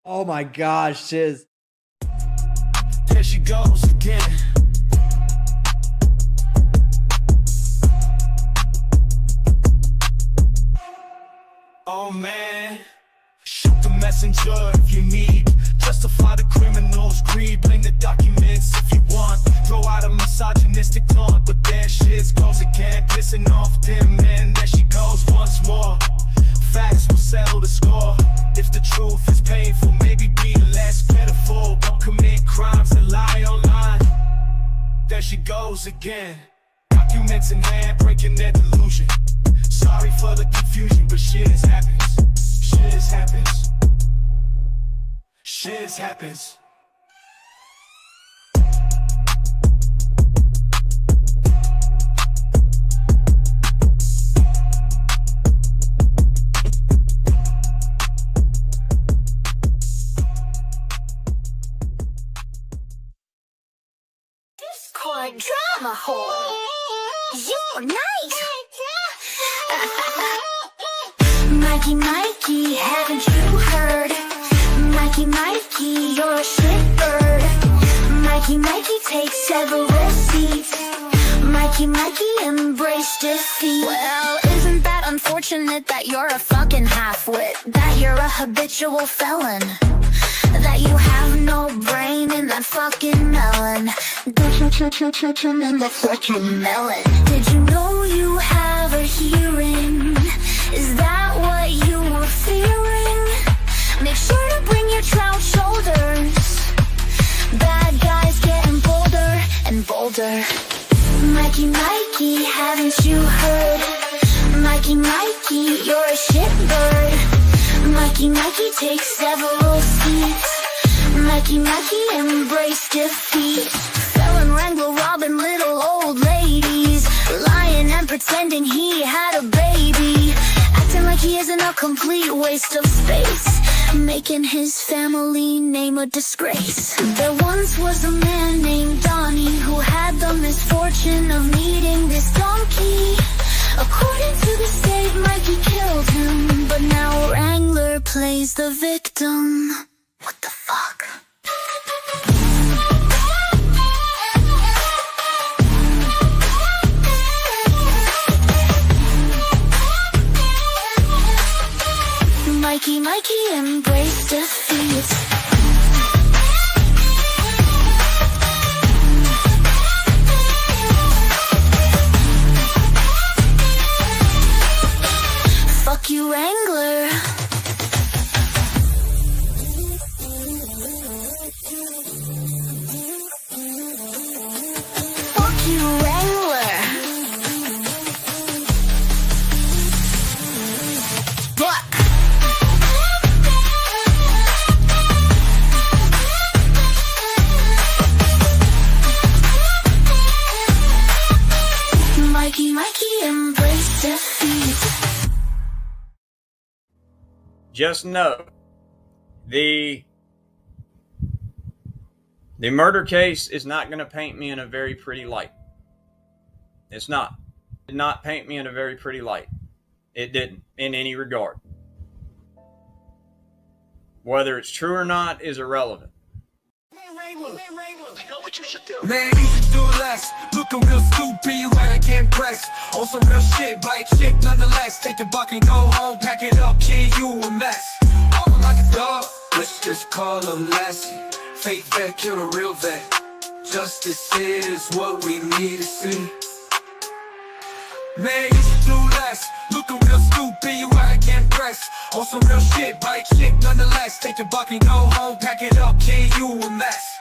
Oh my gosh, Shiz. There she goes again. Oh man, shoot the messenger if you need. Justify the criminal's greed. Blame the documents if you want. Throw out a misogynistic taunt, but there she goes again, pissing off them men. There she goes once more. Facts will settle the score. If the truth is painful, maybe be less pitiful. Don't commit crimes and lie online. There she goes again. Documents in hand, breaking their delusion. Sorry for the confusion, but shit happens. Shit happens. Shit happens. Discord drama whore. You're nice. Mikey, Mikey, haven't you heard? Mikey, Mikey, you're a shitbird. Mikey, Mikey, take several seats. Mikey, Mikey, embrace defeat. Well, isn't that unfortunate that you're a fucking half-wit? That you're a habitual felon? That you have no brain in that fucking melon? In the fucking melon. Did you know you have a hearing? Is that what you were fearing? Make sure to bring your trout shoulders. Bad guys getting bolder and bolder. Mikey, Mikey, haven't you heard? Mikey, Mikey, you're a shitbird. Mikey, Mikey, take several seats. Mikey, Mikey, embrace defeat. Felon wrangler robbing little old ladies, lying and pretending he had a baby, acting like he isn't a complete waste of space, making his family name a disgrace. There once was a man named Donnie who had the misfortune of meeting this donkey. According to the state, Mikey killed him, but now Wrangler plays the victim. What the fuck? Mikey, Mikey, embrace defeat. Fuck you, Wrangler. Fuck you, Wrangler. Fuck. Mikey, Mikey, embrace defeat. Just know the murder case is not going to paint me in a very pretty light. It's not. It did not paint me in a very pretty light. It didn't, in any regard. Whether it's true or not is irrelevant. Man, you can do less. Looking real stupid, you like I can't press. On some real shit, bite chick nonetheless. Take the buck and go home, pack it up, kid, you a mess. I'm like a dog, let's just call him Lassie. Fake vet, kill the real vet. Justice is what we need to see. Man, you should do less. Looking real stupid, you like I can't press. On some real shit, bite chick nonetheless. Take the buck and go home, pack it up, kid, you a mess.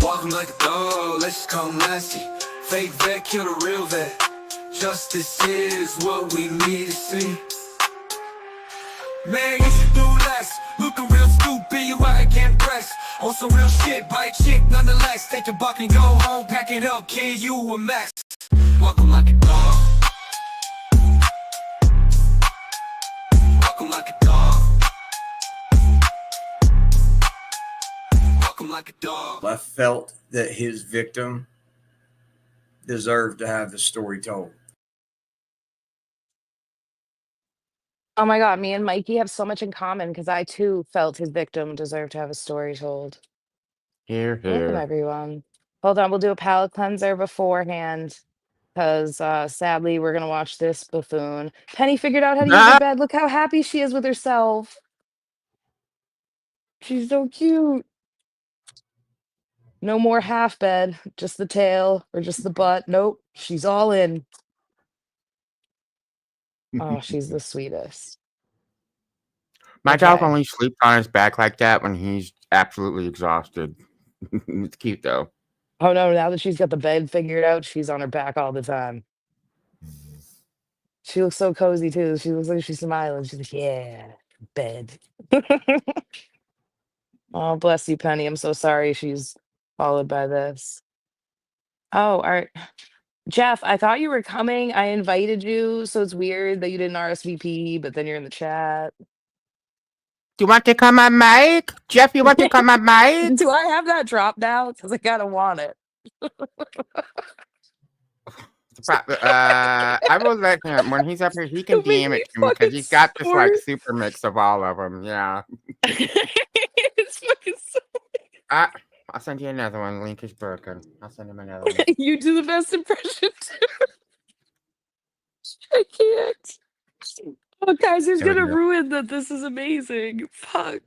Walking like a dog, let's just call him Lassie. Fake vet, kill the real vet. Justice is what we need to see. Man, you should do less. Looking real stupid, you like I can't press. On some real shit, bite chick nonetheless. Take the buck and go home, pack it up, kid, you a mess. Walking like a dog. Walking like a dog. Walking like a dog. I felt that his victim deserved to have the story told. Oh my God, me and Mikey have so much in common because I too felt his victim deserved to have a story told. Here, Welcome, here. everyone. Hold on, we'll do a palate cleanser beforehand because sadly we're gonna watch this buffoon. Penny figured out how to use her Ah! bed. Look how happy she is with herself. She's so cute. No more half bed, just the tail or just the butt. Nope, she's all in. Oh, she's the sweetest. My dog Okay. only sleeps on his back like that when he's absolutely exhausted. It's cute though. Oh no, now that she's got the bed figured out, she's on her back all the time. She looks so cozy too. She looks like she's smiling. She's like, yeah, bed. Oh, bless you, Penny. I'm so sorry she's followed by this. Oh, all right. Jeff, I thought you were coming. I invited you, so it's weird that you didn't RSVP, but then you're in the chat. Do you want to come on mic? Jeff, you want to come on mic? Do I have that drop now? Because I kind of want it. I will let him, when he's up here, he can Don't make DM me it to me because fucking he's got this like snort. super mix of all of them. Yeah. It's fucking so I'll send you another one. Link is broken. I'll send him another one. You do the best impression too. I can't. Oh, Kaiser's There we gonna go. ruin that. This is amazing. Fuck.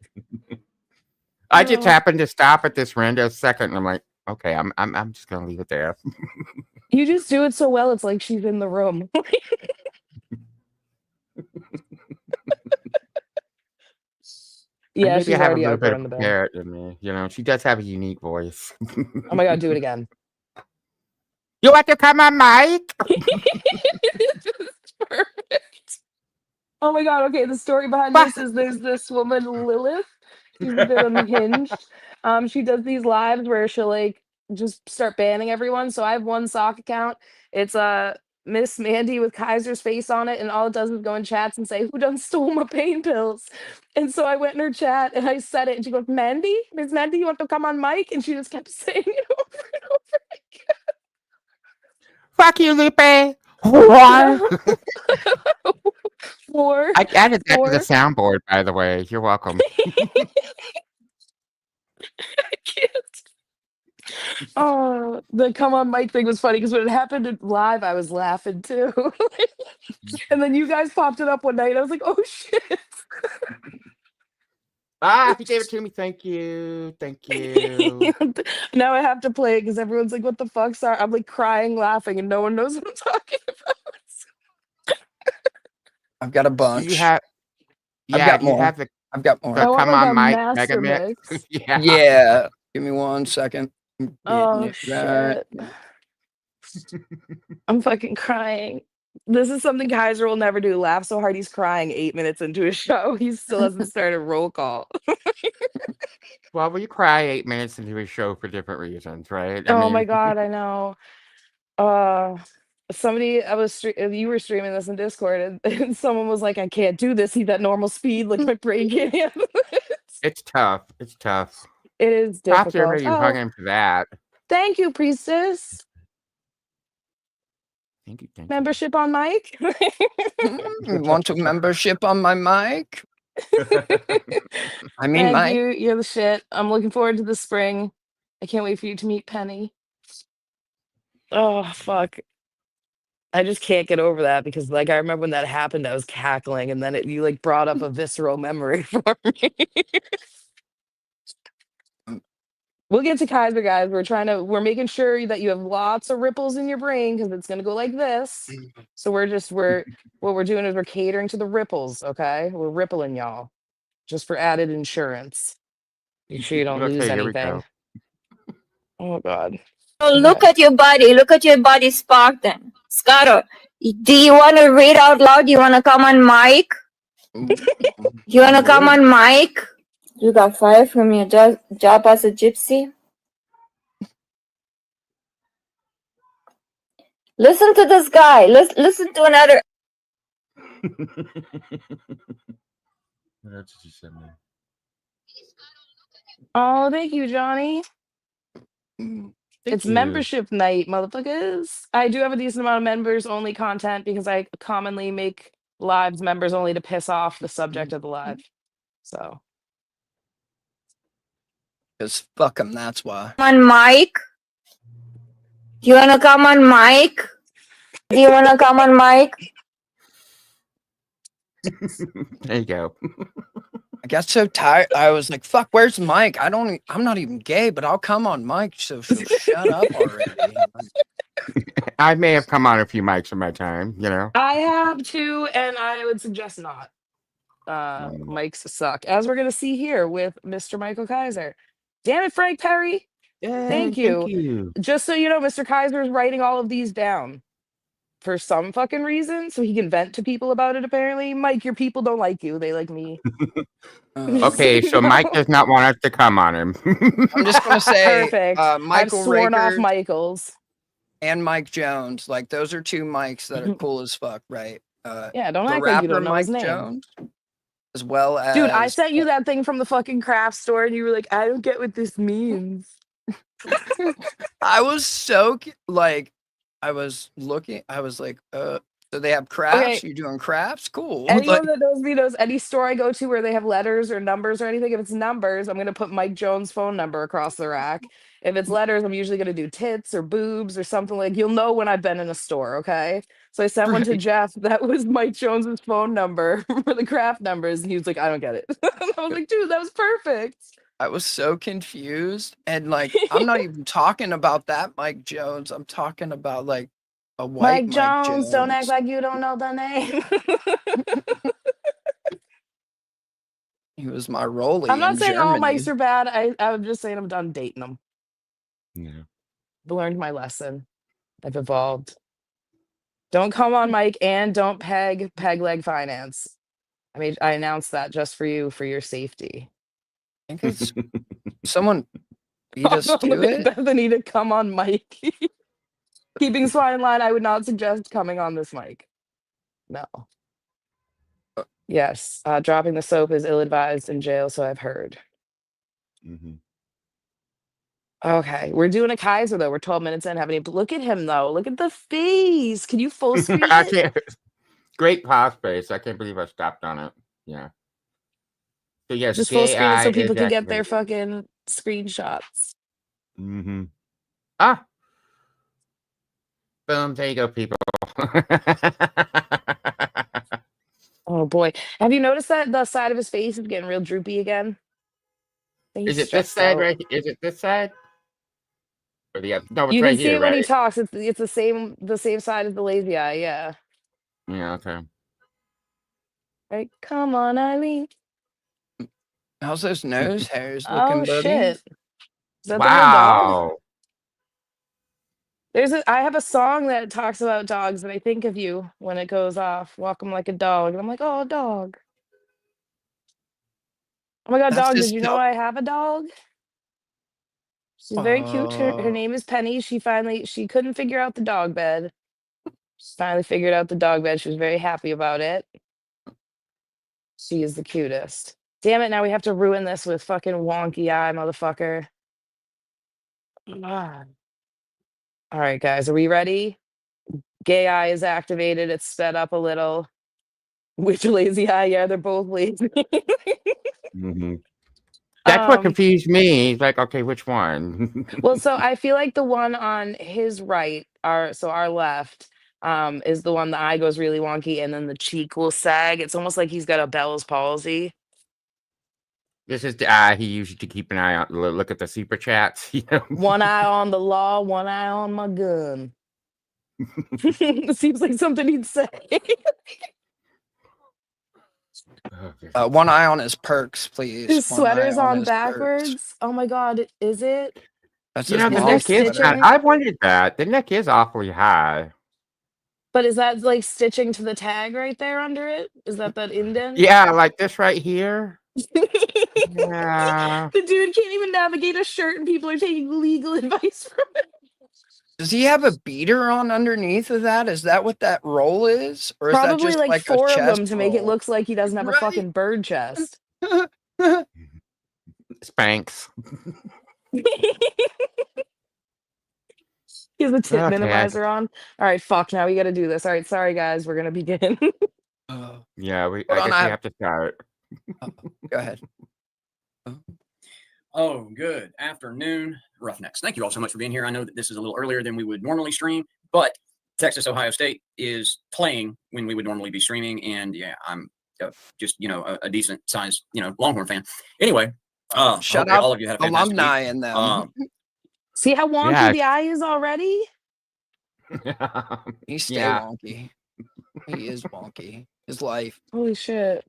I just Oh. happened to stop at this random second, and I'm like, okay, I'm just gonna leave it there. You just do it so well. It's like she's in the room. Yeah, Maybe she's I have a already little out bit there of in the bed. parrot in me. You know, she does have a unique voice. Oh my God, do it again. You want to come on mic? It's perfect. Oh my God. Okay, the story behind this is there's this woman, Lilith. She's a bit unhinged. She does these lives where she'll like just start banning everyone. So I have one sock account. It's Miss Mandy with Kaiser's face on it, and all it does is go in chats and say, "Who done stole my pain pills?" And so I went in her chat and I said it, and she goes, "Mandy, Miss Mandy, you want to come on mic?" And she just kept saying it over and over again. Fuck you, Lupe. Whore. Four. I added that to the Four. soundboard, by the way. You're welcome. I can't. Oh, the come on mic thing was funny because when it happened live, I was laughing too. And then you guys popped it up one night. And I was like, oh shit. He gave it to me. Thank you. Thank you. Now I have to play it because everyone's like, what the fuck? Sorry. I'm like crying, laughing, and no one knows what I'm talking about. I've got a bunch. Do you have? I've Yeah, got do you more. have the I've got more. I want come like on a mic mega master mix? mix. Yeah. Yeah. Give me 1 second. I'm Oh getting it right. shit. I'm fucking crying. This is something Kaiser will never do. Laugh so hard he's crying 8 minutes into a show. He still hasn't started roll call. Well, we cry 8 minutes into a show for different reasons, right? Oh my God, I know. Somebody you were streaming this in Discord, and someone was like, I can't do this. He's at normal speed. Like my brain can't handle it. It's tough. It's tough. It is Props to difficult. everybody who hung in for that. Thank you, priestess. Thank you. Thank Membership on mic. You want a membership on my mic? I mean, Thank Mike. you. You're the shit. I'm looking forward to the spring. I can't wait for you to meet Penny. Oh fuck. I just can't get over that because like I remember when that happened, I was cackling, and then you like brought up a visceral memory for me. We'll get to Kaiser, guys. We're making sure that you have lots of ripples in your brain because it's gonna go like this. So what we're doing is we're catering to the ripples, okay? We're rippling y'all just for added insurance. Make sure you don't lose Okay, here we go. anything. Oh God. Oh, look at your body. Look at your body, Spartan. Scaro, do you want to read out loud? You want to come on mic? You want to come on mic? You got fired from your job as a gypsy? Listen to this guy. Listen to another. What else did you send me? Oh, thank you, Johnny. It's you. membership night, motherfuckers. I do have a decent amount of members only content because I commonly make lives members only to piss off the subject of the live. So Because fuck them, that's why. On Mike? You wanna come on Mike? Do you wanna come on Mike? There you go. I got so tired. I was like, fuck, where's Mike? I'm not even gay, but I'll come on Mike, so she'll shut up already. I may have come on a few mics in my time, you know. I have too, and I would suggest not. Mics suck, as we're gonna see here with Mr. Michael Kaiser. Damn it, Frank Perry. Yay, Thank you. Just so you know, Mr. Kaiser is writing all of these down for some fucking reason, so he can vent to people about it. Apparently, Mike, your people don't like you; they like me. Okay, so Mike does not want us to come on him. I'm just gonna say, Perfect. Michael I've sworn off Raker Michael's. and Mike Jones, like those are two mics that are cool as fuck, right? Yeah, don't The act like you rapper don't know Mike his name. Jones, as well as Dude, I sent you that thing from the fucking craft store, and you were like, "I don't get what this means." I was so like, I was looking. I was like, so they have crafts. Okay. You doing crafts? Cool. Anyone Like, that knows me knows any store I go to where they have letters or numbers or anything. If it's numbers, I'm gonna put Mike Jones' phone number across the rack. If it's letters, I'm usually gonna do tits or boobs or something like. You'll know when I've been in a store, okay? So I sent one to Right. Jeff. That was Mike Jones's phone number for the craft numbers, and he was like, "I don't get it." I was like, "Dude, that was perfect." I was so confused, and like, I'm not even talking about that Mike Jones. I'm talking about like a white Mike Jones, don't act like you don't know the name. He was my rollie. I'm not in saying all Germany. mics are bad. I'm just saying I'm done dating them. Yeah. I've learned my lesson. I've evolved. Don't come on Mike and don't peg leg finance. I announced that just for you for your safety. I think it's someone beat us to Look at it. Bethany to come on Mike. Keeping swine in line, I would not suggest coming on this mic. No. Yes, dropping the soap is ill-advised in jail, so I've heard. Mhm. Okay, we're doing a Kaiser though. We're 12 minutes in. Haven't even look at him though. Look at the face. Can you full screen I it? can't. Great pause space. I can't believe I stopped on it. Yeah. So yes, Just full screen it so AI people is can get their activated. fucking screenshots. Mm-hmm. Ah. Boom. There you go, people. Oh boy. Have you noticed that the side of his face is getting real droopy again? I think Is he's it this stressed side out. right? Is it this side? Or the other? No, it's You right can see here, it when he right? talks. It's the same side as the lazy eye, yeah. Yeah. Okay. Right? Come on, Eileen. How's those nose hairs looking, Oh buddy? shit. Is that the real dog? Wow. I have a song that talks about dogs, and I think of you when it goes off. Walk 'em like a dog. And I'm like, oh, dog. Oh my god, That's dog, his did you know I have a dog? She's very cute. Her name is Penny. She couldn't figure out the dog bed. She finally figured out the dog bed. She was very happy about it. She is the cutest. Damn it, now we have to ruin this with fucking wonky eye, motherfucker. Ah. All right, guys, are we ready? Gay eye is activated. It's sped up a little. Which lazy eye? Yeah, they're both lazy. Mm-hmm. That's what Um, confused me. He's like, okay, which one? well, so I feel like the one on his right, our left, is the one the eye goes really wonky and then the cheek will sag. It's almost like he's got a Bell's palsy. This is the eye he uses to keep an eye on. Look at the super chats. You know? One eye on the law, one eye on my gun. It seems like something he'd say. One eye on his perks, please. His One eye sweater's on his perks. backwards. Oh my god, is it? That's You his know, the Is mom's there neck is. stitching? I wondered that the neck is awfully high. But is that like stitching to the tag right there under it? Is that indent? Yeah, like this right here. Yeah. The dude can't even navigate a shirt and people are taking legal advice from him. Does he have a beater on underneath of that? Is that what that roll is? Or is that Probably just like like a 4 of chest them to make it roll? look like he doesn't have a Right. fucking bird chest. Spanx. He has a tip Okay, minimizer on. All right, fuck, now we gotta do this. All right, sorry guys, we're gonna begin. Yeah, Hold I on, guess we have to start. Go ahead. Oh, good afternoon, Roughnecks. Thank you all so much for being here. I know that this is a little earlier than we would normally stream, but Texas Ohio State is playing when we would normally be streaming, and yeah, I'm just a decent sized Longhorn fan. Anyway, Shout hope out all of you had a fantastic alumni week. in them. See how wonky Yeah. the eye is already? He stay Yeah. wonky. He is wonky. His life. Holy shit.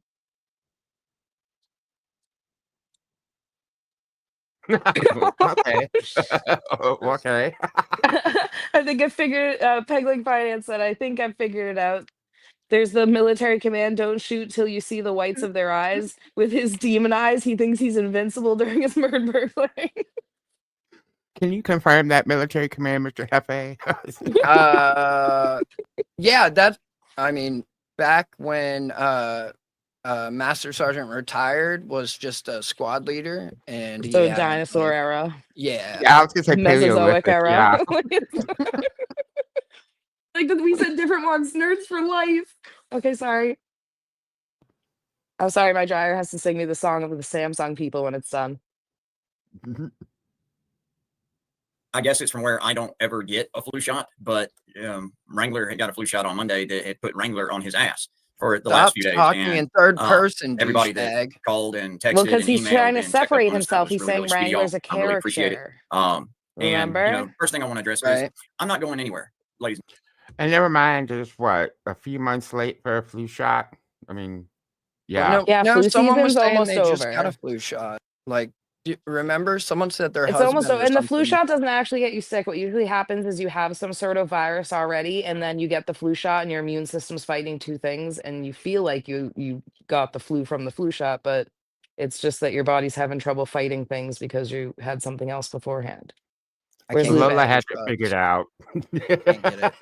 Okay. Okay. I think I figured Pegling Finance said, I think I figured it out. There's the military command, don't shoot till you see the whites of their eyes. With his demon eyes, he thinks he's invincible during his murder burglary. Can you confirm that military command, Mr. Hefe? Yeah, that I mean, back when Master Sergeant retired was just a squad leader, and he So had, dinosaur like, era. yeah. Yeah, I was gonna say Mesozoic Paleolithic. era. Yeah. Like we said different ones. Nerds for life. Okay, sorry. I'm sorry, my dryer has to sing me the song of the Samsung people when it's done. I guess it's from where I don't ever get a flu shot, but Wrangler had got a flu shot on Monday that had put Wrangler on his ass for the last Stop few days. talking And in third person, everybody that douchebag. called and texted Well, because and he's emailed trying to and checked up separate on us, that himself. was He's really, saying really sweet of y'all. Wrangler's a I really appreciate it. character. And Remember? first thing I want to address is Right. I'm not going anywhere, ladies. And never mind, just what, a few months late for a flu shot? I mean, yeah. No, Yeah, no, flu someone was season's saying almost they just got over. a flu shot. Like, remember? Someone said their It's husband almost so, or and the flu something. shot doesn't actually get you sick. What usually happens is you have some sort of virus already, and then you get the flu shot, and your immune system's fighting two things, and you feel like you got the flu from the flu shot, but it's just that your body's having trouble fighting things because you had something else beforehand. I Whereas can't get Lola any has it shots. figured out. Can't get it.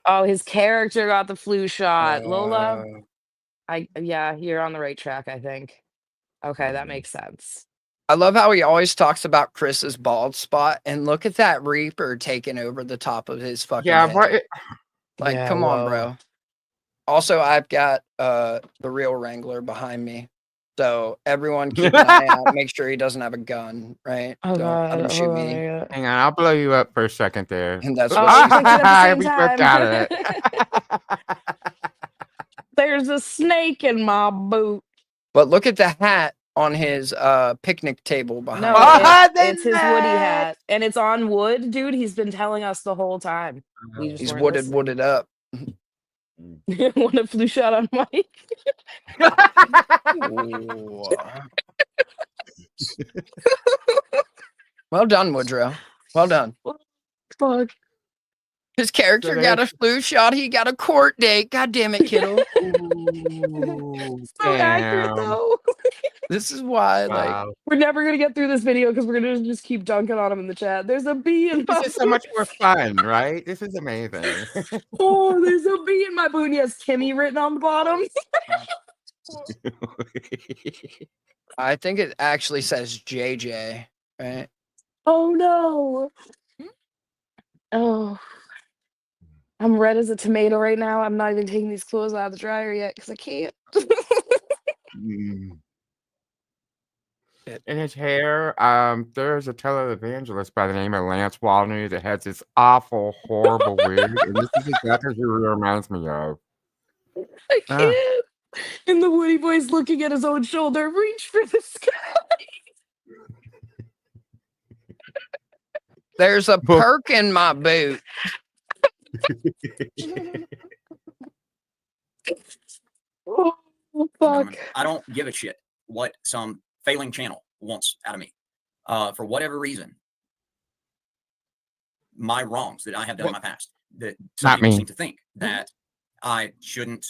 Oh, his character got the flu shot. Lola, yeah, you're on the right track, I think. Okay, that makes sense. I love how he always talks about Chris's bald spot, and look at that Reaper taking over the top of his fucking Yeah, head. but Like, Yeah, come on, whoa. bro. Also, I've got the real Wrangler behind me, so everyone keep an eye out. Make sure he doesn't have a gun, right? Oh Don't let him god, shoot hold on. me. hang on, I'll blow you up for a second there. And that's Oh, what we're thinking at the same We both got it. There's a snake in my boot. But look at the hat on his picnic table behind No, him. it's his Woody hat, and it's on wood, dude. He's been telling us the whole time. We just He's weren't wooded up. Want a flu shot on Mike? Ooh. Well done, Woodrow. Well done. Fuck. His character got a flu shot. He got a court date. God damn it, kiddo. So accurate though. This is why, like, Wow. We're never gonna get through this video because we're gonna just keep dunking on him in the chat. There's a bee in my This is so much more fun, right? This is amazing. Oh, there's a bee in my boot. And he has Kimmy written on the bottom. I think it actually says JJ, right? Oh no. Oh. I'm red as a tomato right now. I'm not even taking these clothes out of the dryer yet because I can't. In his hair, there's a televangelist by the name of Lance Walney that has this awful, horrible wig, and this is exactly who he reminds me of. I can't. And the Woody boy's looking at his own shoulder. Reach for the sky. There's a perk in my boot. Oh, fuck. I don't give a shit what some failing channel wants out of me. For whatever reason, my wrongs that I have done in my past, that some Not people me. seem to think that I shouldn't,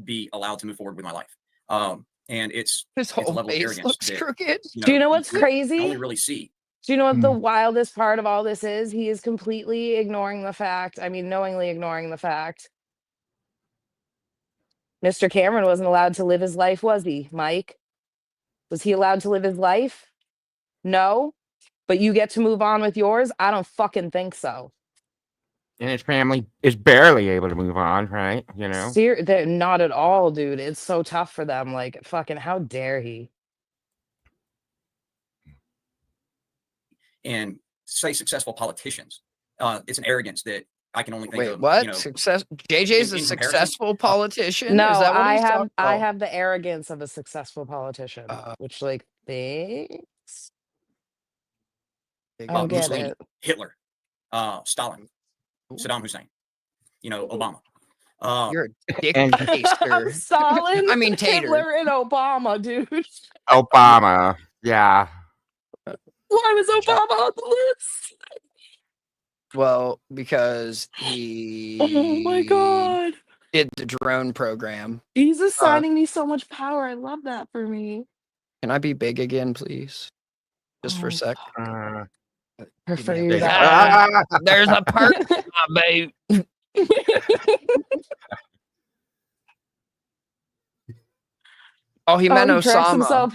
be allowed to move forward with my life. And it's His a whole level of face arrogance looks that, crooked. Do you know what's only crazy? really see. Do you know what the wildest part of all this is? He is completely ignoring the fact, knowingly ignoring the fact. Mr. Cameron wasn't allowed to live his life, was he, Mike? Was he allowed to live his life? No. But you get to move on with yours? I don't fucking think so. And his family is barely able to move on, right? They're not at all, dude. It's so tough for them. Like, fucking, how dare he? And say successful politicians. It's an arrogance that I can only think Wait, of. what? Success? JJ's a in comparison? successful politician? No, Is that what I he's have talking I about? have the arrogance of a successful politician, Uh, which like thanks. big I don't get Mussolini, it. Hitler, Stalin, Saddam Hussein, Obama. You're a And dictator. Stalin, I mean, tater. Hitler, and Obama, dude. Obama, yeah. Why was Obama on the list? Well, because he Oh my god. did the drone program. He's assigning me so much power. I love that for me. Can I be big again, please? Just for a sec. Prefer me a you big- that. There's a perk, babe. Oh, he meant he corrects Osama. himself.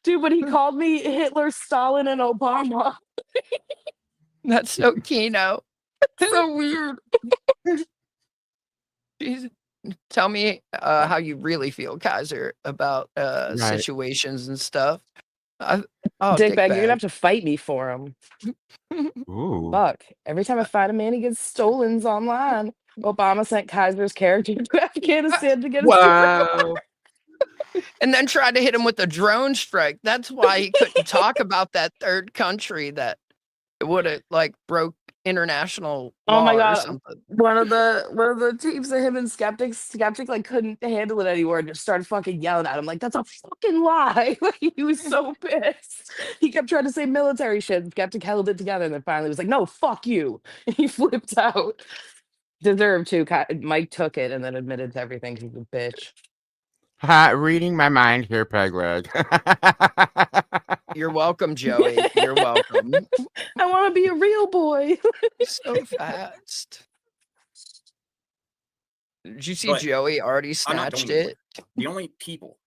Dude, but he called me Hitler, Stalin, and Obama. That's so keynote. So weird. Jeez. Tell me how you really feel, Kaiser, about situations and stuff. Dickbag, you're gonna have to fight me for him. Ooh. Fuck. Every time I find a man, he gets stolens online. Obama sent Kaiser's character to Afghanistan to get a Wow. And then tried to hit him with a drone strike. That's why he couldn't talk about that third country that would have like broke international law Oh my or god. something. One of the teams of him and Skeptic like couldn't handle it anymore and just started fucking yelling at him like that's a fucking lie. Like he was so pissed. He kept trying to say military shit. Skeptic held it together and then finally was like, no, fuck you. And he flipped out. Deserved to. Mike took it and then admitted to everything. He's a bitch. Reading my mind here, Pegleg. You're welcome, Joey. You're welcome. I want to be a real boy. So fast. Did you see But Joey already I'm not snatched going it? The only people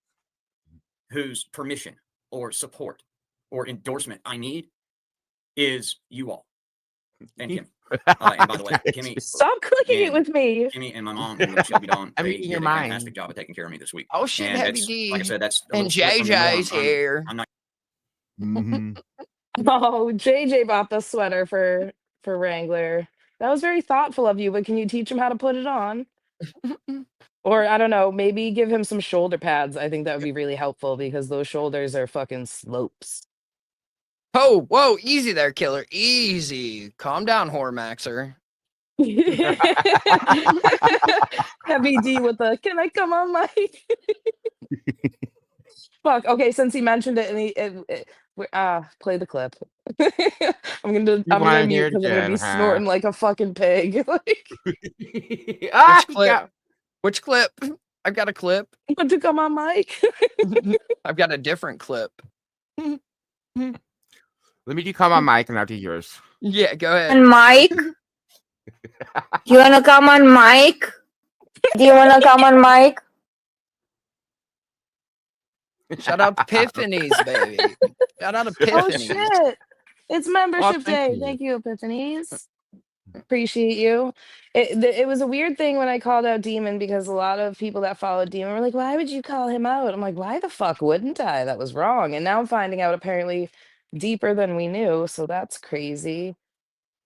whose permission or support or endorsement I need is you all and Kim. And by the way, Kimmy, Stop clicking it with me. Kimmy and my mom and Shelby Dawn, I'm they eating did your a mind. fantastic job of taking care of me this week. Oh shit, And Heavy that's, D. like I said, that's a And little split from the norm. JJ's here. I'm not. Mhm. Oh, JJ bought the sweater for Wrangler. That was very thoughtful of you, but can you teach him how to put it on? Or I don't know, maybe give him some shoulder pads. I think that would be really helpful because those shoulders are fucking slopes. Oh, whoa, easy there, killer. Easy. Calm down, Hormaxer. Heavy D with the can I come on, Mike? Fuck. Okay, since he mentioned it, and play the clip. I'm gonna mute hear it because I'm gonna be again, huh? snorting like a fucking pig. Like, Which clip? Which clip? I've got a clip. want to come on, Mike? I've got a different clip. Let me do come on Mike and I'll do yours. Yeah, go ahead. And Mike? You wanna come on, Mike? Do you wanna come on, Mike? Shout out to Epiphanies, baby. Shout out to Oh Epiphanies. shit! It's membership thank day. you. Thank you, Epiphanies. Appreciate you. It was a weird thing when I called out Demon because a lot of people that followed Demon were like, "Why would you call him out?" I'm like, "Why the fuck wouldn't I? That was wrong." And now I'm finding out apparently deeper than we knew. So that's crazy.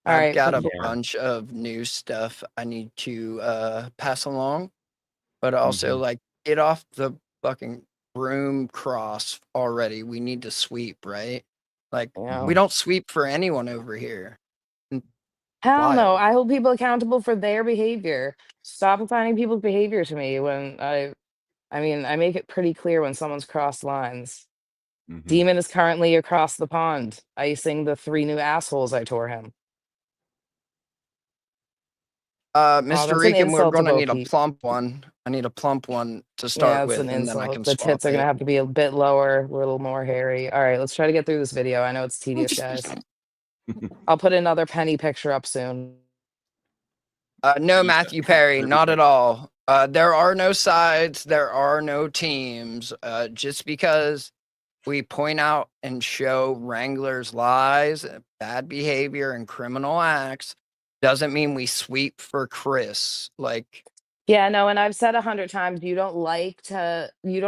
All I've right, got a Yeah. bunch of new stuff I need to pass along, but also like get off the fucking broom cross already. We need to sweep, right? Like Yeah. we don't sweep for anyone over here. Hell no. Wild. I hold people accountable for their behavior. Stop assigning people's behavior to me when I make it pretty clear when someone's crossed lines. Mhm. Demon is currently across the pond, icing the 3 new assholes I tore him. Mr. that's an Regan, we're insult to gonna need a Boki. plump one. I need a plump one to Yeah, start it's with, an and then I insult. can The swap tits are gonna it. have to be a bit lower, a little more hairy. All right, let's try to get through this video. I know it's tedious, guys. I'll put another penny picture up soon. No, Matthew Perry, not at all. There are no sides. There are no teams. Just because we point out and show Wrangler's lies, bad behavior, and criminal acts doesn't mean we sweep for Chris. Like, Yeah, no, and I've said 100 times, you don't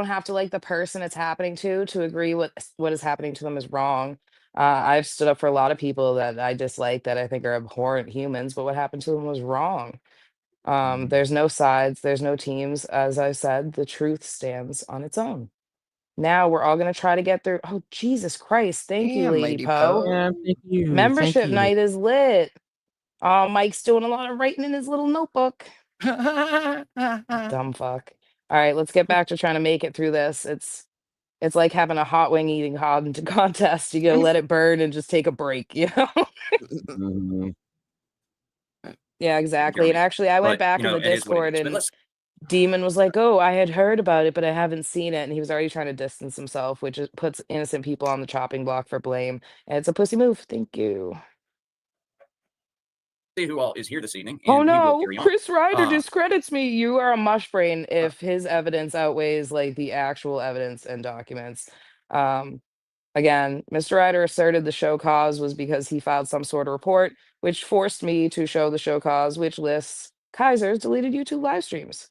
have to like the person it's happening to agree what is happening to them is wrong. I've stood up for a lot of people that I dislike that I think are abhorrent humans, but what happened to them was wrong. There's no sides, there's no teams. As I said, the truth stands on its own. Now we're all gonna try to get through. Oh, Jesus Christ. Thank you, damn, Lady Lady Poe. Poe. Yeah, thank you. Thank Membership you. night is lit. Oh, Mike's doing a lot of writing in his little notebook. Dumb fuck. All right, let's get back to trying to make it through this. It's like having a hot wing eating contest. You gotta let it burn and just take a break, you know? Mhm. Yeah, exactly. And Jeremy. actually, I went But back you in know, the it is what it Discord is. But and let's Demon was like, "Oh, I had heard about it, but I haven't seen it." And he was already trying to distance himself, which puts innocent people on the chopping block for blame. And it's a pussy move. Thank you. see who all is here this evening, Oh and we will no, carry on. Chris Ryder discredits me. You are a mush brain if his evidence outweighs like the actual evidence and documents. Um, Again, Mr. Ryder asserted the show cause was because he filed some sort of report, which forced me to show the show cause, which lists Kaiser's deleted YouTube live streams.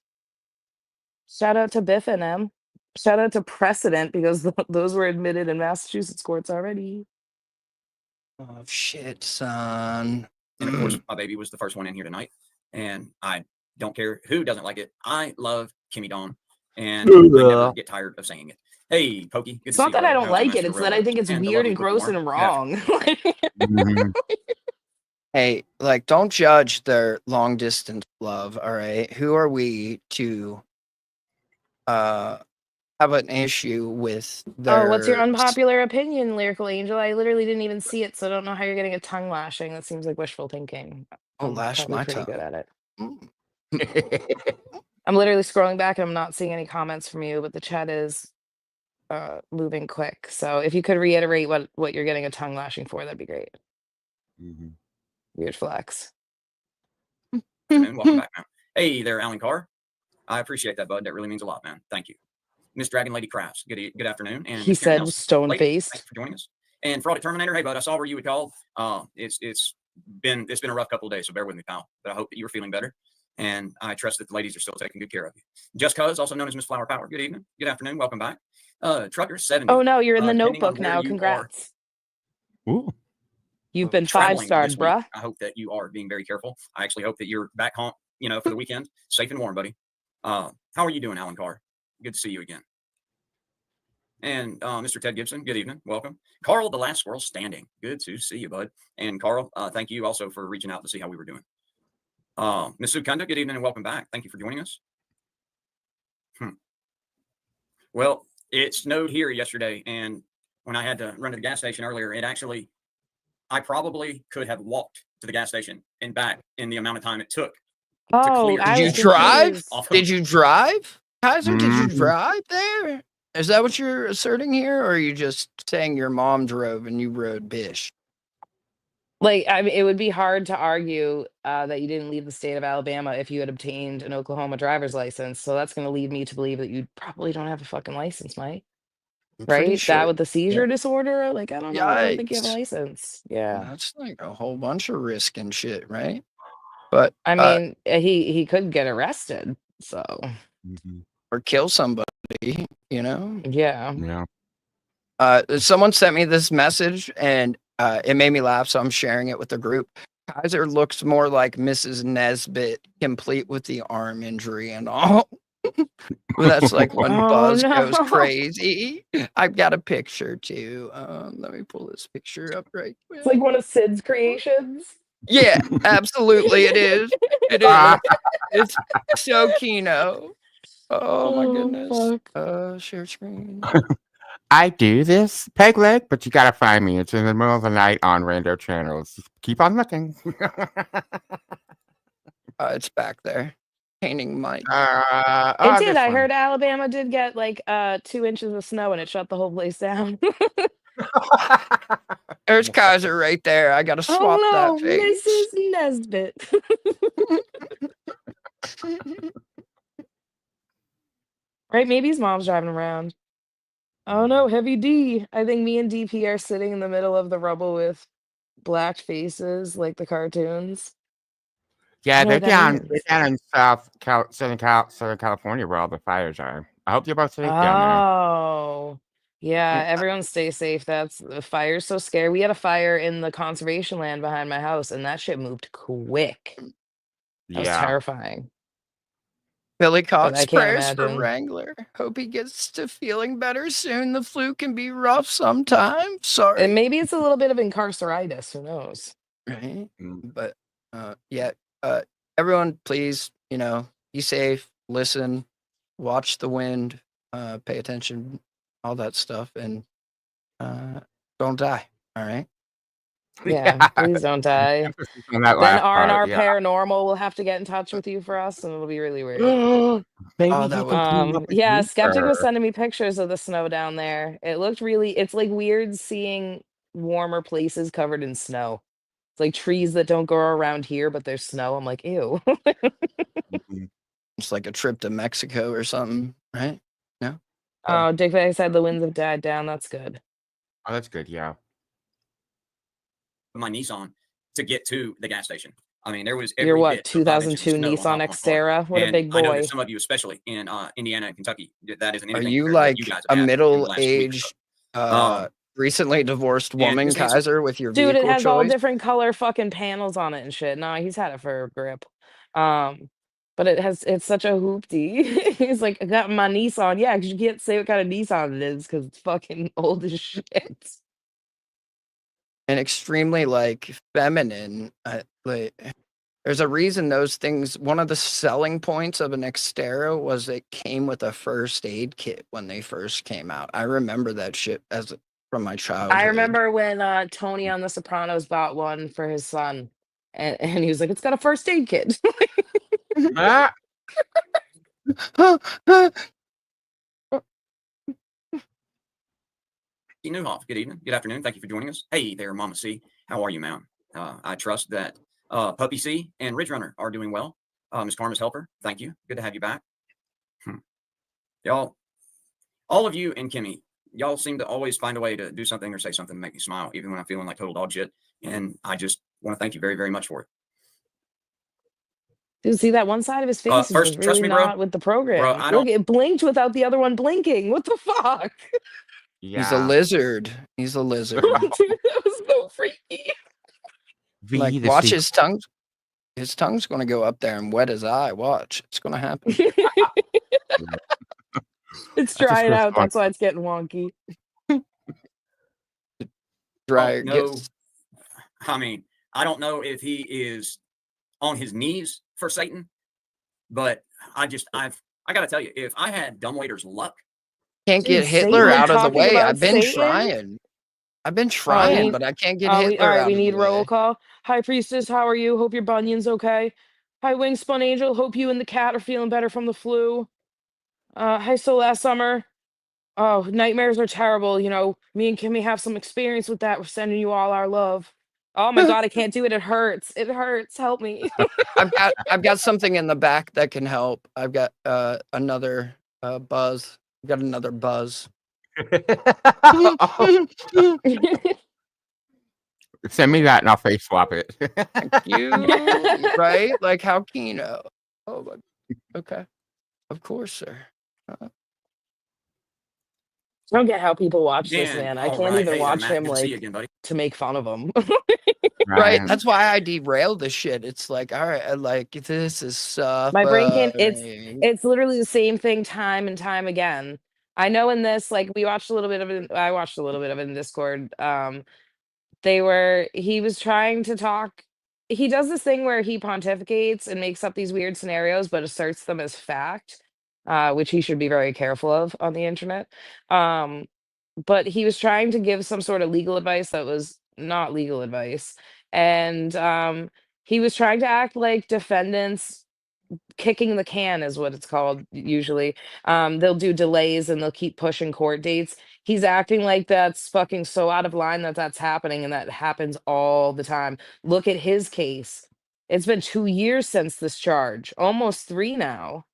Shout out to Biff and M. Shout out to Precedent because those were admitted in Massachusetts courts already. Oh shit, son. And of course, my baby was the first one in here tonight, and I don't care who doesn't like it. I love Kimmy Dawn, and I never get tired of saying it. Hey, Pokey, good It's to see not you. that I Brother. don't How's the like it, master it's that I railroads? think it's And the weird lovely and Cookie gross Warren. and Good afternoon. wrong. Mhm. Hey, like, don't judge their long distance love, all right? Who are we to have an issue with Oh, what's your their unpopular opinion, Lyrical Angel? I literally didn't even see it, so I don't know how you're getting a tongue lashing. That seems like wishful thinking. I'm lash probably my pretty good tongue? at it. Mm. I'm literally scrolling back and I'm not seeing any comments from you, but the chat is moving quick. So if you could reiterate what you're getting a tongue lashing for, that'd be great. Mhm. Weird flex. Afternoon. Welcome back, man. Hey there, Alan Carr. I appreciate that, bud. That really means a lot, man. Thank you. Miss Dragon Lady Crafts, good afternoon. And He Miss Karen said Nelson, stone ladies, thanks faced. for joining us. And Fraud Terminator, hey, bud, I saw where you had called. It's been a rough couple of days, so bear with me, pal. But I hope that you are feeling better. And I trust that the ladies are still taking good care of you. Just Cuz, also known as Miss Flower Power. Good evening. Good afternoon. Welcome back. Trucker 70. Oh no, you're in the Depending on notebook where now. you Congrats. Ooh. You've been traveling this 5-starred, week, bruh. I hope that you are being very careful. I actually hope that you're back home, for the weekend, safe and warm, buddy. How are you doing, Alan Carr? Good to see you again. And Mr. Ted Gibson, good evening. Welcome. Carl, the last squirrel standing. Good to see you, bud. And Carl, thank you also for reaching out to see how we were doing. Ms. Sukunda, good evening and welcome back. Thank you for joining us. Well, it snowed here yesterday, and when I had to run to the gas station earlier, I probably could have walked to the gas station and back in the amount of time it took to Oh, clear. I Did you was drive? confused. Off of- Did you drive? Kaiser, did you Mhm. drive there? Is that what you're asserting here? Or are you just saying your mom drove and you rode Bish? Like, I mean, it would be hard to argue that you didn't leave the state of Alabama if you had obtained an Oklahoma driver's license. So that's going to lead me to believe that you probably don't have a fucking license, Mike. I'm pretty Right? sure. That with the seizure disorder? Like, I don't know. I don't think you have a Yikes. license. Yeah. That's like a whole bunch of risk and shit, right? But I mean, he could get arrested. So, Mhm. or kill somebody, you know? yeah. Yeah. Someone sent me this message and it made me laugh, so I'm sharing it with the group. Kaiser looks more like Mrs. Nesbit, complete with the arm injury and all. That's like when Oh, Buzz no. goes crazy. I've got a picture too. Let me pull this picture up right quick. It's like one of Sid's creations. Yeah, absolutely, it is. It is. It's so Kino. Oh my goodness. Fuck. Share screen. I do this peg leg, but you gotta find me. It's in the middle of the night on rando channels. Just keep on looking. It's back there. Painting Mike. It did. I heard Alabama did get like 2 inches of snow and it shut the whole place down. There's Kaiser right there. I gotta swap Oh no, that face. Mrs. Nesbit. Right? Maybe his mom's driving around. Oh no, Heavy D. I think me and DP are sitting in the middle of the rubble with black faces like the cartoons. Yeah, know what that they're means. down in Southern California where all the fires are. I hope you're both safe down there. Oh, yeah. Everyone stay safe. That's the fire's so scary. We had a fire in the conservation land behind my house, and that shit moved quick. That was Yeah. terrifying. Billy But Cox, I can't prayers for imagine. Wrangler. Hope he gets to feeling better soon. The flu can be rough sometimes. And Sorry. maybe it's a little bit of incarceritis. Who knows? Right? Mm. But yeah, everyone, please, be safe, listen, watch the wind, pay attention, all that stuff, and don't die. All right. Yeah, please don't die. Emphasis on that Then last part, R&R yeah. Paranormal will have to get in touch with you for us, and it'll be really weird. Maybe Oh, he that can would team up with Yeah, you, Skeptic was sir. sending me pictures of the snow down there. It looked really, it's like weird seeing warmer places covered in snow. It's like trees that don't grow around here, but there's snow. I'm like, ew. Mhm. it's like a trip to Mexico or something, right? No. Oh, Dick Van said the winds have died down. That's good. Oh, that's good, yeah. My Nissan to get to the gas station. I mean, there was Your every what, bit of 5 inches of 2002 snow on Nissan top of my car. Xterra? What a And big I know that boy. some of you, especially in Indiana and Kentucky, that isn't Are anything you compared to what you like guys a have had in the last week or so. middle-aged, recently divorced And woman, this Nissan, Kaiser, with your Dude, it vehicle has all choice? different color fucking panels on it and shit. No, he's had it for a grip. Um, but it's such a hoopty. He's like, I got my Nissan. Yeah, because you can't say what kind of Nissan it is because it's fucking old as shit. And extremely like feminine. Like, there's a reason those things. One of the selling points of an Xterra was it came with a first aid kit when they first came out. I remember that shit from my I childhood. remember when Tony on The Sopranos bought one for his son, and he was like, "It's got a first aid kit." Ah, Newhoff, good evening, good afternoon. Thank you for joining us. Hey there, Mama C. How are you, ma'am? I trust that Puppy C and Ridge Runner are doing well. Miss Karma's helper, thank you. Good to have you back. Y'all, all of you and Kimmy, y'all seem to always find a way to do something or say something to make me smile, even when I'm feeling like total dog shit. And I just want to thank you very, very much for it. Dude, see that one side of his face is just First, trust really me, bro. not with the Bro, program. I Look, don't. it blinked without the other one blinking. What the fuck? He's a yeah. lizard. He's a lizard. Dude, that was so freaky. Like, V the watch secret. his tongue. His tongue's gonna go up there and wet his eye. Watch, it's gonna happen. It's That's a drying Swiss out. one. That's why it's getting wonky. Dry. No, I mean, I don't know if he is on his knees for Satan, but I got to tell you, if I had dumbwaiter's luck, Can't get Dude, Hitler Satan out of the talking way. about I've been Satan? trying. I've been Oh, we trying, need. but I can't get All Hitler right. out We of the need roll way. call. Hi, priestess. How are you? Hope your bunion's okay. Hi, wingspun angel. Hope you and the cat are feeling better from the flu. Hi, so last summer. Oh, nightmares are terrible. You know, me and Kimmy have some experience with that. We're sending you all our love. Oh my god, I can't do it. It hurts. It hurts. Help me. I've got something in the back that can help. I've got another buzz. I've got another buzz. Send me that and I'll face swap it. You right? Like how Kino. Oh my. Okay. Of course, sir. I don't get how people watch this, man, man. I all can't right. even Hey there, watch Matt. him Good to see you like again, buddy. to make fun of him. Right. That's why I derailed the shit. It's like, all right, like this is My brain can't. suffering. It's literally the same thing time and time again. I know in this, like we watched a little bit of it. I watched a little bit of it in Discord. He was trying to talk. He does this thing where he pontificates and makes up these weird scenarios, but asserts them as fact, which he should be very careful of on the internet. Um, but he was trying to give some sort of legal advice that was not legal advice. And he was trying to act like defendants kicking the can is what it's called usually. They'll do delays and they'll keep pushing court dates. He's acting like that's fucking so out of line that that's happening and that happens all the time. Look at his case. It's been 2 years since this charge, almost 3 now.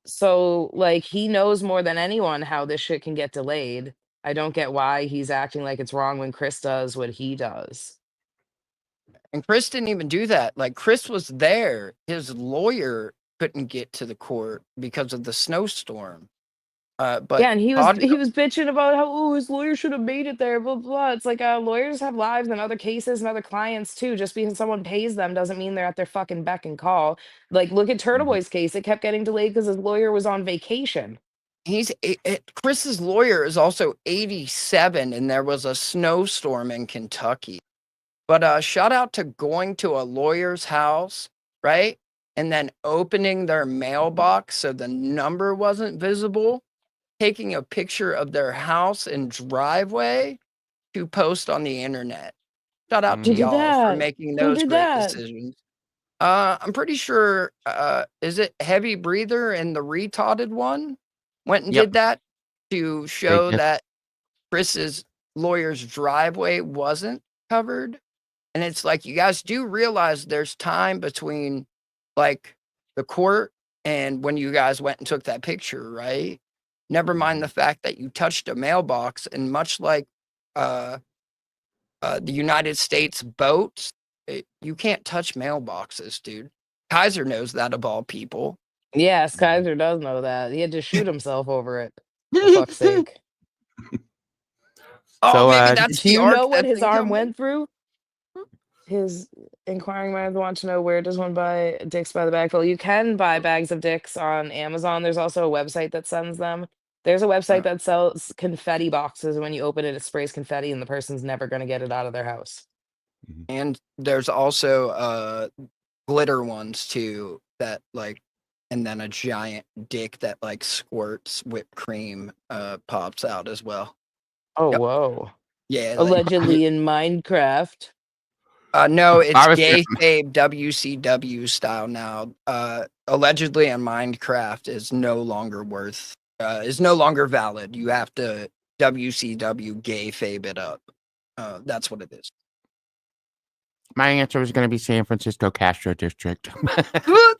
So, like, he knows more than anyone how this shit can get delayed. I don't get why he's acting like it's wrong when Chris does what he does. And Chris didn't even do that. Like, Chris was there. His lawyer couldn't get to the court because of the snowstorm. But Yeah, and he was audio, bitching about how, oh, his lawyer should have made it there, blah blah. It's like lawyers have lives and other cases and other clients too. Just because someone pays them doesn't mean they're at their fucking beck and call. Like, look at Turtle Boy's case; it kept getting delayed because his lawyer was on vacation. Chris's lawyer is also 87, and there was a snowstorm in Kentucky. But shout out to going to a lawyer's house, right? And then opening their mailbox so the number wasn't visible, taking a picture of their house and driveway to post on the internet. Shout out to Who did y'all for that? making Who those did great that? decisions. I'm pretty sure, is it Heavy Breather and the retarded one went and Yep. did that to show did. that Chris's lawyer's driveway wasn't covered. And it's like, you guys do realize there's time between like the court and when you guys went and took that picture, right? Never mind the fact that you touched a mailbox, and much like the United States boats, you can't touch mailboxes, dude. Kaiser knows that of all people. Yes, Kaiser does know that. He had to shoot himself over it. For fuck's sake. Oh, So, maybe that's Do the you arc know what that's his arm incoming. went through? His inquiring minds want to know, where does one buy dicks by the bagful? You can buy bags of dicks on Amazon. There's also a website that sends them. There's a website that sells confetti boxes. When you open it, it sprays confetti, and the person's never going to get it out of their house. And there's also glitter ones too that like, and then a giant dick that like squirts whipped cream pops out as well. Oh, Yep. whoa. Yeah. Like, Allegedly in Minecraft. no, it's I was gay babe WCW style now. Allegedly in Minecraft is no longer valid. You have to WCW gay fabe it up. That's what it is. My answer was going to be San Francisco Castro District. All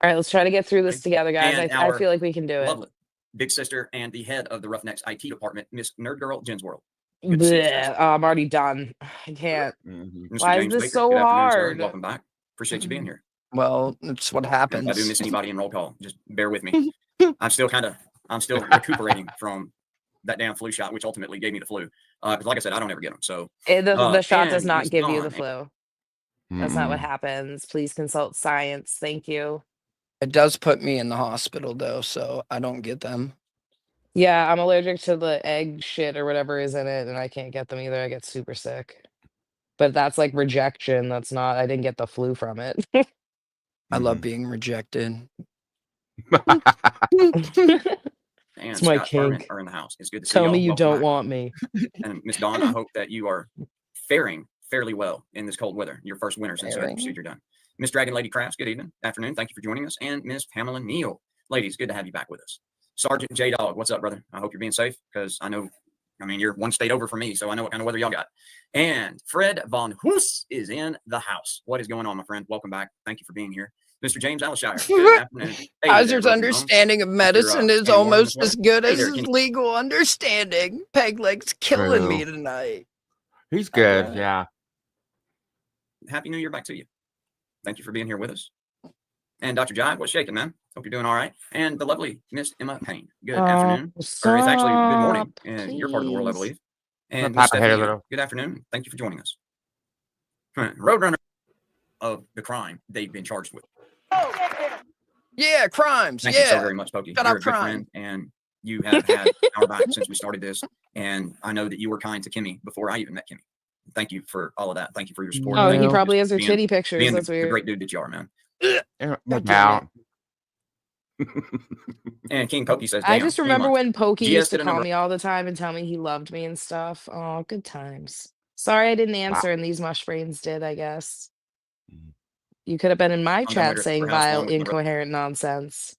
right, let's try to get through this together, guys. And I feel like we can do it. Lovely big sister and the head of the Roughnecks IT department, Miss Nerd Girl Jen's World. Bleh, I'm already done. I can't. Mr. Why James is this Baker, so good afternoon, sir. hard? Welcome back. Appreciate you being here. Well, that's what And if happens. I do miss anybody in roll call, just bear with me. I'm still recuperating from that damn flu shot, which ultimately gave me the flu. Because like I said, I don't ever get them. So The shot does and not Miss give you the Dawn, flu. That's not what happens. Please consult science. Thank you. It does put me in the hospital though, so I don't get them. Yeah, I'm allergic to the egg shit or whatever is in it, and I can't get them either. I get super sick. But that's like rejection. That's not, I didn't get the flu from it. I love being rejected. and It's my Scott Furman kink. are in the house. It's good to see Tell y'all. me you Welcome don't back. want me. And Miss Dawn, I hope that you are faring fairly well in this cold weather. Your first winter since you had the procedure done. Miss Dragon Lady Crafts, good evening, afternoon. Thank you for joining us. And Miss Pamela Neal. Ladies, good to have you back with us. Sergeant J Dog, what's up, brother? I hope you're being safe because you're one state over for me, so I know what kind of weather y'all got. And Fred Von Hoos is in the house. What is going on, my friend? Welcome back. Thank you for being here. Mr. James Alshire, good afternoon. Hey Kaiser's there, understanding of medicine is almost as good as there, his legal understanding. Peg Leg's killing me tonight. He's good, yeah. Happy New Year back to you. Thank you for being here with us. And Dr. Jive, what's shaking, man? Hope you're doing all right. And the lovely Miss Emma Payne. Good afternoon. Or it's actually good morning in your part of the world, I believe. And Miss Stephanie, good afternoon. Thank you for joining us. Roadrunner of the crime they've been charged with. Yeah, crimes. Thank you so very much, Pokey. You're a good friend, and you have had our back since we started this. And I know that you were kind to Kimmy before I even met Kimmy. Thank you for all of that. Thank you for your support. Oh, Thank he you probably for has her being- titty pictures. being That's the weird. great dude that you are, man. Wow. And King Pokey says, I "Damn, just 3 remember months." when Pokey GS used to did a call number- me all the time and tell me he loved me and stuff. Oh, good times. Sorry I didn't answer, and these mush brains did, I guess. You could have been in my done chat with saying her house vile, long with my brother. incoherent nonsense.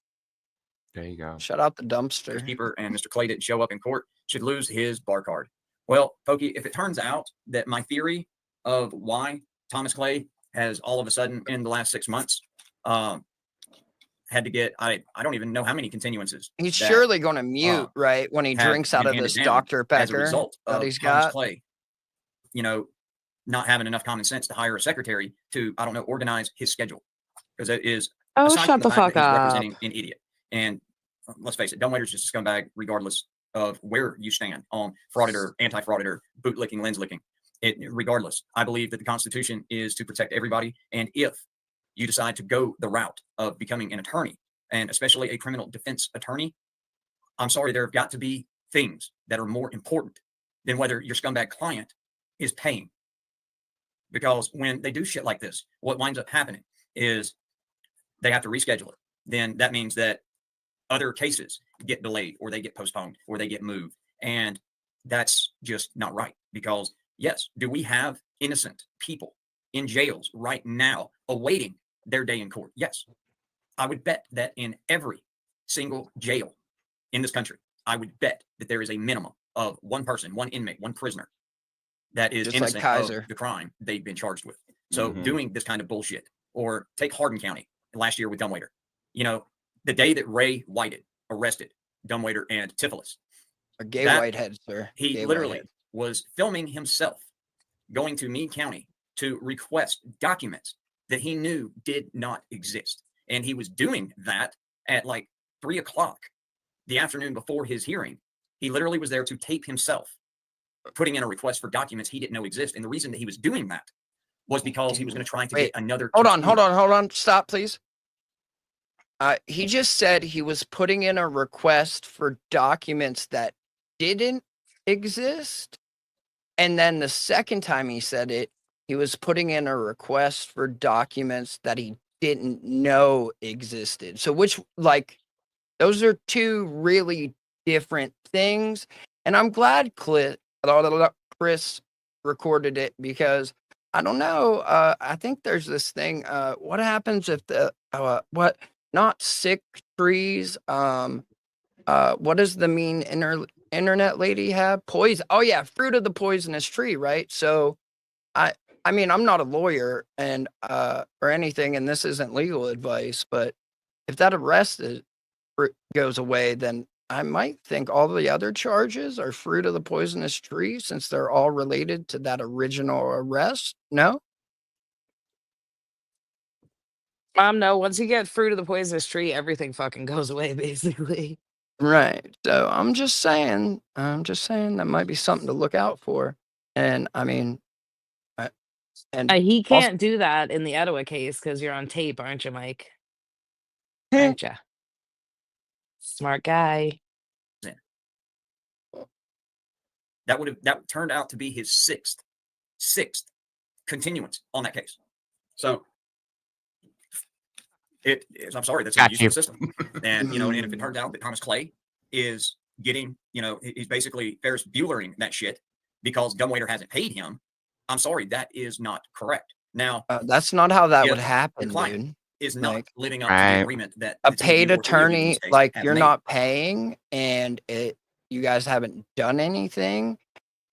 There you go. Shut out the dumpster. Keeper and Mr. Clay didn't show up in court, should lose his bar card. Well, Pokey, if it turns out that my theory of why Thomas Clay has all of a sudden in the last 6 months had to get, I don't even know how many continuances. He's that, surely going to mute, right, when he have drinks out been of handed this down Dr. as a Pecker result that of he's Thomas got. Clay, you know, not having enough common sense to hire a secretary to, I don't know, organize his schedule. Because it is, Oh, aside shut from the the fact fuck that he's up. representing an idiot. And let's face it, dumbwaiter's just a scumbag regardless of where you stand on frauditor, anti-frauditor, bootlicking, lens licking. Regardless, I believe that the Constitution is to protect everybody. And if you decide to go the route of becoming an attorney, and especially a criminal defense attorney, I'm sorry, there have got to be things that are more important than whether your scumbag client is paying. Because when they do shit like this, what winds up happening is they have to reschedule it. Then that means that other cases get delayed, or they get postponed, or they get moved. And that's just not right. Because yes, do we have innocent people in jails right now awaiting their day in court? Yes. I would bet that in every single jail in this country, I would bet that there is a minimum of one person, one inmate, one prisoner that is Just innocent like of Kaiser. the crime they've been charged with. So doing this kind of bullshit, or take Hardin County last year with dumbwaiter. You know, the day that Ray Whited arrested dumbwaiter and Tiflis, A gay whitehead, sir. he Gay literally whitehead. was filming himself going to Meade County to request documents that he knew did not exist. And he was doing that at like 3 o'clock the afternoon before his hearing. He literally was there to tape himself putting in a request for documents he didn't know exist. And the reason that he was doing that was because he was going to try to get another. Hold on. Stop, please. He just said he was putting in a request for documents that didn't exist. And then the second time he said it, he was putting in a request for documents that he didn't know existed. So those are two really different things. And I'm glad Chris recorded it, because I don't know. I think there's this thing. What happens if not sick trees? What does the mean internet lady have? Poison. Oh yeah, fruit of the poisonous tree, right? So I mean, I'm not a lawyer and or anything, and this isn't legal advice, but if that arrest goes away, then I might think all the other charges are fruit of the poisonous tree, since they're all related to that original arrest. No? No, once you get fruit of the poisonous tree, everything fucking goes away, basically. Right. So I'm just saying that might be something to look out for. And I mean, he can't do that in the Etowah case because you're on tape, aren't you, Mike? Aren't you? Smart guy. That turned out to be his sixth continuance on that case. So it is, I'm sorry, that's a use of the system. And and if it turns out that Thomas Clay is getting, he's basically Ferris Buellering that shit because dumbwaiter hasn't paid him, I'm sorry, that is not correct. Now that's not how that would happen, dude. Is not living up to the agreement that a paid attorney, like you're not paying, and you guys haven't done anything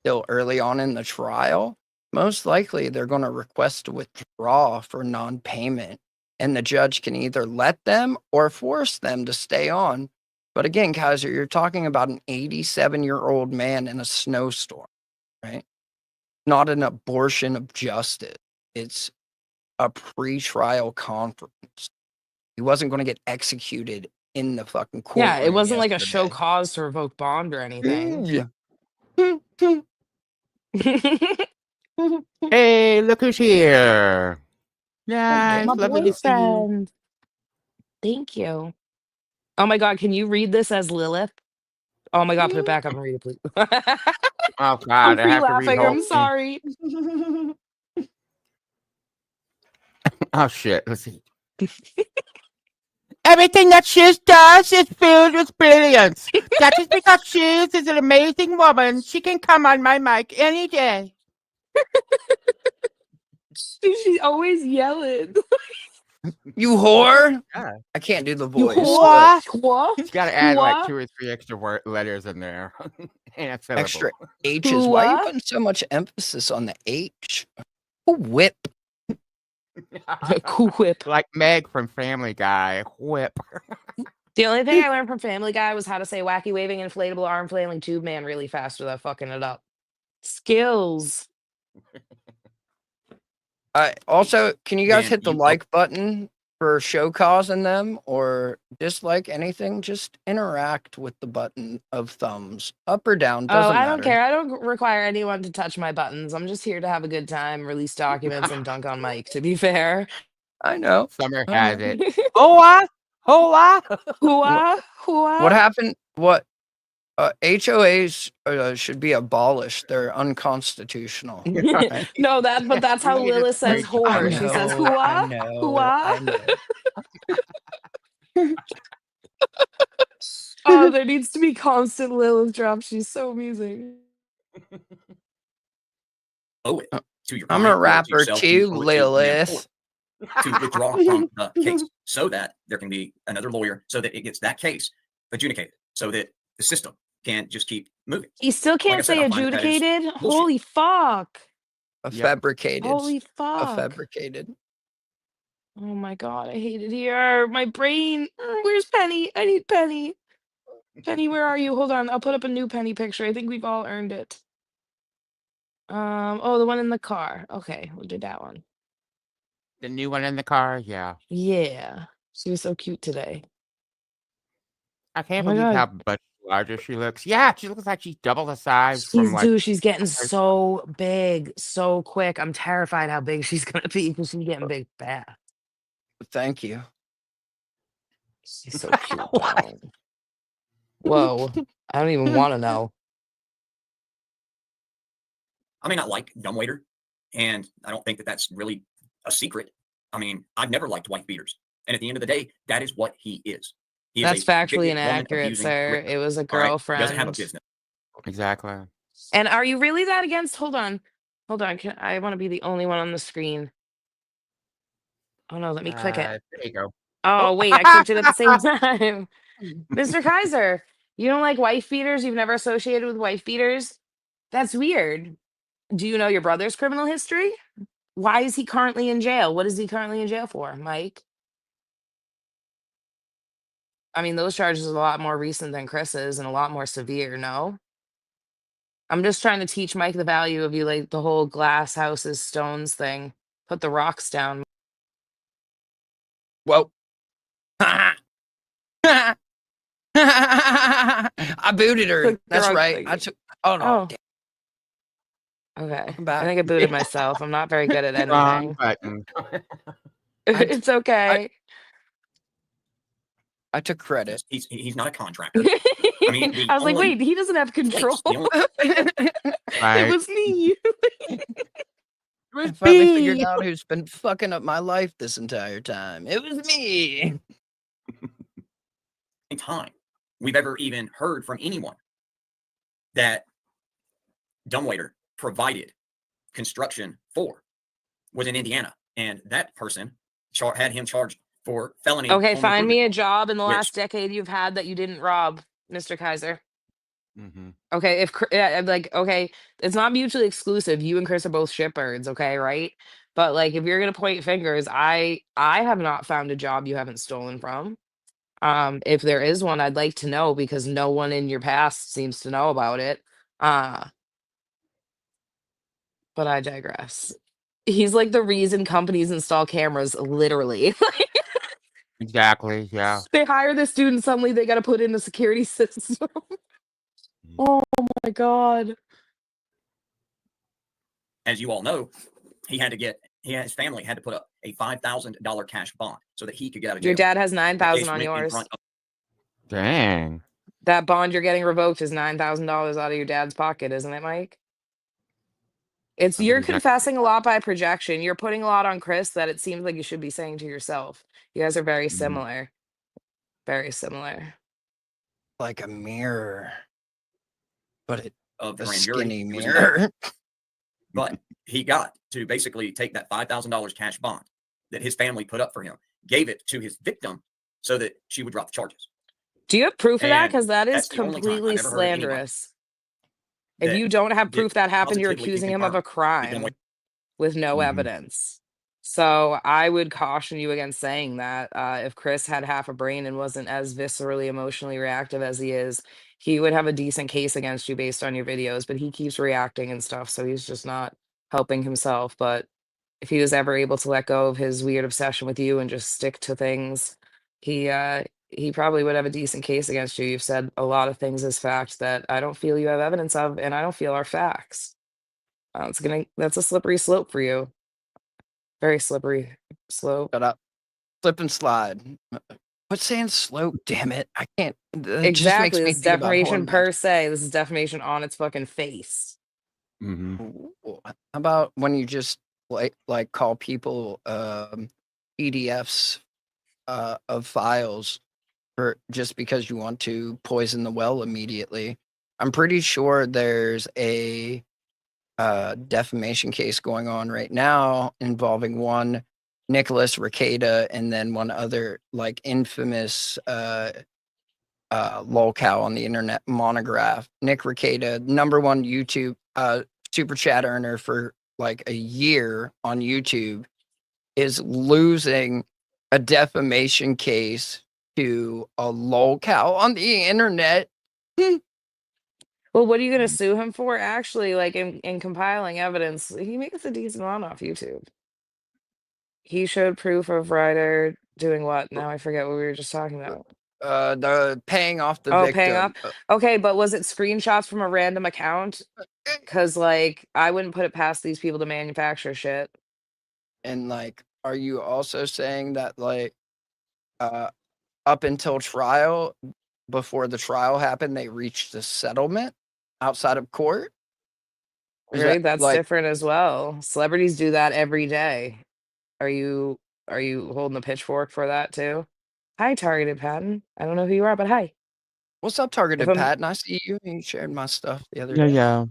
still early on in the trial. Most likely, they're going to request to withdraw for non-payment, and the judge can either let them or force them to stay on. But again, Kaiser, you're talking about an 87-year-old man in a snowstorm, right? Not an abortion of justice. It's a pre-trial conference. He wasn't going to get executed in the fucking court. Yeah, it wasn't like a show cause to revoke bond or anything. Hey, look who's here. Yeah, My lovely to see you. boyfriend. Thank you. Oh my God, can you read this as Lilith? Oh my God, put it back up and read it, please. Oh God, I'm I have to laughing. read I'm sorry. Oh shit, let's see. Everything that Shiz does is filled with brilliance. That is because Shiz is an amazing woman. She can come on my mic any day. She's always yelling. You whore! I can't do the voice. You whore? You gotta add like 2 or 3 extra letters in there. And extra H's. Why are you putting so much emphasis on the H? Whip. Cool whip. Like Meg from Family Guy. Whip. The only thing I learned from Family Guy was how to say wacky waving inflatable arm flailing tube man really fast without fucking it up. Skills. Also, can you guys then hit the you like button for show cause in them or dislike anything? Just interact with the button of thumbs, up or down, Oh, doesn't I don't matter. care. I don't require anyone to touch my buttons. I'm just here to have a good time, release documents, and dunk on Mike, to be fair. I know. Summer I has know. it. Hola! Hola! Hooah, What hooah. happened? What HOAs should be abolished. They're unconstitutional. Right? No, but that's how Really Lilith just says rage I whore. quit. She says know. I hooah, know. I hooah. know. Oh, there needs to be constant Lilith drops. She's so amusing. owe it to your I'm client a or to rapper yourself, and too, you owe it to the court Lilith. to withdraw from the case so that there can be another lawyer so that it gets that case adjudicated so that the system can just keep moving. He still Like I can't said, say I find that is adjudicated. bullshit. Holy fuck. Fabricated. Holy fuck. Fabricated. Oh my god, I hate it here. My brain. Where's Penny? I need Penny. Penny, where are you? Hold on. I'll put up a new Penny picture. I think we've all earned it. Oh, the one in the car. Okay, we'll do that one. The new one in the car? Yeah. Yeah. She was so cute today. I can't my believe God. how much larger she looks. Yeah, she looks like she's double the size from like. Dude, she's getting so big so quick. I'm terrified how big she's gonna be because she's getting big fast. Thank you. She's so cute. Though. Whoa. I don't even want to know. I may not like dumbwaiter, and I don't think that that's really a secret. I mean, I've never liked wife beaters, and at the end of the day, that is what he is. He is That's a factually bigoted, inaccurate, woman-abusing sir. rip. It was a All right? He doesn't have a girlfriend. business. Exactly. And are you really that against? Hold on. Hold on. I want to be the only one on the screen. Oh no, let me click it. There you go. Oh, wait, I clicked it at the same time. Mr. Kaiser, you don't like wife beaters? You've never associated with wife beaters? That's weird. Do you know your brother's criminal history? Why is he currently in jail? What is he currently in jail for, Mike? I mean, those charges are a lot more recent than Chris's and a lot more severe, no? I'm just trying to teach Mike the value of you, like the whole glass houses, stones thing. Put the rocks down. Whoa. I booted her. Click the That's wrong right. thing. I took. Oh no. Oh, damn. okay. I'm I back. think I booted myself. I'm not very good at Wrong anything. button. It's okay. I took credit. He's not a contractor. I mean, the I was like, only wait, he doesn't have control. place, the only It was me. I finally figured out who's been fucking up my life this entire time. It was me. time we've ever even heard from anyone that dumbwaiter provided construction for was in Indiana, and that person had him charged for felony. Okay, home find me a improvement, job in the which- last decade you've had that you didn't rob, Mr. Kaiser. Mhm. Okay, like, okay, it's not mutually exclusive. You and Chris are both shitbirds, okay, right? But like, if you're gonna point fingers, I have not found a job you haven't stolen from. If there is one, I'd like to know because no one in your past seems to know about it. But I digress. He's like the reason companies install cameras, literally. Exactly. Yeah. They hire this dude and suddenly they got to put in a security system. Oh my god. as you all know, his family had to put up a $5,000 cash bond so that he could get out of jail. Your dad has The 9,000 case on went in yours. front of- Dang. That bond you're getting revoked is $9,000 out of your dad's pocket, isn't it, Mike? It's I you're believe that- confessing a lot by projection. You're putting a lot on Chris that it seems like you should be saying to yourself. You guys are very similar. Very similar. Like a mirror. But it of the a grand jury. skinny It was mirror. But he got to basically take that $5,000 cash bond that his family put up for him, gave it to his victim so that she would drop the charges. Do you have proof of that? And Because that is that's the only time I've completely ever heard of anyone slanderous. If that you don't have did proof that happened, you're positively accusing him of a confirm the crime dumbwaiter. with no Mhm. evidence. So I would caution you against saying that. If Chris had half a brain and wasn't as viscerally emotionally reactive as he is, he would have a decent case against you based on your videos, but he keeps reacting and stuff, so he's just not helping himself. But if he was ever able to let go of his weird obsession with you and just stick to things, he probably would have a decent case against you. You've said a lot of things as fact that I don't feel you have evidence of, and I don't feel are facts. That's a slippery slope for you. Very slippery slope. Shut up. Slip and slide. Quit saying slope, damn it. I can't. That just Exactly. makes me This is think about defamation per hormones. se. This is defamation on its fucking face. How about when you just like call people PDFs of files for just because you want to poison the well immediately? I'm pretty sure there's a defamation case going on right now involving one Nicholas Rekieta and then one other like infamous lolcow on the internet, Monograph. Nick Rekieta, #1 YouTube super chat earner for like a year on YouTube, is losing a defamation case to a lolcow on the internet. Well, what are you going to sue him for? Actually, like in compiling evidence, he makes a decent amount off YouTube. He showed proof of Ryder doing what? Now I forget what we were just talking about. The paying off the Oh, victim. paying off. Okay, but was it screenshots from a random account? Because like I wouldn't put it past these people to manufacture shit. And like, are you also saying that like up until trial, before the trial happened, they reached a settlement outside of court? Is Right? that That's like different as well. Celebrities do that every day. Are you holding the pitchfork for that too? Hi, targeted Patton. I don't know who you are, but hi. what's up, If targeted I'm Pat? Nice to see you. You shared my stuff the other Yeah, day. yeah.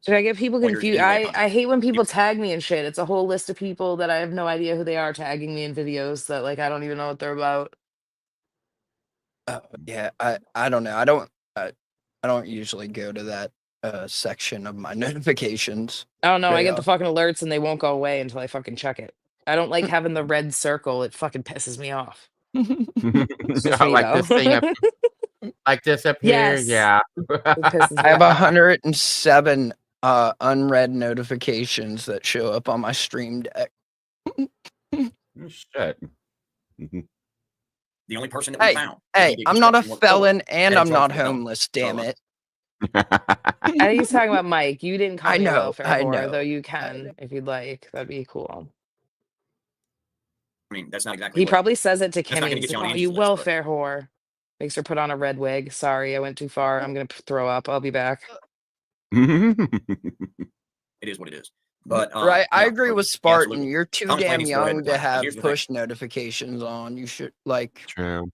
Should I get people Lawyers confused? anyway about I hate when people tag me and shit. It's a whole list of people that I have no idea who they are tagging me in videos that like I don't even know what they're about. Yeah, I don't know. I don't usually go to that section of my notifications. I don't know. I Very get the often. fucking alerts and they won't go away until I fucking check it. I don't like having the red circle. It fucking pisses me off. It's just me Like though. this thing up, like this up here. Yes. Yeah. It pisses I me have off. 107 unread notifications that show up on my stream deck. Shit. the only person that we found. Hey, I'm not a felon and I'm not homeless, damn it. I think he's talking about Mike. You didn't call I me a know, welfare I whore, know, though you I can know. if you'd like. That'd be cool. I mean, that's not exactly He what. probably says it to That's not Kimmy. gonna He's get you like, on "Oh, Angie's you list, but welfare whore." Makes her put on a red wig. Sorry, I went too far. I'm gonna throw up. I'll be back. it is what it is. But Right, I yeah, agree so with yeah, Spartan. absolutely. You're too Thomas Wayne damn needs to go ahead young and to apply. But have here's the thing. push notifications on. You should like, True.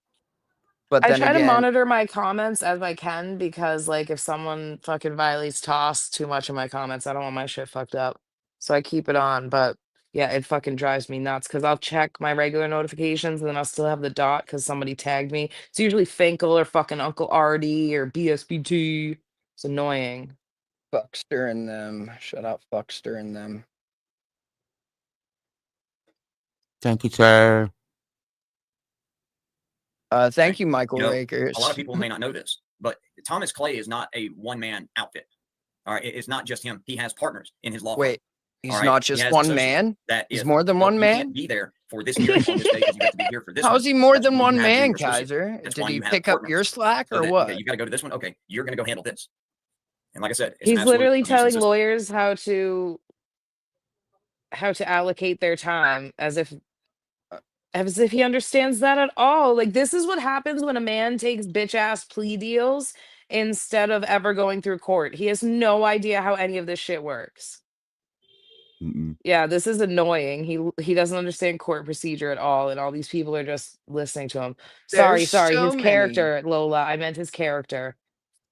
but I then try to again, monitor my comments as I can because, like, if someone fucking violates toss too much in my comments, I don't want my shit fucked up. So I keep it on. But yeah, it fucking drives me nuts because I'll check my regular notifications and then I'll still have the dot because somebody tagged me. It's usually Finkel or fucking Uncle Artie or BSBT. It's annoying. Fuckster and them. Shut up, Fuckster and them. Thank you, sir. Thank you, Michael You know, Rakers. a lot of people may not know this, but Thomas Clay is not a one-man outfit. All right, it's not just him. He has partners in his law firm. Wait, he's All right? not He just has one associates man? That He's if, more than well, one you man? can't be there for this hearing on this day because you got to be here for this How one. is he more That's than when you one have man, your associate. Kaiser? That's Did why he you have pick up partners. your slack So or that, what? okay, you got to go to this one. Okay, you're going to go handle this. And like I said, it's an He's absolute literally abuse of the telling system. lawyers how to allocate their time as if he understands that at all. Like, this is what happens when a man takes bitch ass plea deals instead of ever going through court. He has no idea how any of this shit works. Yeah, this is annoying. He doesn't understand court procedure at all, and all these people are just listening to him. Sorry, There's sorry, so his many. character, Lola. I meant his character.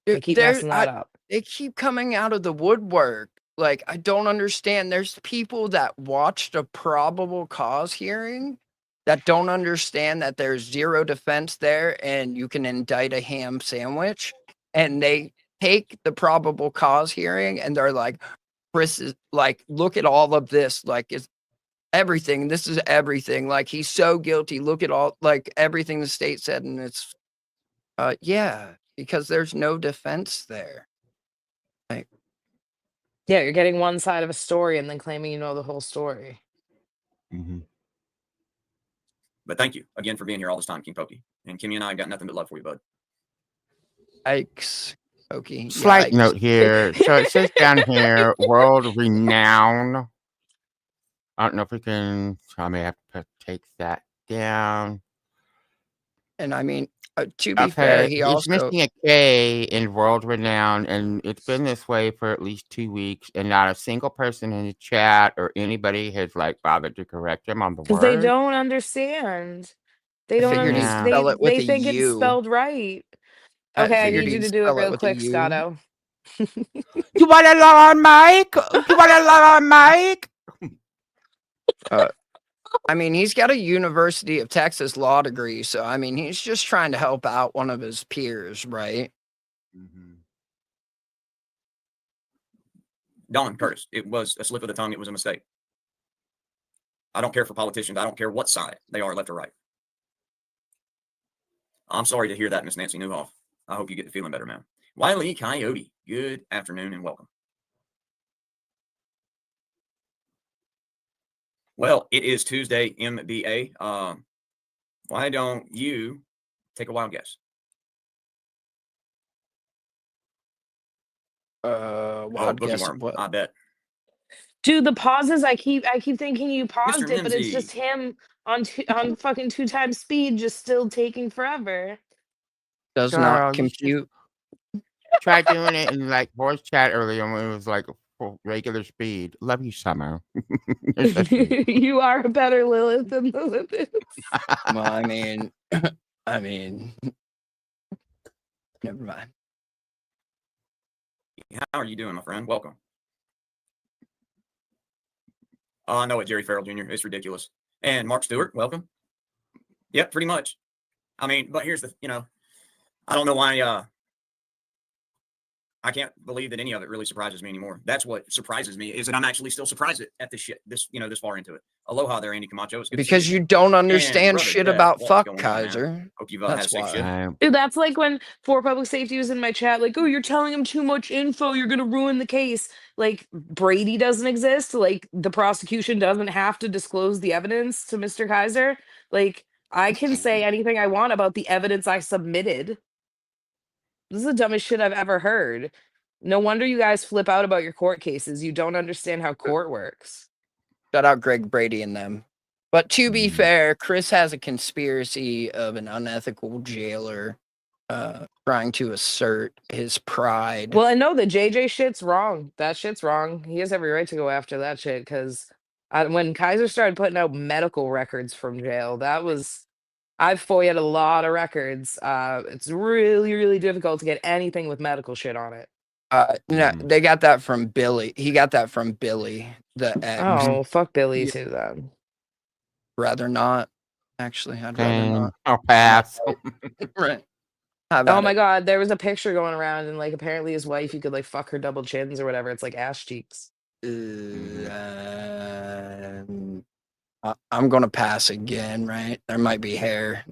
I keep There, messing that up. they keep coming out of the woodwork. Like, I don't understand. There's people that watched a probable cause hearing that don't understand that there's zero defense there and you can indict a ham sandwich. And they take the probable cause hearing and they're like, Chris is like, look at all of this. Like, it's everything. This is everything. Like, he's so guilty. Look at all, like, everything the state said. And it's, yeah, because there's no defense there. Like, Yeah, you're getting one side of a story and then claiming you know the whole story. But thank you again for being here all this time, King Pokey. And Kimmy and I got nothing but love for you, bud. Yikes. Okay. Slight Yikes. note here. So it says down here, world renowned. I don't know if we can. I may have to take that down. And I mean, to be fair, he he's also missing a K in world renowned, and it's been this way for at least 2 weeks, and not a single person in the chat or anybody has like bothered to correct him on the Because they word. don't understand. They I don't figured he'd understand. spell it with They a think it's U. spelled right. I Okay, I figured need you he'd to do it spell it real with a quick, U. Scotto. You want a lot on Mike? You want a lot on Mike? I mean, he's got a University of Texas law degree, so I mean, he's just trying to help out one of his peers, right? Don Curtis, it was a slip of the tongue. It was a mistake. I don't care for politicians. I don't care what side they are, left or right. I'm sorry to hear that, Miss Nancy Newhoff. I hope you get to feeling better, man. Wiley Coyote, good afternoon and welcome. Well, it is Tuesday, MBA. Why don't you take a wild guess? Wild guess. Bookworm, What? I bet. Dude, the pauses, I keep thinking you paused Mr. it, but it's Mimsy. just him on fucking 2 times speed, just still taking forever. Does Girl, not you should compute. try doing it in like voice chat earlier when it was like regular speed. Love you, Summer. You're so sweet. You are a better Lilith than Lilith is. Well, I mean, never mind. How are you doing, my friend? Welcome. Oh, I know it, Jerry Farrell Jr. It's ridiculous. And Mark Stewart, welcome. Yep, pretty much. I mean, but here's the, I don't know why I can't believe that any of it really surprises me anymore. That's what surprises me, is that I'm actually still surprised at this shit, this far into it. Aloha there, Andy Camacho. It's good Because you don't understand brother shit Dad, about what's fuck, going on, man? Kaiser. Hope you've had a That's safe shift. why. Dude, that's like when For Public Safety was in my chat, like, oh, you're telling him too much info, you're gonna ruin the case. Like, Brady doesn't exist. Like, the prosecution doesn't have to disclose the evidence to Mr. Kaiser. Like, I can say anything I want about the evidence I submitted. This is the dumbest shit I've ever heard. No wonder you guys flip out about your court cases. You don't understand how court works. Shout out Greg Brady and them. But to be fair, Chris has a conspiracy of an unethical jailer trying to assert his pride. Well, I know the JJ shit's wrong. That shit's wrong. He has every right to go after that shit because when Kaiser started putting out medical records from jail, I've FOIA'd a lot of records. It's really, really difficult to get anything with medical shit on it. No, they got that from Billy. He got that from Billy, the ex. Oh, fuck Billy too then. Rather not. Actually, I'd rather not. I'll pass. Right. Oh my god, there was a picture going around and like apparently his wife, you could like fuck her double chins or whatever. It's like ass cheeks. I'm gonna pass again, right? There might be hair.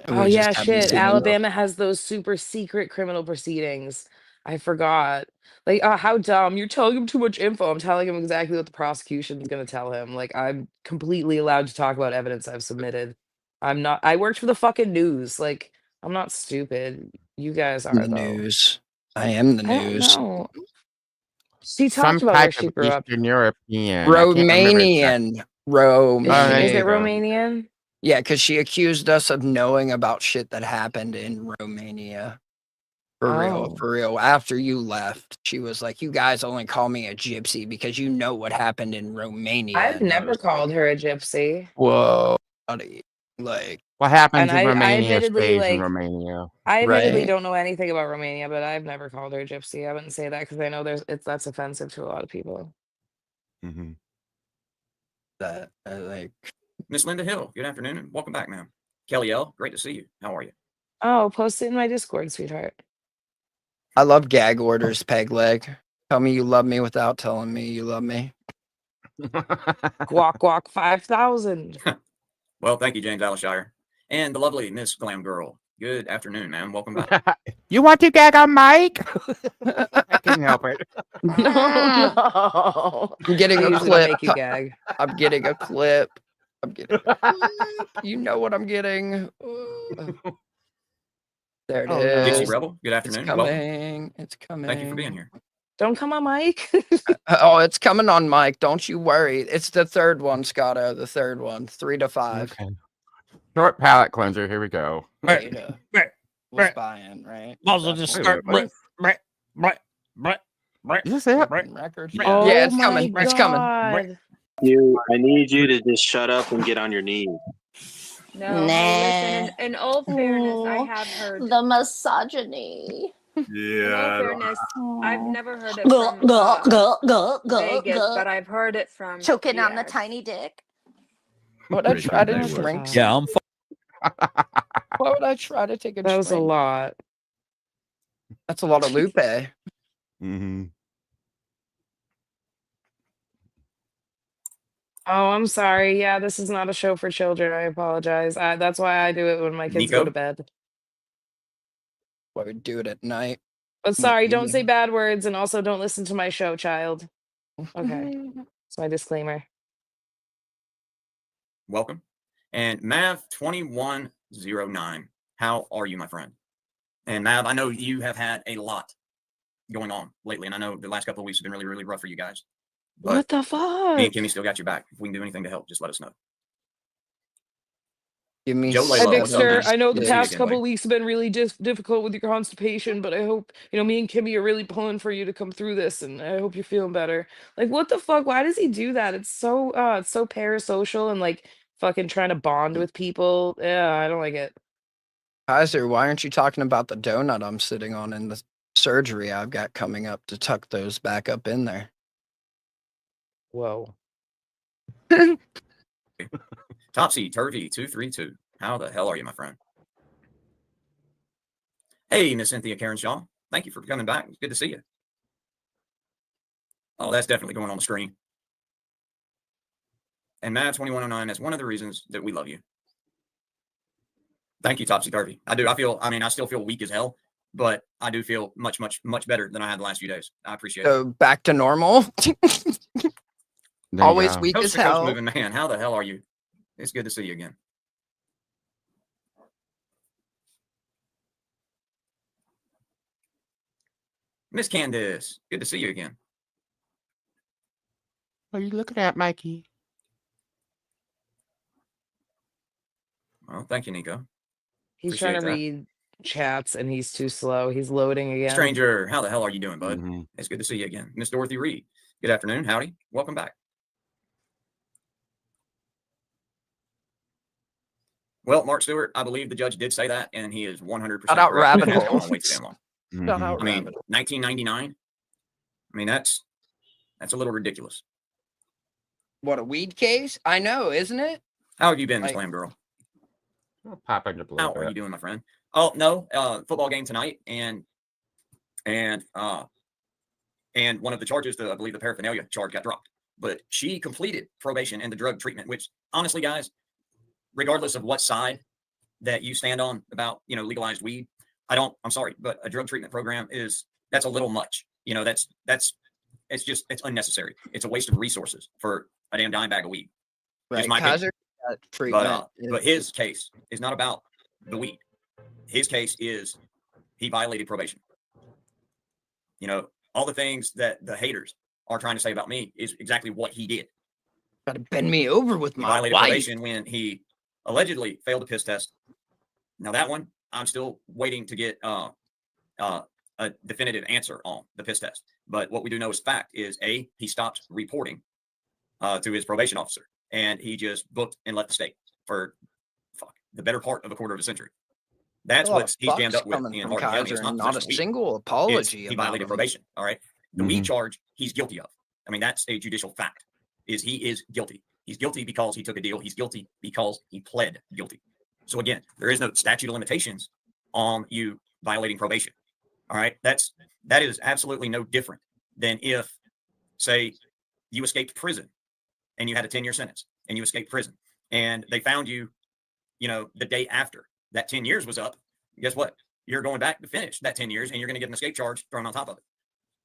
Oh yeah, shit. Alabama has those super secret criminal proceedings. I forgot. Like, oh, how dumb. You're telling him too much info. I'm telling him exactly what the prosecution's gonna tell him. Like, I'm completely allowed to talk about evidence I've submitted. I worked for the fucking news. Like, I'm not stupid. You guys are the though. news. I am the I don't news. know. She Some talked about where type she of grew up. Eastern European. Romanian. Is there it you go. Romanian? Yeah, because she accused us of knowing about shit that happened in Romania. For real. After you left, she was like, you guys only call me a gypsy because you know what happened in Romania. I've never called her a gypsy. Whoa, buddy. Like, what happens And in I Romania admittedly, stays like, in Romania. I admittedly right? don't know anything about Romania, but I've never called her a gypsy. I wouldn't say that because I know that's offensive to a lot of people. That like Miss Linda Hill, good afternoon and welcome back, ma'am. Kelly L, great to see you. How are you? Oh, post it in my Discord, sweetheart. I love gag orders, peg leg. Tell me you love me without telling me you love me. Guac guac 5,000. Well, thank you, James Alshire. And the lovely Miss Glam Girl. Good afternoon, ma'am. Welcome back. You want to gag on Mike? I can't help it. No. I'm getting I a usually don't clip. make you gag. I'm getting a clip. I'm getting a clip. You know what I'm getting. There it Oh, no. Dixie is. Rebel, good It's afternoon. Welcome. coming. It's coming. Thank you for being here. Don't come on, Mike. Oh, it's coming on, Mike. Don't you worry. It's the third one, Scotto. The third one. 3 to 5. Okay. Short palate cleanser. Here we go. Beta was buying, right? Also just start. Is this it? Records. Oh Yeah, it's my coming. It's coming. God. I need you to just shut up and get on your knees. No, hey, listen, in all fairness, I have heard the misogyny. in all fairness, I've never heard it from Vegas, but I've heard it from choking on the PS. tiny dick. What I try to drink? Yeah, I'm. Why would I try to take a That was a drink? lot. That's a lot of Lupe. Mm-hmm. Oh, I'm sorry. Yeah, this is not a show for children. I apologize. That's why I do it when my kids go Nico? to bed. Why would do it at night? But sorry, don't say bad words, and also don't listen to my show, child. Okay, that's my disclaimer. Welcome. And Mav2109, how are you, my friend? And Mav, I know you have had a lot going on lately, and I know the last couple of weeks have been really, really rough for you guys. But What the fuck? me and Kimmy still got your back. If we can do anything to help, just let us know. Give me Joe Hi, Layla, Dexter. I know the Yeah. past Yeah. couple weeks have been really difficult with your constipation, but I hope, me and Kimmy are really pulling for you to come through this, and I hope you're feeling better. Like, what the fuck? Why does he do that? It's so parasocial and like fucking trying to bond with people. Yeah, I don't like it. Kaiser, why aren't you talking about the donut I'm sitting on in the surgery I've got coming up to tuck those back up in there? Whoa. Topsy Turvy 232. How the hell are you, my friend? Hey, Miss Cynthia Karen Shaw. Thank you for coming back. It's good to see you. Oh, that's definitely going on the screen. And Matt2109, that's one of the reasons that we love you. Thank you, Topsy Turvy. I still feel weak as hell, but I do feel much, much, much better than I had the last few days. I appreciate it. So back to normal. Always weak Coast as to coast hell. moving man. How the hell are you? It's good to see you again. Miss Candace, good to see you again. What are you looking at, Mikey? Well, thank you, Nico. He's trying to Appreciate read chats and he's too slow. He's loading again. Stranger, how the hell are you doing, bud? Mhm. It's good to see you again. Miss Dorothy Reed, good afternoon. Howdy. Welcome back. Well, Mark Stewart, I believe the judge did say that, and he is 100% Shout out correct. rabbit That's hole. gone on way too damn long. Shout Mhm. out I mean, rabbit hole. 1999. I mean, that's a little ridiculous. What, a weed case? I know, isn't it? How have you been, Miss Like- Glam Girl? I'll pop into blue. How are you doing, my friend? Oh no, football game tonight, and one of the charges, I believe the paraphernalia charge, got dropped. But she completed probation and the drug treatment, which honestly, guys, regardless of what side that you stand on about legalized weed, I'm sorry, but a drug treatment program that's a little much. It's unnecessary. It's a waste of resources for a damn dime bag of weed. Right. my opinion. Kaiser got treatment. But his case is not about the weed. His case is he violated probation. All the things that the haters are trying to say about me is exactly what he did. Got to bend me over with He my violated wife. probation when he allegedly failed a piss test. Now that one, I'm still waiting to get a definitive answer on the piss test. But what we do know as fact is he stopped reporting to his probation officer, and he just booked and left the state for the better part of a quarter of a century. That's what he's jammed up with in Hardin County. Kaiser, It's and not not a possession of weed. single apology. He about violated him. probation. All right. The weed charge he's guilty of. I mean, that's a judicial fact. He is guilty. He's guilty because he took a deal. He's guilty because he pled guilty. So again, there is no statute of limitations on you violating probation. All right. That is absolutely no different than if, say, you escaped prison and you had a 10-year sentence and you escaped prison and they found you, the day after that 10 years was up guess what? You're going back to finish that 10 years and you're going to get an escape charge thrown on top of it.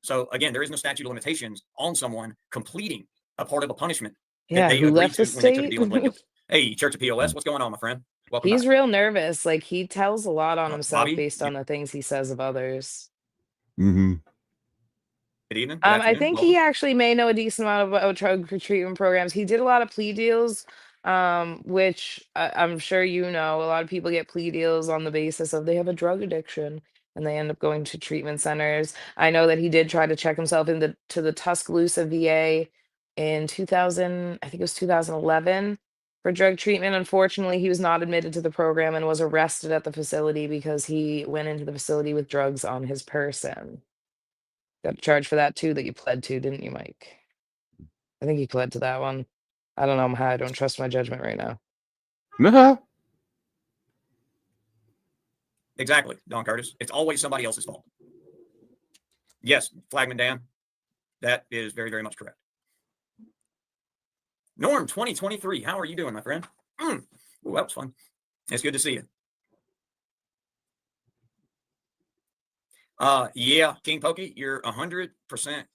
So again, there is no statute of limitations on someone completing a part of a punishment that they who agreed left to the when they took a deal and pled state? guilty. Hey, Church of POS, what's going on, my friend? Welcome He's back. real nervous. Like, he tells a lot on himself Bobby, based on the things he says of others. Mm-hmm. Good evening. Good I afternoon. think Welcome. he actually may know a decent amount about drug treatment programs. He did a lot of plea deals, which I'm sure you know. A lot of people get plea deals on the basis of they have a drug addiction and they end up going to treatment centers. I know that he did try to check himself to the Tuscaloosa VA in 2000, I think it was 2011, for drug treatment. Unfortunately, he was not admitted to the program and was arrested at the facility because he went into the facility with drugs on his person. Got charged for that too, that you pled to, didn't you, Mike? I think you pled to that one. I don't know how I don't trust my judgment right now. Exactly, Don Curtis. It's always somebody else's fault. Yes, Flagman Dan. That is very, very much correct. Norm 2023. How are you doing, my friend? Ooh, that was fun. It's good to see you. Yeah, King Pokey, you're 100%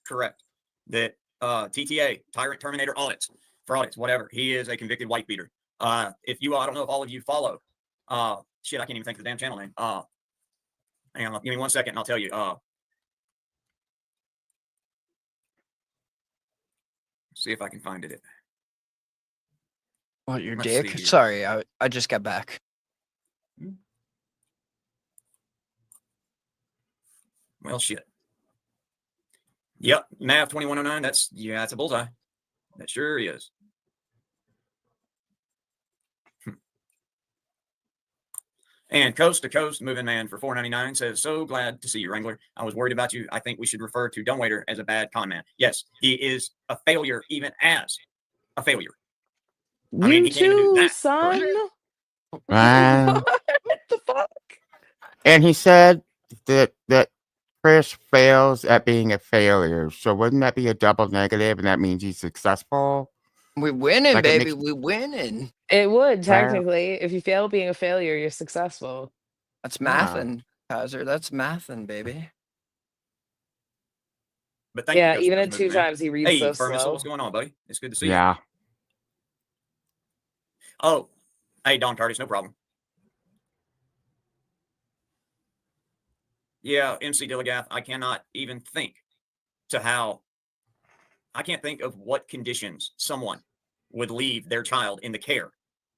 correct that TTA, Tyrant Terminator Audits, for audits, whatever. He is a convicted white beater. If you, I don't know if all of you follow, shit, I can't even think of the damn channel name. Hang on, give me 1 second and I'll tell you. See if I can find it. What, your Let's dick? see here. Sorry, I just got back. Well, shit. Yep, NAV 2109. That's a bullseye. That sure is. And Coast to Coast Moving Man for $4.99 says, so glad to see you, Wrangler. I was worried about you. I think we should refer to Dumbwaiter as a bad con man. Yes, he is a failure even as a failure. I mean, he can't even do that. Son. What the fuck? And he said that Chris fails at being a failure. So wouldn't that be a double negative, and that means he's successful? We winning, Like, baby. We winning. It would, technically. If you fail being a failure, you're successful. That's mathin', Kaiser. That's mathin', baby. But thank you, even Coast at to Coast 2 Moving Man. times he reads Hey, so Firmissile, slow. what's going on, buddy? It's good to see you. Yeah. Oh, hey, Don Curtis, no problem. Yeah, MC Dilligath, I cannot even think I can't think of what conditions someone would leave their child in the care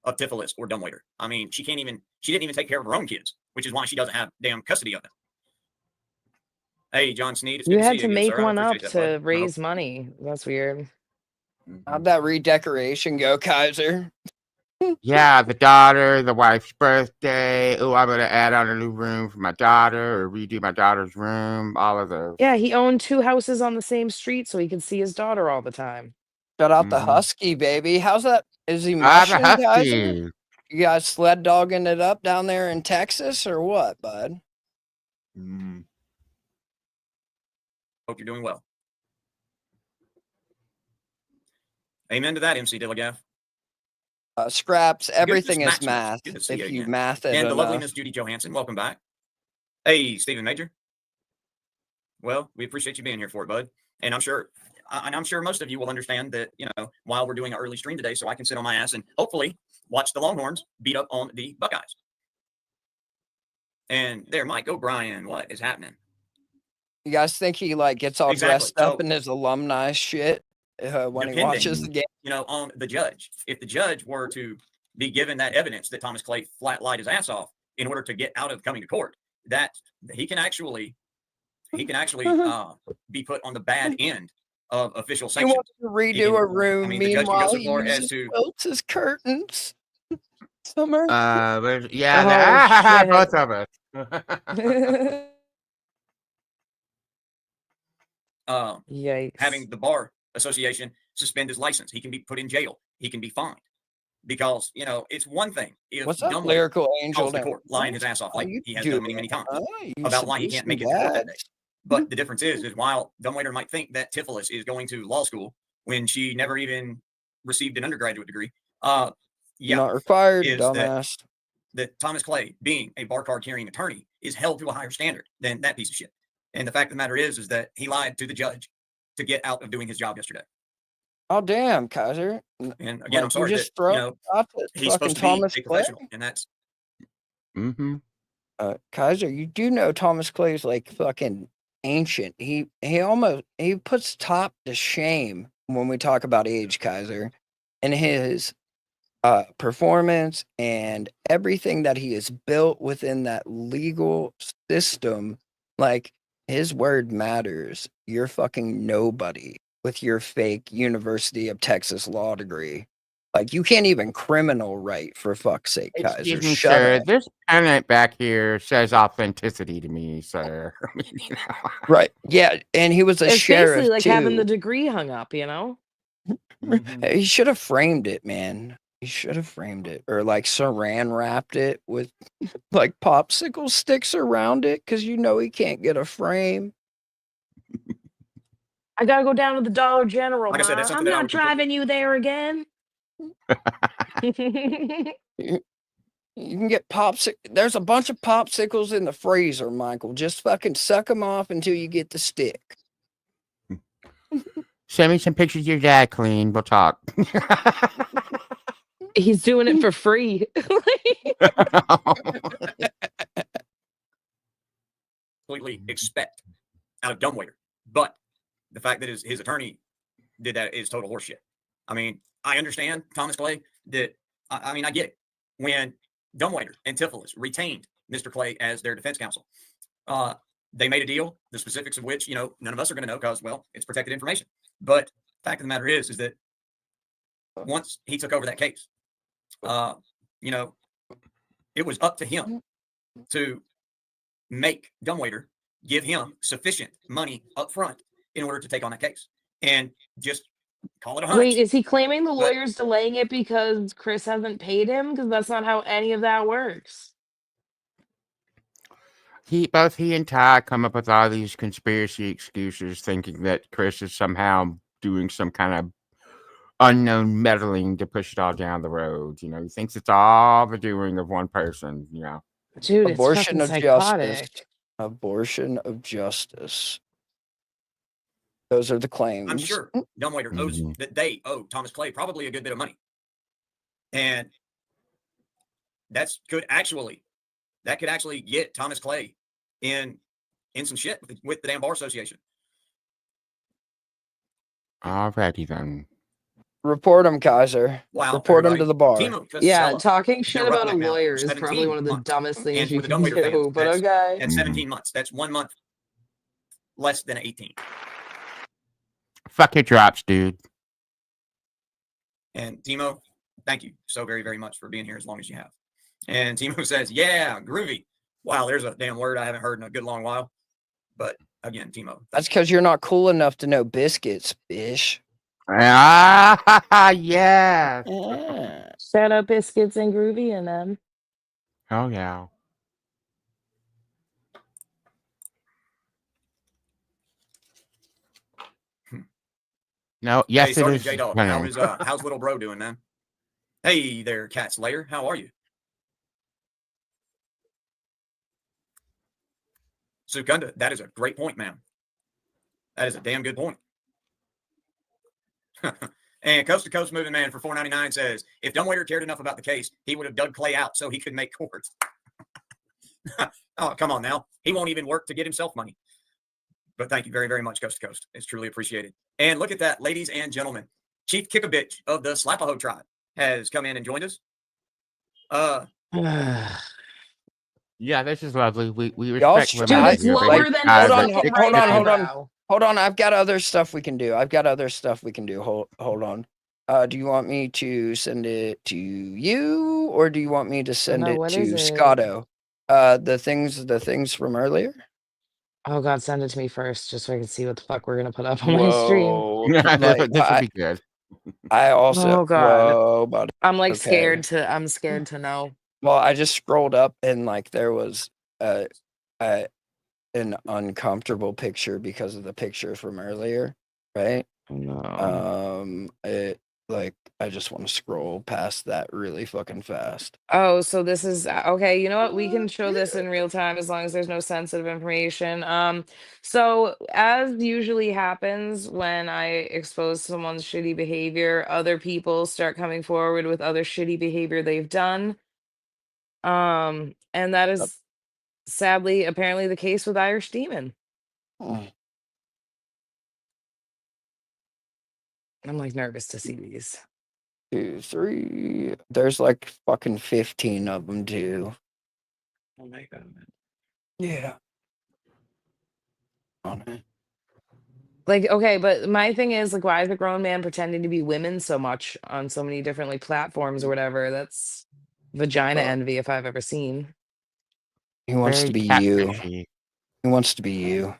of Tiflis or Dumbwaiter. I mean, she didn't even take care of her own kids, which is why she doesn't have damn custody of them. Hey, John Sneed, it's You good to had see you to again, make sir. I one up appreciate that, to bud. raise money. That's weird. How'd that redecoration go, Kaiser? Yeah, the daughter, the wife's birthday. Oh, I'm going to add on a new room for my daughter or redo my daughter's room. All of those. Yeah, he owned 2 houses on the same street so he could see his daughter all the time. Shout out the Husky, baby. How's that? Is he The mushing, Kaiser? Husky. You guys sled dogging it up down there in Texas or what, bud? Hope you're doing well. Amen to that, MC Dilligaff. Scraps, everything Goodness, is Maximus. math. Good to see If you you again. math it And the enough. lovely Miss Judy Johansson, welcome back. Hey, Stephen Major. Well, we appreciate you being here for it, bud. And I'm sure most of you will understand that, while we're doing an early stream today, so I can sit on my ass and hopefully watch the Longhorns beat up on the Buckeyes. And there, Mike O'Brien, what is happening? You guys think he gets all dressed up in his alumni shit when he watches the game? On the judge. If the judge were to be given that evidence that Thomas Clay flat lied his ass off in order to get out of coming to court, that he can actually be put on the bad end of official He sanctions. wants to redo a room. The judge can go Meanwhile, so he far as uses to his curtains. Summer. Yeah, both of us. Yikes. Having the Bar Association suspend his license. He can be put in jail. He can be fined. Because, it's one thing if What's up, Dumbledore lyrical angel? calls the court lying his ass off like he has done many, many times about why he can't make it to court that day. But the difference is while Dumbwaiter might think that Tiflis is going to law school when she never even received an undergraduate degree, not required, dumbass. that Thomas Clay, being a bar card carrying attorney, is held to a higher standard than that piece of shit. And the fact of the matter is that he lied to the judge to get out of doing his job yesterday. Oh damn, Kaiser! And again, I'm sorry you just throw he's supposed to be Thomas a Clay. professional, and that's. Kaiser, you do know Thomas Clay is like fucking ancient. He puts top to shame when we talk about age, Kaiser, and his performance and everything that he has built within that legal system. Like, his word matters. You're fucking nobody with your fake University of Texas law degree. Like, you can't even criminal right, for fuck's sake, Kaiser. Excuse me, Shut sir. up. This pennant back here says authenticity to me, sir. I mean, Right. Yeah. And he was a It's sheriff basically like too. having the degree hung up, you know? He should have framed it, man. He should have framed it, or like saran wrapped it with like popsicle sticks around it, because you know he can't get a frame. I gotta go down to the Dollar General, Like I said, Ma. it's I'm something that I not would completely- driving you there again. You can get there's a bunch of popsicles in the freezer, Michael. Just fucking suck them off until you get the stick. send me some pictures of your dad, clean. We'll talk. He's doing it for free. completely expect out of dumbwaiter. But the fact that his attorney did that is total horseshit. I mean, I understand, Thomas Clay, that I mean, I get it. When Dumbwaiter and Tiflis retained Mr. Clay as their defense counsel, they made a deal, the specifics of which, none of us are going to know because, well, it's protected information. But the fact of the matter is that once he took over that case, it was up to him to make Dumbwaiter give him sufficient money up front in order to take on that case, and just call it a hunch. Wait, is he claiming the lawyer's delaying it because Chris hasn't paid him? Because that's not how any of that works. Both he and Ty come up with all these conspiracy excuses, thinking that Chris is somehow doing some kind of unknown meddling to push it all down the road. He thinks it's all the doing of one person. Dude, Abortion it's of psychotic. justice. Abortion of justice. Those are the claims. I'm sure Dumbwaiter owes that they owe Thomas Clay probably a good bit of money, and that could actually get Thomas Clay in some shit with the damn bar association. Alrighty then. Report him, Kaiser. Wow, report him to the bar. Yeah, talking shit about a lawyer is probably one of the dumbest things you can do, but okay. And 17 months. That's 1 month less than 18. Fuck your drops, dude. And Timo, thank you so very, very much for being here as long as you have. And Timo says, yeah, groovy. Wow, there's a damn word I haven't heard in a good long while. But again, Timo. That's because you're not cool enough to know biscuits, bish. Ah, yeah. Shout out Biscuits and Groovy and them. Oh, yeah. No, yes, hey, it Sergeant is. J-Dog, how's little bro doing, man? Hey there, Cat Slayer. How are you? Sukunda, that is a great point, man. That is a damn good point. And Coast to Coast Moving Man for $4.99 says, if Dumbwaiter cared enough about the case, he would have dug Clay out so he could make courts. Oh, come on now. He won't even work to get himself money. But thank you very, very much, Coast to Coast. It's truly appreciated. And look at that, ladies and gentlemen. Chief Kickabitch of the Slapahoe tribe has come in and joined us. Yeah, this is lovely. We Y'all respect women. Dude, it's lower than hold on. I've got other stuff we can do. Hold on. Do you want me to send it to you, or do you want me to send it to Scotto? The things from earlier. Oh God, send it to me first, just so I can see what the fuck we're gonna put up on my stream. This would be good. I also. Oh God. Whoa, buddy. I'm like Okay. I'm scared to know. Well, I just scrolled up and like there was an uncomfortable picture because of the picture from earlier, right? No. like, I just want to scroll past that really fucking fast. Oh, so this is okay. You know what? We can show this in real time as long as there's no sensitive information. So as usually happens when I expose someone's shitty behavior, other people start coming forward with other shitty behavior they've done. And that is sadly apparently the case with Irish Demon. Mm. I'm like nervous to see these. 2, 3. There's like fucking 15 of them too. Oh my god. Yeah. On it. Like, okay, but my thing is like, why is a grown man pretending to be women so much on so many different like platforms or whatever? That's vagina envy if I've ever seen. He wants to Very be you. catfishy. He wants to be you.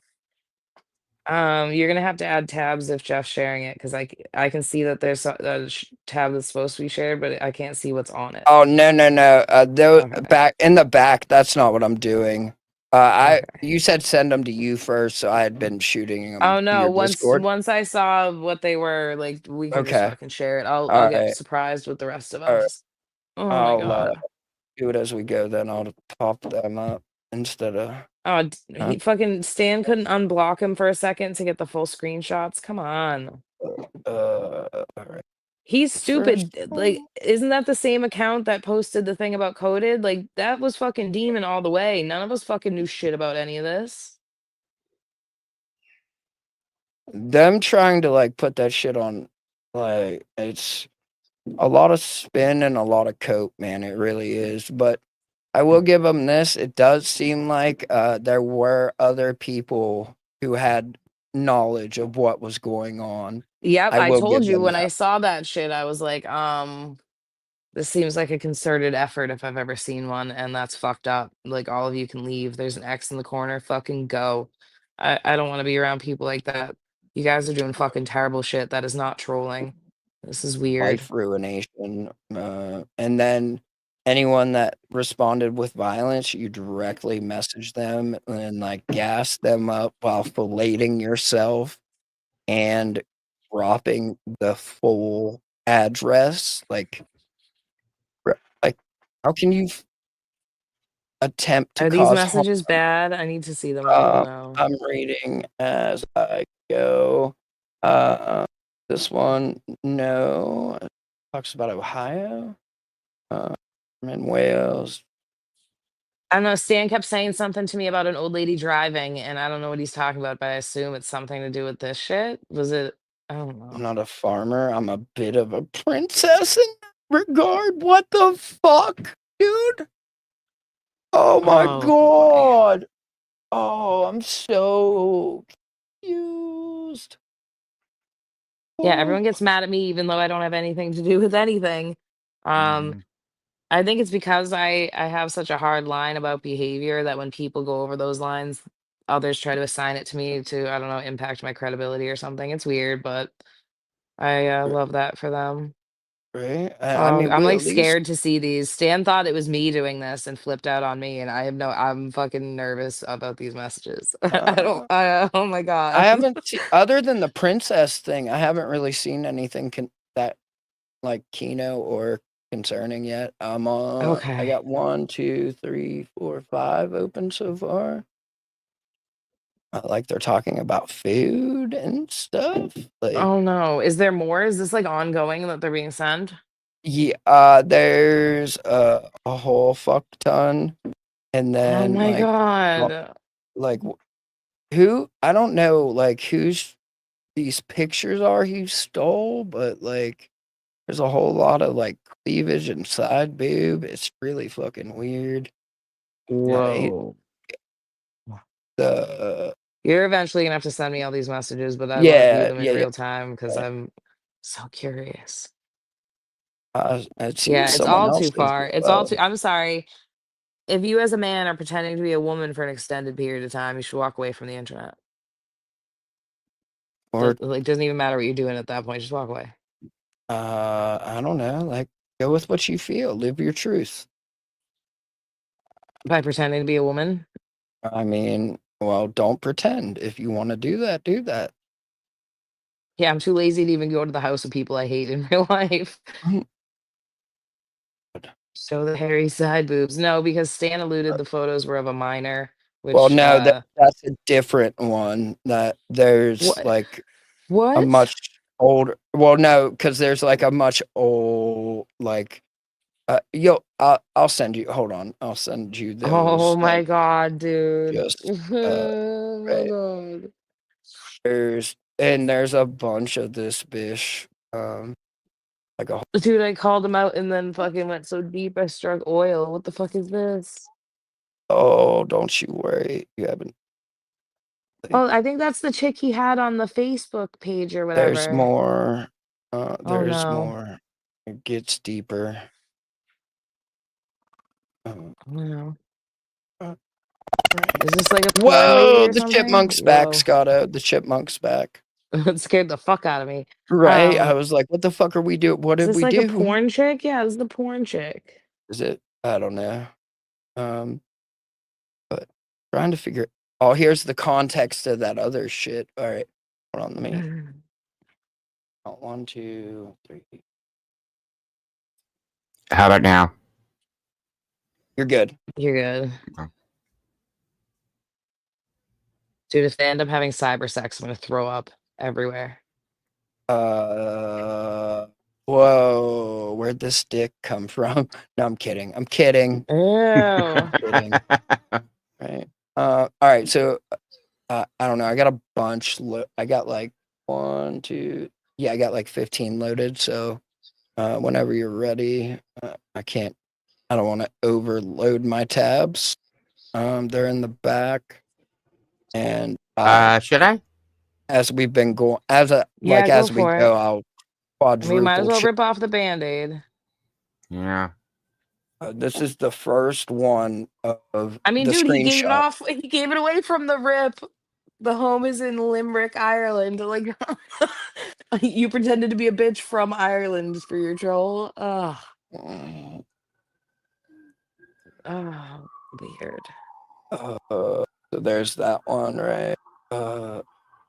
You're gonna have to add tabs if Jeff's sharing it because I can see that there's a tab that's supposed to be shared, but I can't see what's on it. Oh no. Though Okay. back in the back. That's not what I'm doing. Okay. You said send them to you first, so I had been shooting them Oh to no, your once Discord. I saw what they were, like we can just Okay. fucking share it. I'll All get right. surprised with the rest of All right. us. Oh my I'll god. do it as we go. Then I'll pop them up instead of. Oh, Huh? he fucking Stan couldn't unblock him for a second to get the full screenshots. Come on. All right. He's First stupid. Like, isn't that the same account that posted the thing about coded? Like, that was fucking demon all the way. None of us fucking knew shit about any of this. them trying to like put that shit on, like it's a lot of spin and a lot of coke, man. It really is. But I will give them this. It does seem like there were other people who had knowledge of what was going on. Yep, I I will told give you them when I that. saw that shit, I was like, this seems like a concerted effort if I've ever seen one, and that's fucked up. Like, all of you can leave. There's an X in the corner. Fucking go. I don't want to be around people like that. You guys are doing fucking terrible shit. That is not trolling. This is weird. Life ruination. And then anyone that responded with violence, you directly message them and like gas them up while filleting yourself and dropping the full address. Like how can you attempt to Are these cause harm? messages bad? I need to see them. I don't know. I'm reading as I go. This one, no. It talks about Ohio. I'm in Wales. I don't know. Stan kept saying something to me about an old lady driving, and I don't know what he's talking about, but I assume it's something to do with this shit. Was it? I don't I'm know. not a farmer. I'm a bit of a princess in that regard. What the fuck, dude? Oh my Oh boy. god. Oh, I'm so confused. Yeah, everyone gets mad at me even though I don't have anything to do with anything. Um, Mhm. I think it's because I have such a hard line about behavior that when people go over those lines, others try to assign it to me to, I don't know, impact my credibility or something. It's weird, but I love that for them. Right? I Oh, mean, I'm we like at least scared to see these. Stan thought it was me doing this and flipped out on me, and I'm fucking nervous about these messages. I don't, uh, oh my I God. haven't seen other than the princess thing, I haven't really seen anything that like Kino or concerning yet. I Okay. got 1, 2, 3, 4, 5 open so far. Like they're talking about food and stuff. Like Oh no. Is there more? Is this like ongoing that they're being sent? yeah, there's a whole fuck ton, and Oh then my uh, God. like who I don't know like whose these pictures are he stole, but like there's a whole lot of like cleavage and side boob. It's really fucking weird. Like Whoa. the You're eventually gonna have to send me all these messages, but I want to view yeah them in yeah yeah. real time because I'm so curious. I'd seen Yeah, it's someone all too else's as far. It's all well. too, I'm sorry. If you as a man are pretending to be a woman for an extended period of time, you should walk away from the internet. Or Like, doesn't even matter what you're doing at that point, just walk away. I don't know. Like go with what you feel. Live your truth. By pretending to be a woman? I mean, well, don't pretend. If you want to do that, do that. Yeah, I'm too lazy to even go to the house of people I hate in real life. Show the hairy side boobs. No, because Stan alluded the photos were of a minor, Well, which no, that's a different one. That there's what? like a What? much older. Well, no, because there's like a much old like. I'll send you. Hold on, I'll send you Oh those. my Like god, dude. just Oh my right. god. There's a bunch of this bish. Like a Dude, I called him out and then fucking went so deep I struck oil. What the fuck is this? oh, don't you worry, you haven't. Oh, I think that's the chick he had on the Facebook page or There's whatever. more. Oh There's no. more. It gets deeper. Um, Oh no. right. Is this like a porn lady Whoa, or the something? chipmunk's back, Whoa. Scotto. The chipmunk's back. It scared the fuck out of me. Right? I was like, what the fuck are we doing? What Is did this we like a do? porn chick? Yeah, this is the porn chick. Is it? I don't know. But trying to figure. Oh, here's the context of that other shit. All right. Hold on, let me. Count 1, 2, 3. How about now? You're good. You're good. Okay. Dude, if they end up having cyber sex, I'm gonna throw up everywhere. Whoa, where'd this dick come from? No, I'm kidding. I'm kidding. Ew. Kidding. Right. All right. So, I don't know. I got a bunch. I got like 1, 2. Yeah, I got like 15 loaded. So, whenever you're ready, I don't want to overload my tabs. They're in the back, and Should I? as we've been going, Yeah, go as we for it. go, I'll I mean, might as quadruple well check. rip off the band-aid. Yeah. This is the first one of I mean, the dude, he gave it screenshot. off. He gave it away from the rip. The home is in Limerick, Ireland. Like, you pretended to be a bitch from Ireland for your troll. Ugh. Mm, Oh, weird. so there's that one, right?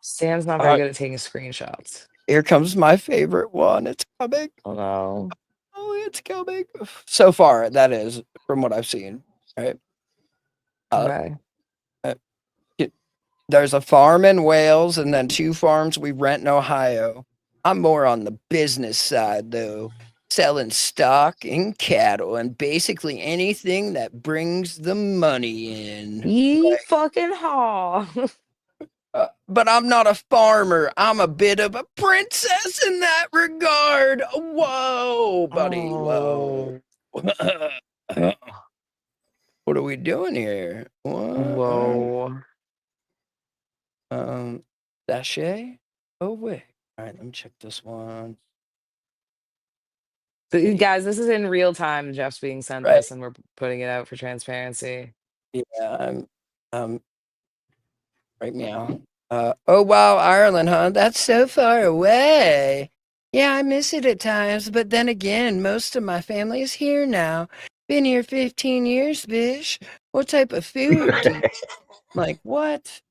Stan's not All very right, good at taking screenshots. here comes my favorite one. It's coming. Oh no. Oh, it's coming. So far, that is from what I've seen. Right. Okay. There's a farm in Wales and then 2 farms we rent in Ohio. I'm more on the business side though, selling stock and cattle and basically anything that brings the money in. Ye fucking haw. But I'm not a farmer. I'm a bit of a princess in that regard. Whoa, buddy. Whoa. Oh. What are we doing here? What? Whoa. Sachet? Oh, wait. All right, let me check this one. So, guys, this is in real time. Jeff's being sent Right. this, and we're putting it out for transparency. Yeah, I'm right now. Oh wow, Ireland, huh? That's so far away. Yeah, I miss it at times, but then again, most of my family is here now. Been here 15 years, bish. What type of food do you like? What?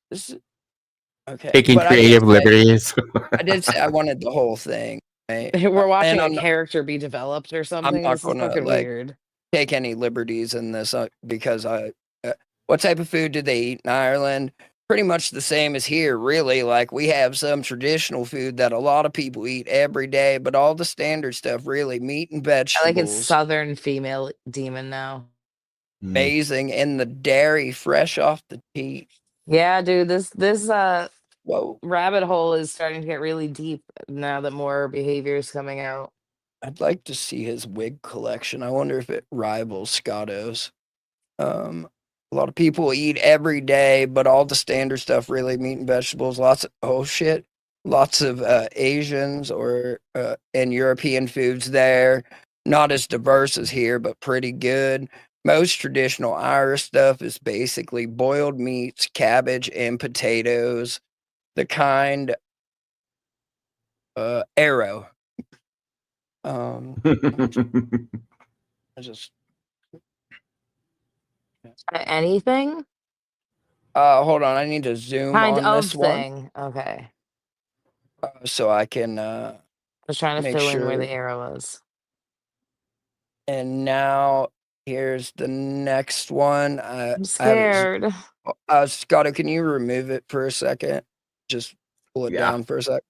This is okay. Taking But creative liberties. I did say I wanted the whole thing. Right? We're watching And a character be developed or I'm something. not This is gonna fucking like weird. take any liberties in this because what type of food do they eat in Ireland? Pretty much the same as here, really. Like we have some traditional food that a lot of people eat every day, but all the standard stuff, really, meat and I like it's vegetables, Southern female demon now. amazing, and the dairy fresh off the teat. Yeah, dude, this Whoa. rabbit hole is starting to get really deep now that more behavior is coming out. I'd like to see his wig collection. I wonder if it rivals Scotto's. A lot of people eat every day, but all the standard stuff, really, meat and vegetables, lots of Asians or and European foods there. Not as diverse as here, but pretty good. Most traditional Irish stuff is basically boiled meats, cabbage, and potatoes. The kind arrow. I just Anything? hold on. I need to zoom Kind on of this one. thing. Okay. so I can I was trying to make fill in where sure. the arrow is. And here's the next one. I'm scared. Scotto, can you remove it for a second? Just pull it down for a sec.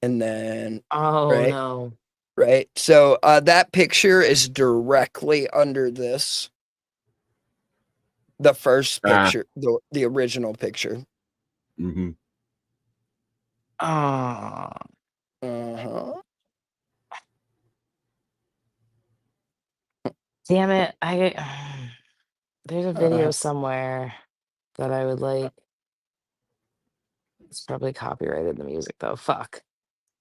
And then, Oh no. right. So that picture is directly under this. The first picture, the original picture. Mm-hmm. Uh-huh. Damn it. There's a video somewhere that I would like. It's probably copyrighted the music though. Fuck.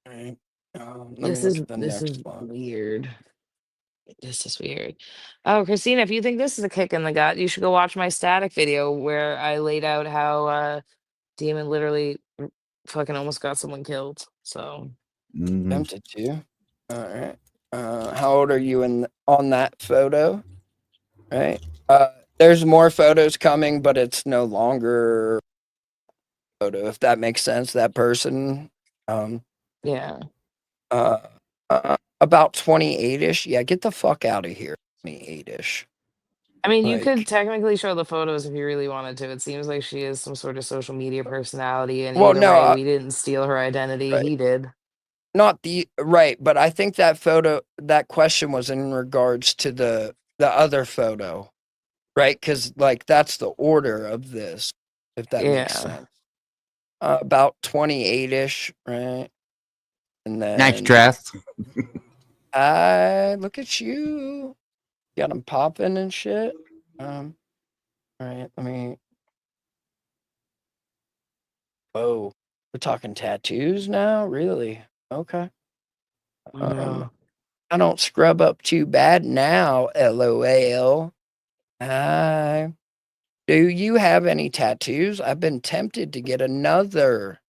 Right. Let This me look is at the this next is one. weird. This is weird. Oh, Christina, if you think this is a kick in the gut, you should go watch my static video where I laid out how Demon literally fucking almost got someone killed. So Tempted to. All right. How old are you on that photo? Right. There's more photos coming, but it's no longer photo, if that makes sense. That person. Yeah. About 28-ish. Yeah, get the fuck out of here. 28-ish. I mean, you could technically show the photos if you really wanted to. It seems like she is some sort of social media personality, and Well, either no, way, we didn't steal her identity. right. He did. Not the right, but I think that question was in regards to the other photo, right? Because like that's the order of this, if that makes Yeah. sense. About 28-ish, right? And then Nice dress. Look at you. Got them popping and shit. All right, let me. Whoa, we're talking tattoos now? Really? Okay. No. I don't scrub up too bad now, LOL. Do you have any tattoos? I've been tempted to get another.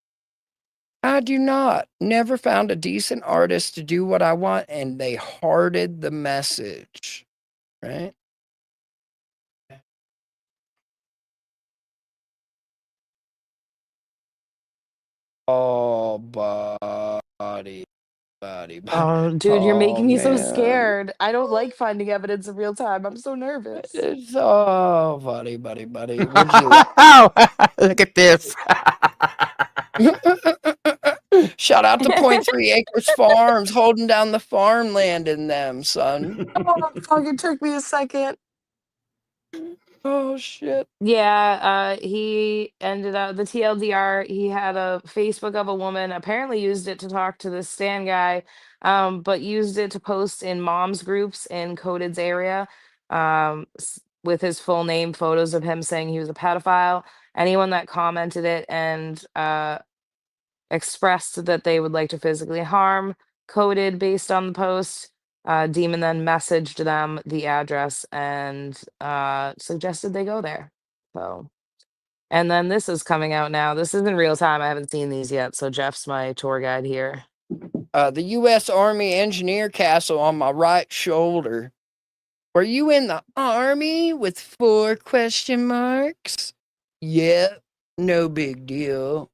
I do not. Never found a decent artist to do what I want, and they hearted the message. Right? Oh, body. Oh, dude, you're making me so man. scared. I don't like finding evidence in real time. I'm so nervous. It's buddy. Would you Look at this. Shout out to Point 3 Acres Farms holding down the farmland in them, son. Oh, fuck, it took me a second. Oh shit. Yeah, he ended up the TLDR, he had a Facebook of a woman, apparently used it to talk to this Stan guy, but used it to post in moms groups in Coded's area, with his full name, photos of him saying he was a pedophile. Anyone that commented it and expressed that they would like to physically harm Coded based on the post. Demon then messaged them the address and suggested they go there. So, and then this is coming out now. This is in real time. I haven't seen these yet. So Jeff's my tour guide here. The U.S. Army Engineer Castle on my right shoulder. Were you in the Army with 4 question marks? Yep, no big deal.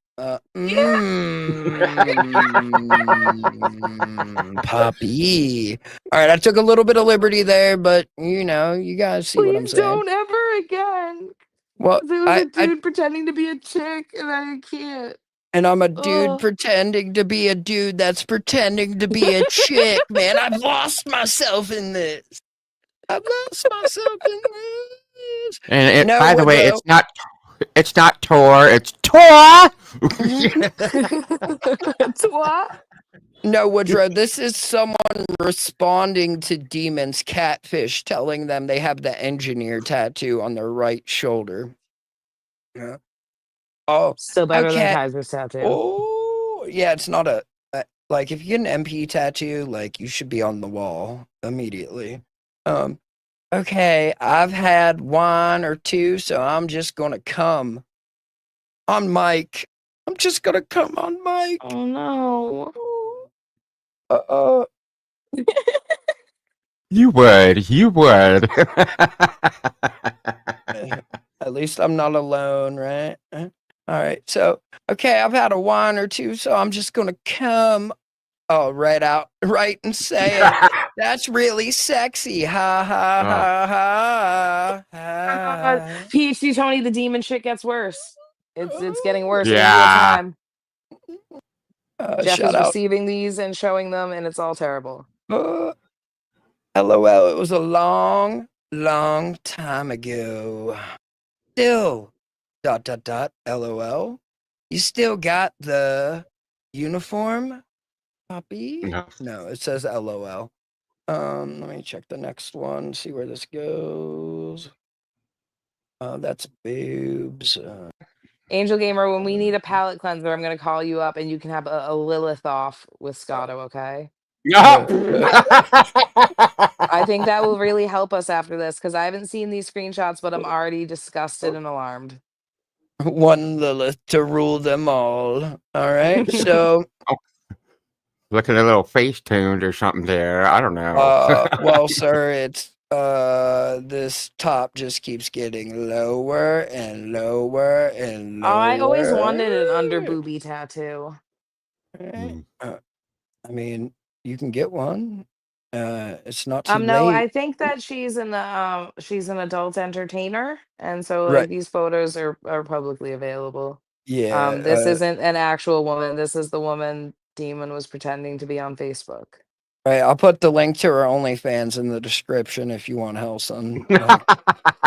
Puppy. All right, I took a little bit of liberty there, but you guys see what I'm Please saying. don't ever again. Well, There was a dude pretending to be a chick, and I can't. And I'm a dude pretending to be a dude that's pretending to be a chick, man. I've lost myself in this. And by the way, it's not Tor, it's Tor. What? No, Woodrow, this is someone responding to Demon's catfish, telling them they have the engineer tattoo on their right shoulder. Yeah. Oh, still better than Kaiser's tattoo. Oh, yeah, it's not like if you get an MP tattoo, like you should be on the wall immediately. Okay, I've had 1 or 2, so I'm just gonna come on Mike. I'm just gonna come on Mike. Oh no. You would. At least I'm not alone, right? All right. So, okay, I've had a wine or two, so I'm just going to come right and say it. That's really sexy. Ha, ha, ha, ha, ha. PhD Tony, the demon shit gets worse. It's getting worse in real Yeah. time. Jeff Shout is out. receiving these and showing them, and it's all terrible. LOL. It was a long time ago. Still, ... LOL. You still got the uniform, Poppy? No, it says LOL. Let me check the next one, see where this goes. That's boobs. Angel Gamer, when we need a palate cleanser, I'm gonna call you up and you can have a Lilith off with Scotto, okay? I think that will really help us after this because I haven't seen these screenshots, but I'm already disgusted and alarmed. One Lilith to rule them all. All right, so Look at a little face tuned or something there. I don't know. well, sir, it's this top just keeps getting lower and lower and lower. I always wanted an under boobie tattoo. I mean, you can get one. It's not too No, late. I think that she's an adult entertainer, and so Right. like these photos are publicly available. Yeah. This isn't an actual woman. This is the woman Demon was pretending to be on Facebook. Right, I'll put the link to her OnlyFans in the description if you want Hellson.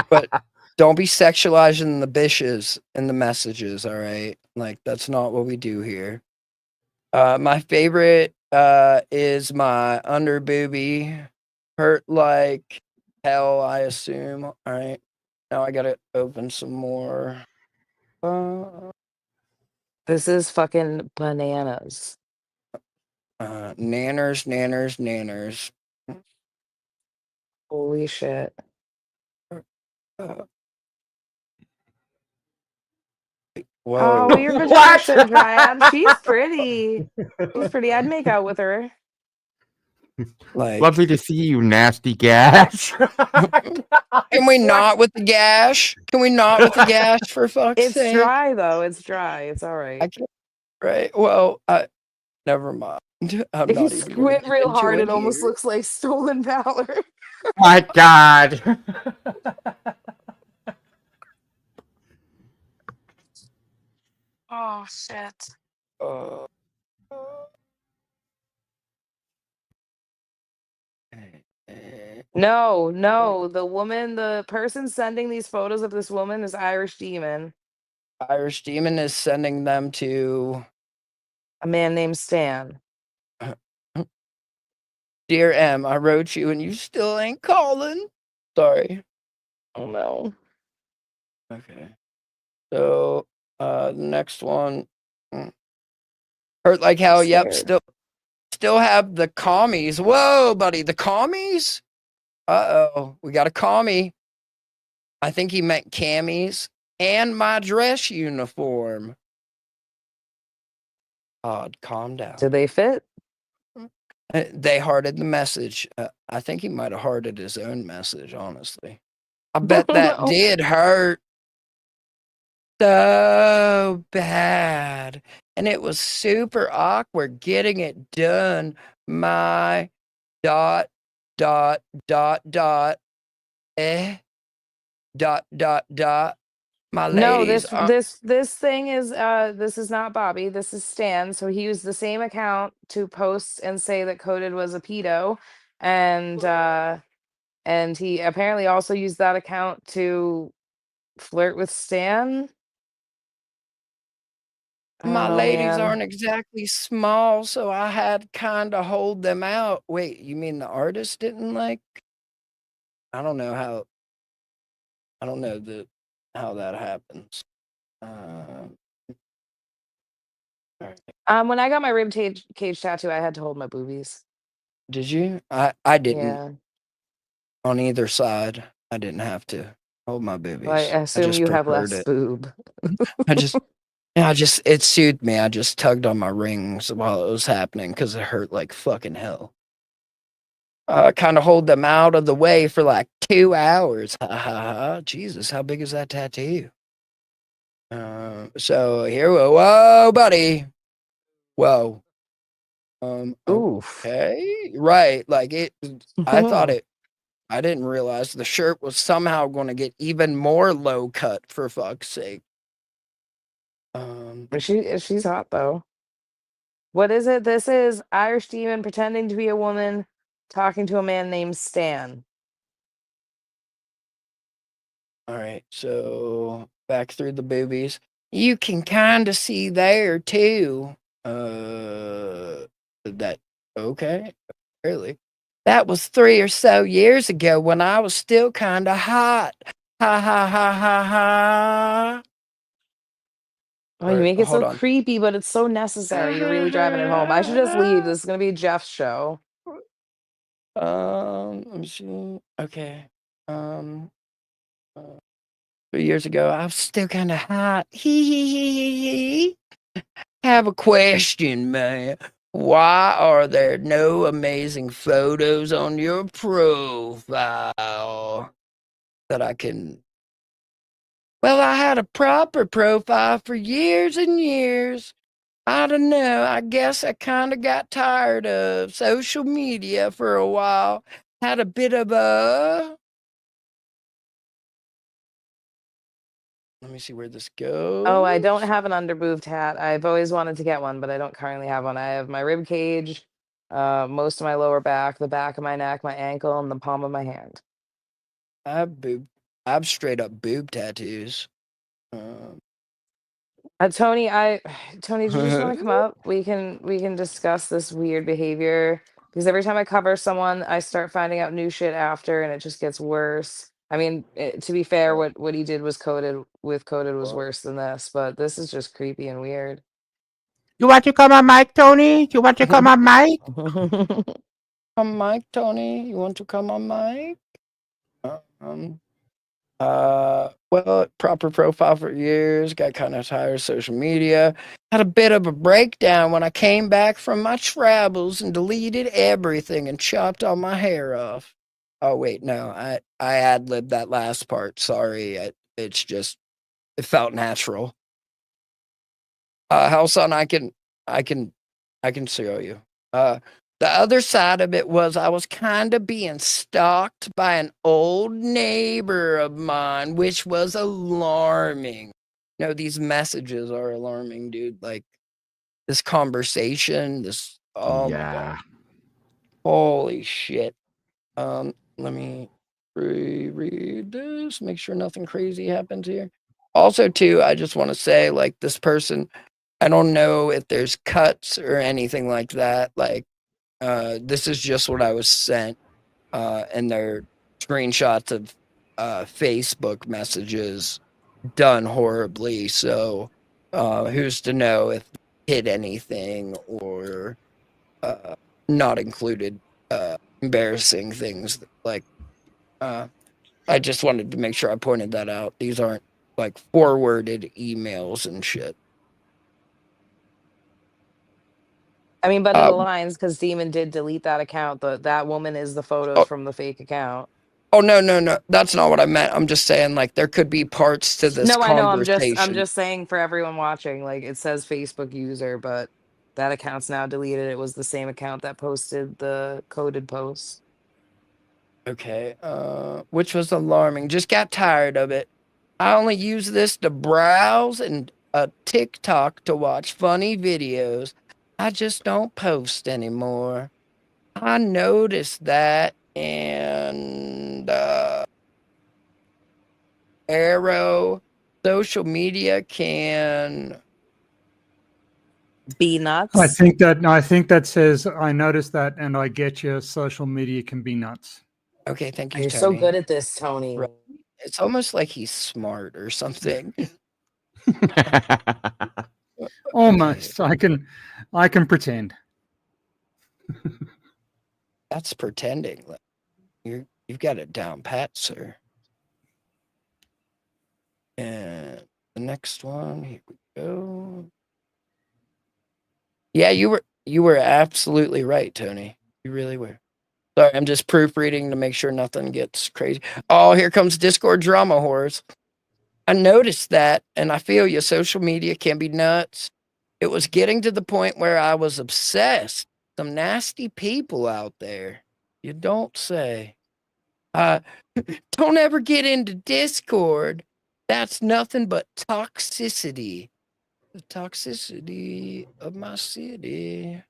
But don't be sexualizing the bitches in the messages, all right? Like, that's not what we do here. My favorite is my under boobie. Hurt like hell, I assume. All right. Now I gotta open some more. This is fucking bananas. Nanners. Holy shit. Whoa. Oh, your vagina shouldn't dry out. She's pretty. She's pretty. I'd make out with her. Like, lovely to see you, nasty gash. Can we not with the gash? Can we not with the gash for fuck's It's sake? dry though. It's dry. It's all right. I can't, right? Well, never mind. I'm If you not even gonna squint get real into hard, it it almost here. looks like stolen valor. My God. Oh shit. No, the person sending these photos of this woman is Irish Demon, Irish Demon is sending them to a man named Stan. Dear M, I wrote you and you still ain't calling. Sorry. Oh no. Okay. So the next one. Hurt like hell. Yep, still have the commies. Whoa, buddy, the commies? Uh-oh. We got a commie. I think he meant camis and my dress uniform. Odd, calm down. Do they fit? They hearted the message. I think he might have hearted his own message, honestly. I bet that did hurt so bad. And it was super awkward getting it done. My ... My No, ladies. this thing is this is not Bobby. This is Stan. So he used the same account to post and say that Coded was a pedo, and he apparently also used that account to flirt with Stan. My ladies aren't exactly small, so I had kind of hold them out. Wait, you mean the artist didn't like? I don't know how that happens. When I got my rib cage tattoo, I had to hold my boobies. Did you? I didn't. Yeah. On either side, I didn't have to hold my boobies. Well, I assume you have less boob. It soothed me. I just tugged on my rings while it was happening because it hurt like fucking hell. Kind of hold them out of the way for like 2 hours. Ha ha ha. Jesus, how big is that tattoo? So here, whoa, buddy, whoa. Oof. Okay, right. Like it. I thought it. I didn't realize the shirt was somehow going to get even more low cut. For fuck's sake. She's hot though. What is it? This is Irish demon pretending to be a woman, talking to a man named Stan. All right, so back through the boobies. You can kind of see there too. That okay? Really? That was 3 or so years ago when I was still kind of hot. Ha ha ha ha ha. Oh, you Or, make it so hold on. creepy, but it's so necessary. You're really driving it home. I should just leave. This is gonna be Jeff's show. Let me see. Okay. 3 years ago, I was still kind of hot. Hee. Have a question, man. Why are there no amazing photos on your profile that I can? Well, I had a proper profile for years and years. I don't know. I guess I kind of got tired of social media for a while. Had a bit of a. Let me see where this goes. Oh, I don't have an underbooved hat. I've always wanted to get one, but I don't currently have one. I have my rib cage, most of my lower back, the back of my neck, my ankle, and the palm of my hand. I have straight up boob tattoos. Tony, Tony, do you just want to come up? We can discuss this weird behavior because every time I cover someone, I start finding out new shit after, and it just gets worse. I mean, to be fair, what he did was coded was worse than this, but this is just creepy and weird. You want to come on mic, Tony? You want to come on mic? Come mic, Tony. You want to come on mic? Well, proper profile for years, got kind of tired of social media. Had a bit of a breakdown when I came back from my travels and deleted everything and chopped all my hair off. Oh wait, no, I ad-libbed that last part. Sorry, it's just it felt natural. Hellson, I can show you. The other side of it was I was kind of being stalked by an old neighbor of mine, which was alarming. No, these messages are alarming, dude. Like this conversation, this Yeah. holy shit. Let me reread this, make sure nothing crazy happens here. Also, too, I just want to say, like, this person, I don't know if there's cuts or anything like that. Like, this is just what I was sent, and they're screenshots of Facebook messages done horribly. So, who's to know if hit anything or not included embarrassing things like. I just wanted to make sure I pointed that out. These aren't like forwarded emails and shit. I mean, but it aligns because Demon did delete that account. That woman is the photos from the fake account. Oh no, that's not what I meant. I'm just saying like there could be parts to this No, I know. conversation. I'm just saying for everyone watching, like it says Facebook user, but that account's now deleted. It was the same account that posted the coded posts. Okay, which was alarming. Just got tired of it. I only use this to browse and TikTok to watch funny videos. I just don't post anymore. I noticed that, and arrow social media can be nuts. I think that says I noticed that, and I get you. Social media can be nuts. Okay, thank you. You're Tony. so good at this, Tony. Right. It's almost like he's smart or something. Almost. I can pretend. That's pretending. You've got it down pat, sir. And the next one, here we go. Yeah, you were absolutely right, Tony. You really were. Sorry, I'm just proofreading to make sure nothing gets crazy. Oh, here comes Discord drama whores. I noticed that, and I feel you. Social media can be nuts. It was getting to the point where I was obsessed. Some nasty people out there. You don't say. Don't ever get into Discord. That's nothing but toxicity. The toxicity of my city.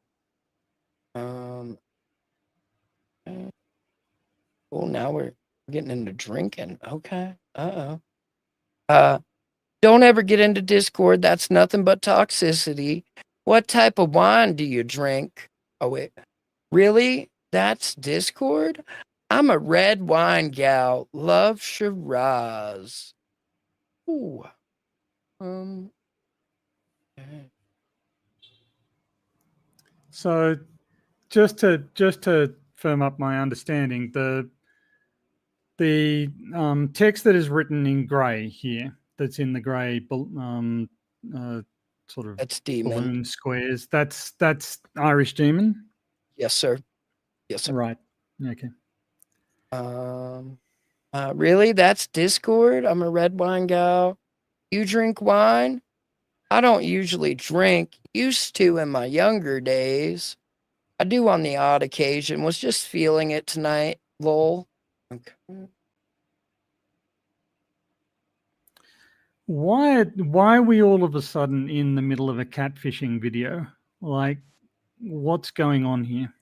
Well, now we're getting into drinking. Okay. Don't ever get into Discord. That's nothing but toxicity. What type of wine do you drink? Oh, wait. Really? That's Discord? I'm a red wine gal. Love Shiraz. Ooh. So just to firm up my understanding, the text that is written in grey here, that's in the grey sort of That's demon. balloon squares, that's Irish demon? Yes, sir. Yes, sir. Right. Okay. Really? That's Discord? I'm a red wine gal. You drink wine? I don't usually drink. Used to in my younger days. I do on the odd occasion. Was just feeling it tonight. Lol. Okay. Why are we all of a sudden in the middle of a catfishing video? Like, what's going on here?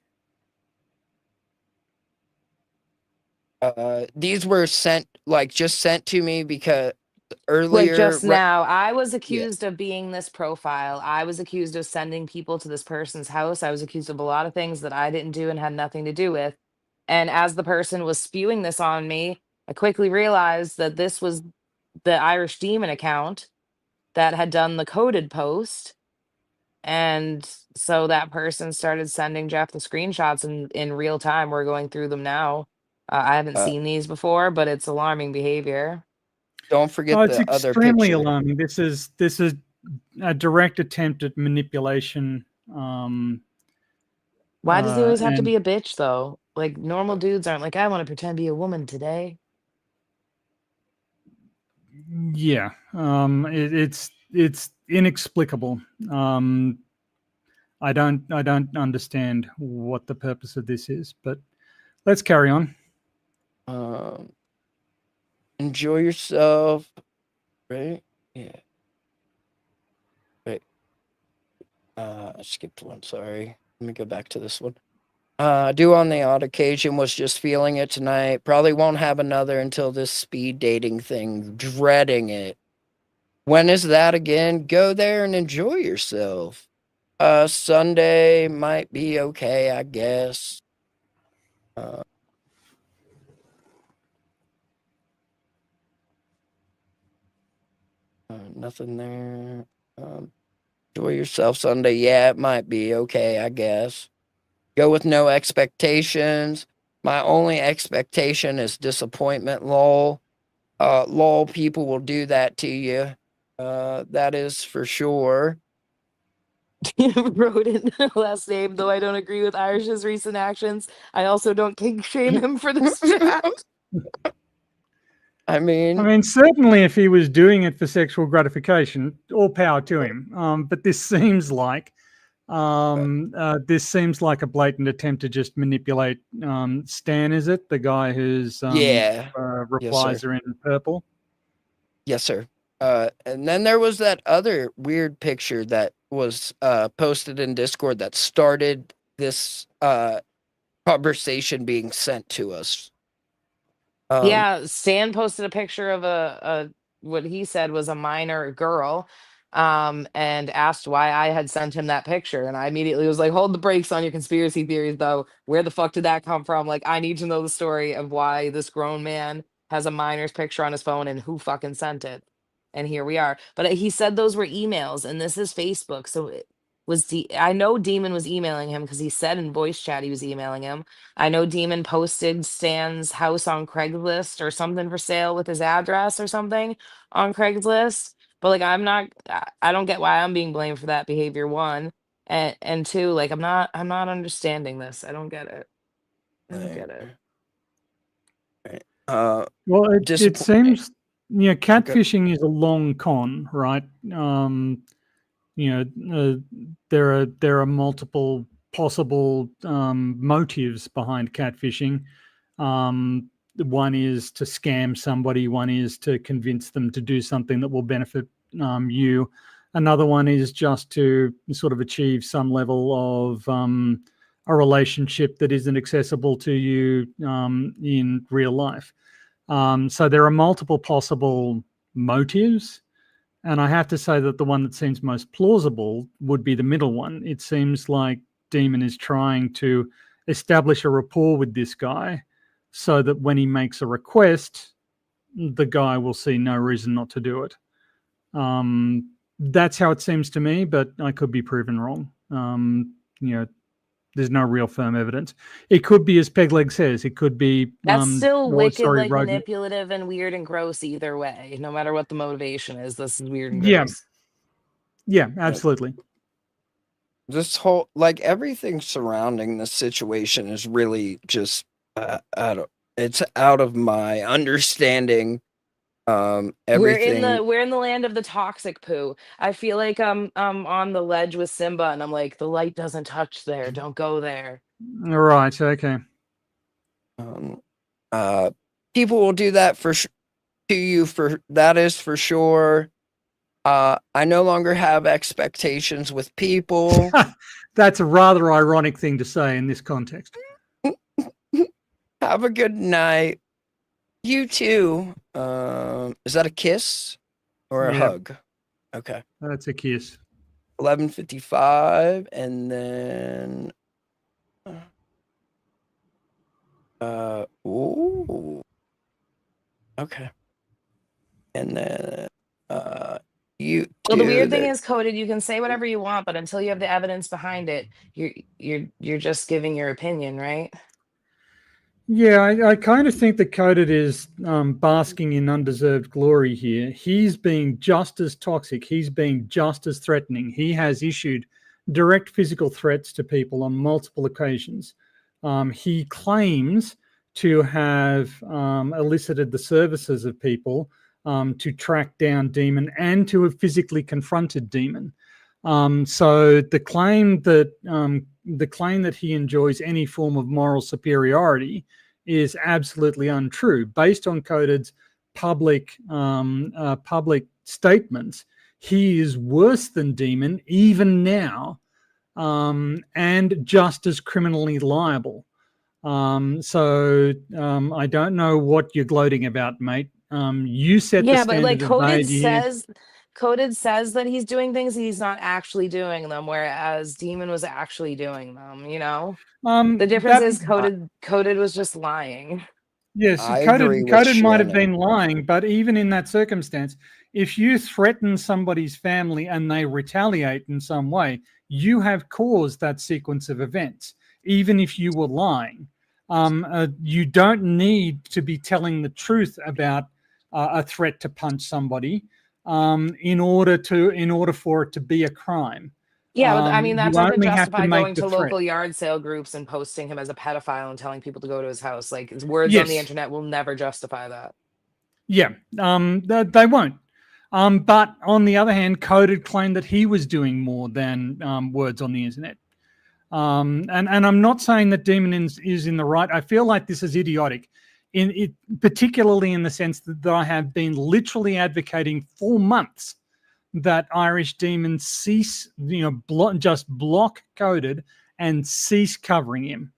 These were just sent to me because earlier. Like just now, I was accused of being this profile. I was accused of sending people to this person's house. I was accused of a lot of things that I didn't do and had nothing to do with. And as the person was spewing this on me, I quickly realized that this was the Irish Demon account that had done the coded post. And so that person started sending Jeff the screenshots in real time. We're going through them now. I haven't seen these before, but it's alarming behavior. Don't forget it's the other extremely picture. alarming. This is a direct attempt at manipulation. Why does he always have to be a bitch though? Like normal dudes aren't like, I want to pretend to be a woman today. Yeah, it's inexplicable. I don't understand what the purpose of this is, but let's carry on. Enjoy yourself, right? Yeah. Wait. I skipped one. Sorry. Let me go back to this one. Do on the odd occasion, was just feeling it tonight. Probably won't have another until this speed dating thing. Dreading it. When is that again? Go there and enjoy yourself. Sunday might be okay, I guess. Nothing there. Enjoy yourself Sunday. Yeah, it might be okay, I guess. Go with no expectations. My only expectation is disappointment, lol. Lol, people will do that to you. That is for sure. Wrote in last name, though I don't agree with Irish's recent actions. I also don't kink shame him for this chat. I mean, certainly if he was doing it for sexual gratification, all power to him. But this seems like a blatant attempt to just manipulate Stan, is it? The guy whose replies are in purple? Yes, sir. And then there was that other weird picture that was posted in Discord that started this conversation being sent to us. Yeah, Stan posted a picture of a what he said was a minor girl, and asked why I had sent him that picture. And I immediately was like, hold the brakes on your conspiracy theories, though. Where the fuck did that come from? Like, I need to know the story of why this grown man has a minor's picture on his phone and who fucking sent it. And here we are. But he said those were emails, and this is Facebook. So it was I know Demon was emailing him because he said in voice chat he was emailing him. I know Demon posted Stan's house on Craigslist or something for sale with his address or something on Craigslist. But like, I don't get why I'm being blamed for that behavior, one. And two, like, I'm not understanding this. I don't get it. I don't get it. Well, it seems Yeah, catfishing is a long con, right? There are multiple possible motives behind catfishing. One is to scam somebody. One is to convince them to do something that will benefit you. Another one is just to sort of achieve some level of a relationship that isn't accessible to you in real life. So there are multiple possible motives. And I have to say that the one that seems most plausible would be the middle one. It seems like Demon is trying to establish a rapport with this guy so that when he makes a request, the guy will see no reason not to do it. That's how it seems to me, but I could be proven wrong. There's no real firm evidence. It could be, as Pegleg says, it could be. That's still wicked, like Rogan. manipulative and weird and gross either way. No matter what the motivation is, this is weird and Yeah. gross. Yeah, absolutely. This whole, like, everything surrounding the situation is really just it's out of my understanding. Everything. We're in the land of the toxic poo. I feel like I'm on the ledge with Simba, and I'm like, the light doesn't touch there. Don't go there. All right. Okay. People will do that to you, for that is for sure. I no longer have expectations with people. That's a rather ironic thing to say in this context. Have a good night. You too. Is that a kiss or a hug? Okay. That's a kiss. 11:55, and then ooh. Okay. And then you Well, the weird thing is, Coded, you can say whatever you want, but until you have the evidence behind it, you're just giving your opinion, right? Yeah, I kind of think that Coded is basking in undeserved glory here. He's being just as toxic. He's being just as threatening. He has issued direct physical threats to people on multiple occasions. He claims to have elicited the services of people to track down Demon and to have physically confronted Demon. So the claim that he enjoys any form of moral superiority is absolutely untrue. Based on Coded's public statements, he is worse than Demon even now, and just as criminally liable. So I don't know what you're gloating about, mate. You set the standard. But like of Coded says that he's doing things, he's not actually doing them, whereas Demon was actually doing them, you know? The difference is Coded was just lying. Yes, Coded might have been lying, but even in that circumstance, if you threaten somebody's family and they retaliate in some way, you have caused that sequence of events, even if you were lying. You don't need to be telling the truth about a threat to punch somebody in order for it to be a crime. Yeah, but I mean, that doesn't justify going to threat. local yard sale groups and posting him as a pedophile and telling people to go to his house. Like, his words on the internet will never justify that. Yeah, they won't. But on the other hand, Coded claimed that he was doing more than words on the internet. And I'm not saying that Demon is in the right. I feel like this is idiotic, particularly in the sense that I have been literally advocating for months that Irish Demon cease, just block Coded and cease covering him.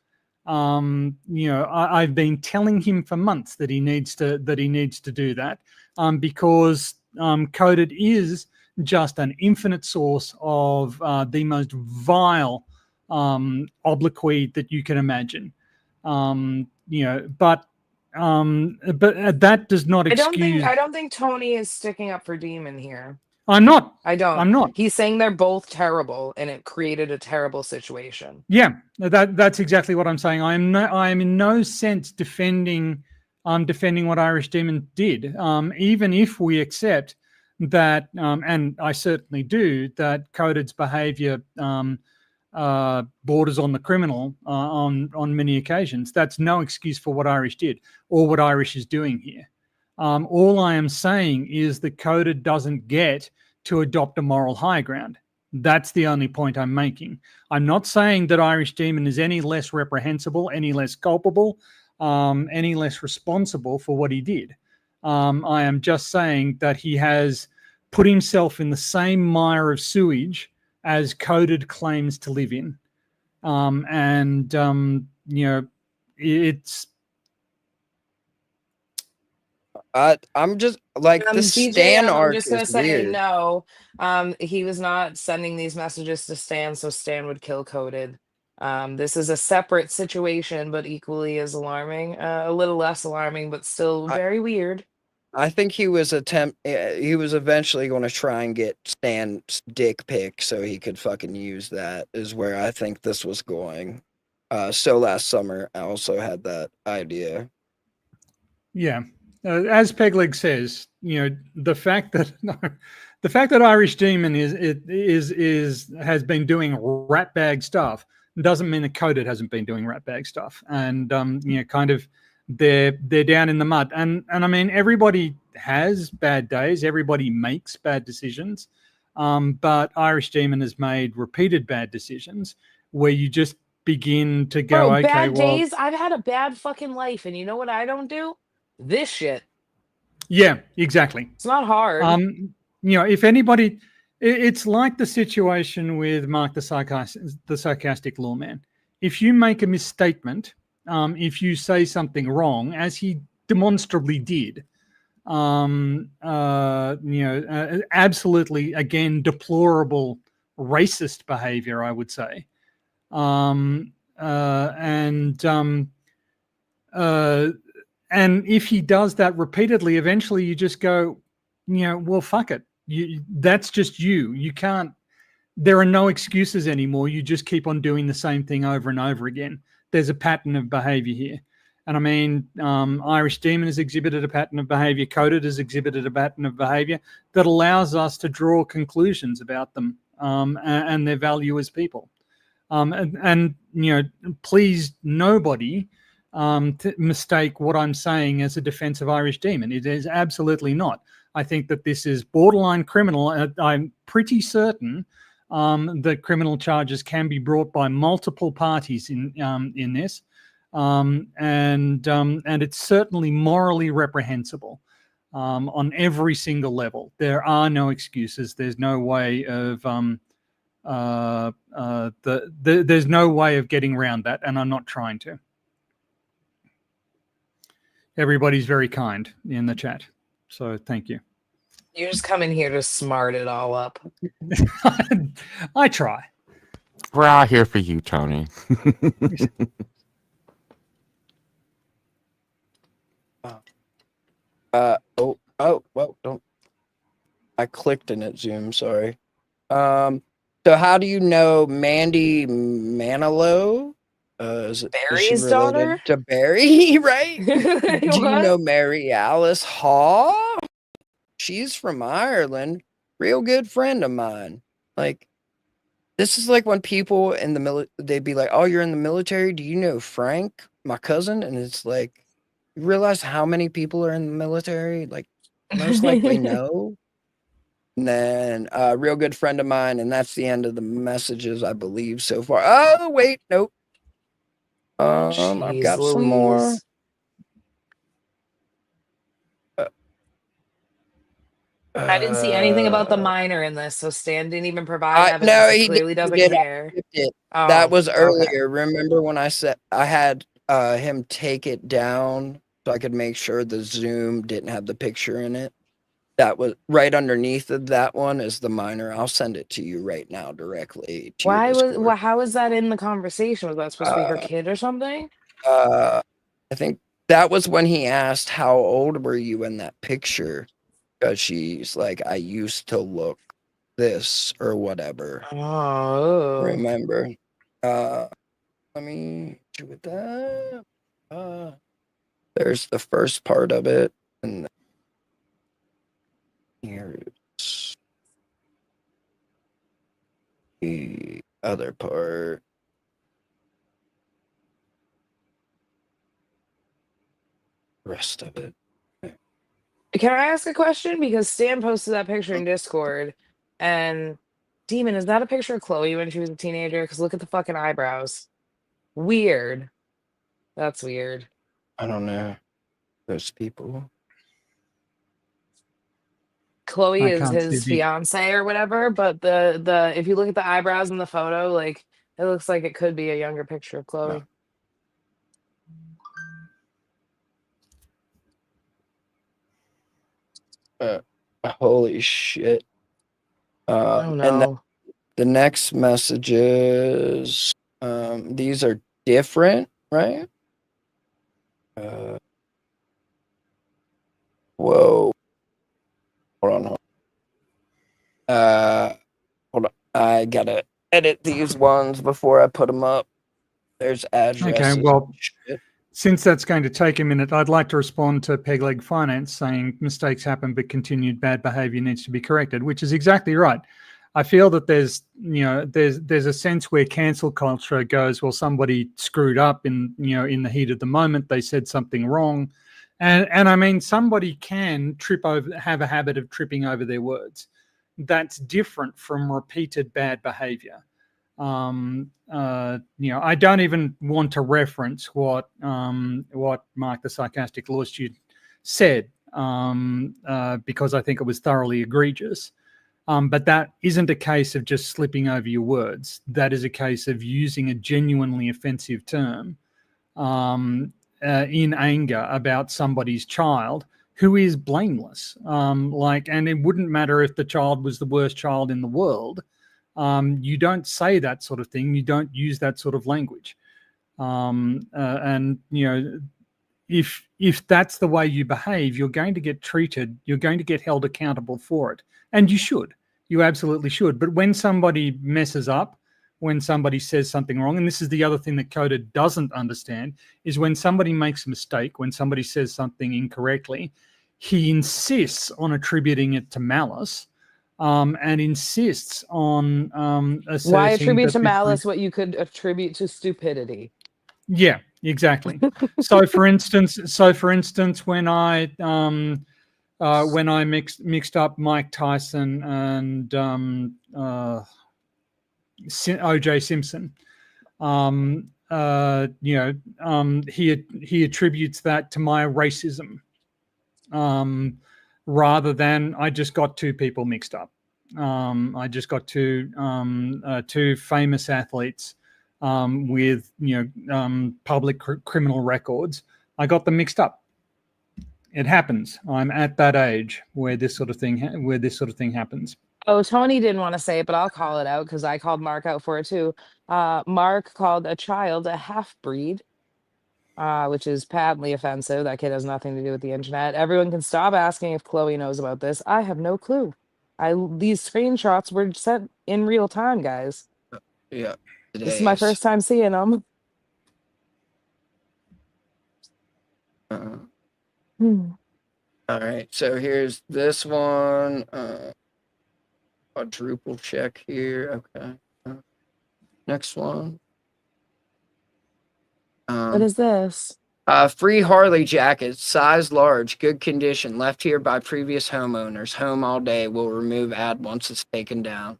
I've been telling him for months that he needs to do that, because Coded is just an infinite source of the most vile obloquy that you can imagine. But that does not excuse. I don't think Tony is sticking up for Demon here. I'm not. I'm not. He's saying they're both terrible, and it created a terrible situation. Yeah, that's exactly what I'm saying. I am in no sense defending what Irish Demon did. Even if we accept that, and I certainly do, that Coded's behaviour borders on the criminal on many occasions. That's no excuse for what Irish did or what Irish is doing here. All I am saying is that Coded doesn't get to adopt a moral high ground. That's the only point I'm making. I'm not saying that Irish Demon is any less reprehensible, any less culpable, any less responsible for what he did. I am just saying that he has put himself in the same mire of sewage as Coded claims to live in. It's... I'm just like the Stan DJM, I'm arc just is gonna say weird. no. He was not sending these messages to Stan, so Stan would kill Coded. This is a separate situation, but equally as alarming. A little less alarming, but still very weird. I think he was he was eventually going to try and get Stan's dick pic so he could fucking use that, is where I think this was going. So last summer I also had that idea. Yeah. As Pegleg says, the fact that Irish Demon has been doing ratbag stuff doesn't mean that Coded hasn't been doing ratbag stuff. And kind of they're down in the mud. And I mean, everybody has bad days, everybody makes bad decisions. But Irish Demon has made repeated bad decisions where you just begin to go, Bro, okay, bad well, days. I've had a bad fucking life, and you know what I don't do? This shit. yeah, exactly. It's not hard. If anybody, it's like the situation with Mark the sarcastic lawman. If you make a misstatement, if you say something wrong, as he demonstrably did, absolutely, again, deplorable racist behavior, I would say. And if he does that repeatedly, eventually you just go, well, fuck it. That's just you. You can't, there are no excuses anymore. You just keep on doing the same thing over and over again. There's a pattern of behavior here. And I mean, Irish Demon has exhibited a pattern of behavior. Coded has exhibited a pattern of behavior that allows us to draw conclusions about them and their value as people. Please, nobody to mistake what I'm saying as a defense of Irish Demon. It is absolutely not. I think that this is borderline criminal. I'm pretty certain that criminal charges can be brought by multiple parties in this, and it's certainly morally reprehensible on every single level. There are no excuses. There's no way of there's no way of getting around that, and I'm not trying to. Everybody's very kind in the chat, so thank you. You're just coming here to smart it all up. I try. We're all here for you, Tony. Well, don't. I clicked in it, Zoom. Sorry. So how do you know Mandy Manilow? Is she Barry's related daughter? to Barry? Right? Do you What? know Mary Alice Haw? She's from Ireland. Real good friend of mine. Like, this is like when people in the military, they'd be like, "Oh, you're in the military? Do you know Frank, my cousin?" And it's like, you realize how many people are in the military? Like, most likely no. And then a real good friend of mine, and that's the end of the messages, I believe, so far. Oh, wait, nope. I've got some more. I didn't see anything about the minor in this, so Stan didn't even provide evidence. No, He he clearly did. doesn't care. That was okay. earlier. Remember when I said I had him take it down so I could make sure the Zoom didn't have the picture in it? That was right underneath of that one is the minor. I'll send it to you right now directly to your Discord. How is that in the conversation? Was that supposed to be her kid or something? I think that was when he asked, "How old were you in that picture?" Because she's like, "I used to look this or whatever." Oh. Remember? Let me do with that. There's the first part of it, and here's the other part. Rest of it. Can I ask a question? Because Stan posted that picture in Discord, and Demon, is that a picture of Chloe when she was a teenager? Because look at the fucking eyebrows. Weird. That's weird. I don't know those people. Chloe I is can't see his the. fiance or whatever, but the if you look at the eyebrows in the photo, like it looks like it could be a younger picture of Chloe. Holy shit. Oh And no. the next messages, these are different, right? Whoa. Hold on. Hold on. I gotta edit these ones before I put them up. There's addresses. Okay, well, since that's going to take a minute, I'd like to respond to Peg Leg Finance saying mistakes happen, but continued bad behavior needs to be corrected, which is exactly right. I feel that there's a sense where cancel culture goes, well, somebody screwed up in the heat of the moment, they said something wrong. And I mean, somebody can have a habit of tripping over their words. That's different from repeated bad behavior. I don't even want to reference what Mark the Sarcastic Law Student said because I think it was thoroughly egregious. But that isn't a case of just slipping over your words. That is a case of using a genuinely offensive term in anger about somebody's child who is blameless. And it wouldn't matter if the child was the worst child in the world. You don't say that sort of thing. You don't use that sort of language. If that's the way you behave, you're going to get treated. You're going to get held accountable for it, and you should. You absolutely should. But when somebody messes up, when somebody says something wrong, and this is the other thing that Coda doesn't understand, is when somebody makes a mistake, when somebody says something incorrectly, he insists on attributing it to malice. And insists on asserting Why attribute that to malice what you could attribute to stupidity? Yeah, exactly. So for instance, when I mixed up Mike Tyson and O.J. Simpson, he attributes that to my racism, rather than I just got two people mixed up. I just got two famous athletes with public criminal records. I got them mixed up. It happens. I'm at that age where this sort of thing happens. Oh, Tony didn't want to say it, but I'll call it out because I called Mark out for it too. Mark called a child a half-breed, which is patently offensive. That kid has nothing to do with the internet. Everyone can stop asking if Chloe knows about this. I have no clue. These screenshots were sent in real time, guys. Yeah. This is my first time seeing them. All right, so here's this one. Quadruple check here. Okay. Next one. What is this? Free Harley jacket, size large, good condition, left here by previous homeowners. Home all day. Will remove ad once it's taken down.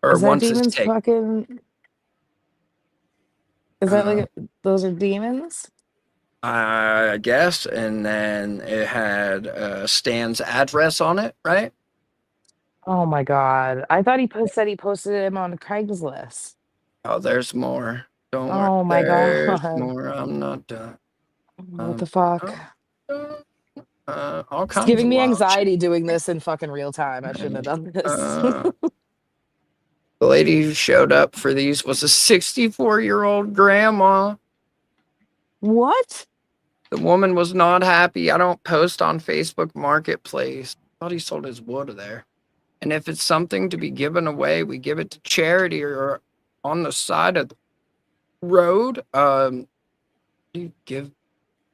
Or Is that once it's demons taken. fucking? Is that like those are demons? I guess, and then it had Stan's address on it, right? Oh my god! I thought he said he posted him on Craigslist. Oh, there's more. Don't worry. Oh my There's god! more. I'm not done. What the fuck? All It's kinds giving of me wild anxiety doing this in fucking real time. I shouldn't have done this. The lady who showed up for these was a 64-year-old grandma. What? The woman was not happy. I don't post on Facebook Marketplace. I thought he sold his wood there. And if it's something to be given away, we give it to charity or on the side of the road. You give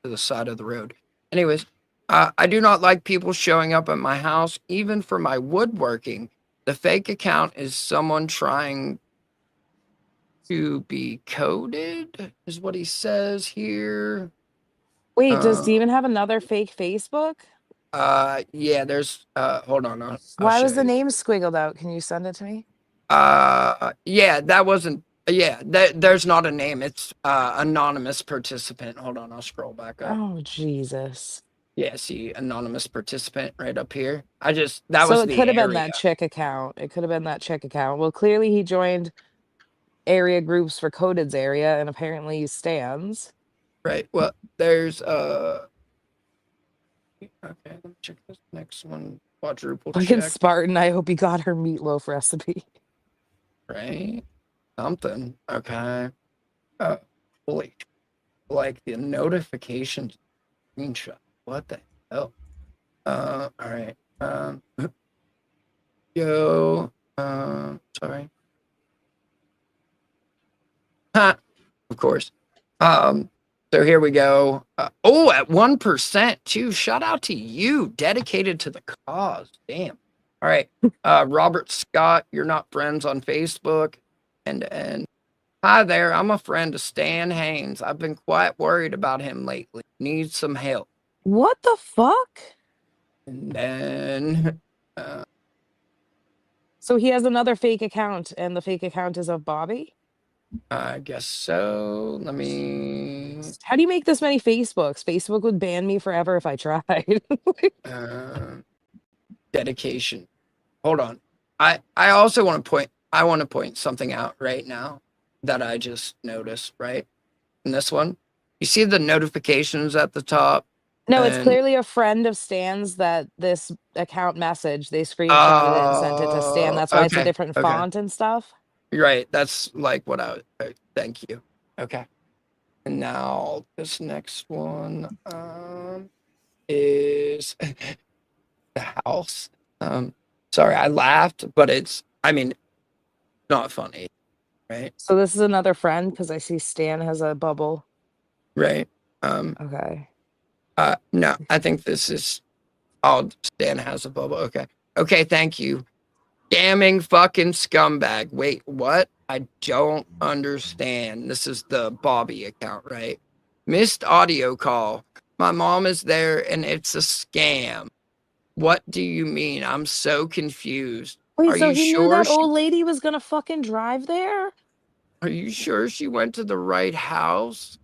to the side of the road. Anyways, I do not like people showing up at my house, even for my woodworking. The fake account is someone trying to be coded, is what he says here. Wait, does Steven have another fake Facebook? Yeah, there's hold on, I'll Why show was the you. name squiggled out? Can you send it to me? Yeah, that wasn't yeah, there's not a name. It's anonymous participant. Hold on, I'll scroll back up. Oh Jesus. Yeah, see anonymous participant right up here. That So was it the could have been area. that chick account. It could have been that chick account. Well, clearly he joined area groups for Coded's area and apparently he stands. Right. Well, there's okay, let me check this next one. Quadruple Fucking check. Spartan, I hope he got her meatloaf recipe. Right? Something. Okay. Holy, like the notifications screenshot. What the hell? All right. Yo. Sorry. Ha. Of course. So here we go. Oh, at 1% too. Shout out to you, dedicated to the cause. Damn. All right. Robert Scott, you're not friends on Facebook. And hi there. I'm a friend of Stan Haynes. I've been quite worried about him lately. Need some help. What the fuck? And then So he has another fake account, and the fake account is of Bobby? I guess so. Let me How do you make this many Facebooks? Facebook would ban me forever if I tried. dedication. Hold on. I also want to point something out right now that I just noticed, right? In this one. You see the notifications at the top? No, it's clearly a friend of Stan's that this account message, they screenshotted it and sent it to Stan. That's why it's a different font and stuff. Right. That's like what thank you. Okay. And now this next one is the house. Sorry, I laughed, but it's not funny. Right. So this is another friend because I see Stan has a bubble. Right. Okay. No, I think this is Stan has a bubble. Okay. Okay, thank you. Scamming fucking scumbag. Wait, what? I don't understand. This is the Bobby account, right? Missed audio call. My mom is there and it's a scam. What do you mean? I'm so confused. Wait, Are so you he knew sure that old lady was gonna fucking drive there? Are you sure she went to the right house?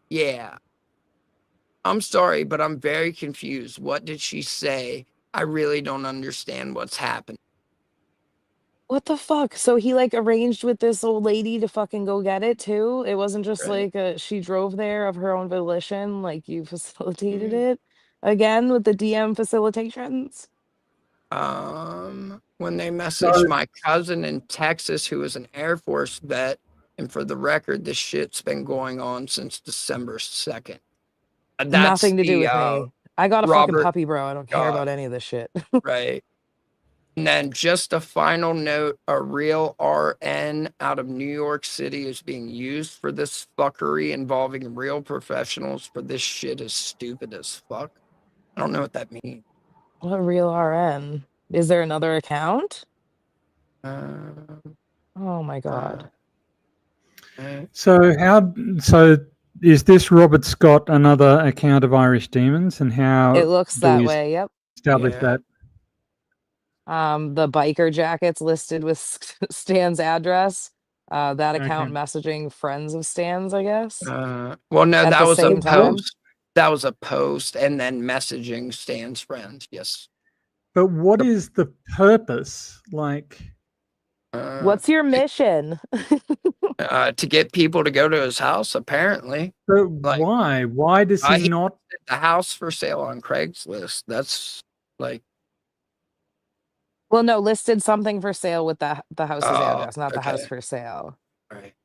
Yeah. I'm sorry, but I'm very confused. What did she say? I really don't understand what's happening. What the fuck? So he like arranged with this old lady to fucking go get it too? It wasn't just Right. like she drove there of her own volition, like you facilitated it again with the DM facilitations? When they messaged my cousin in Texas, who is an Air Force vet, and for the record, this shit's been going on since December 2nd. That's Nothing to do with me. I got a fucking Robert puppy, bro. I don't care about any of this shit. Right. And then just a final note, a real RN out of New York City is being used for this fuckery involving real professionals for this shit is stupid as fuck. I don't know what that means. What real RN? Is there another account? Oh my god. So is this Robert Scott another account of Irish Demons, and how It looks that way, yep. establish that? The biker jackets listed with Stan's address. That account Okay. messaging friends of Stan's, I guess. Well, no, At that the was a same time. post. That was a post, and then messaging Stan's friends. Yes. But what is the purpose? Like, What's your mission? To get people to go to his house, apparently. But why? Why does he not? The house for sale on Craigslist. That's like. Well, no, listed something for sale with the house's address, not the house okay. for sale. Right.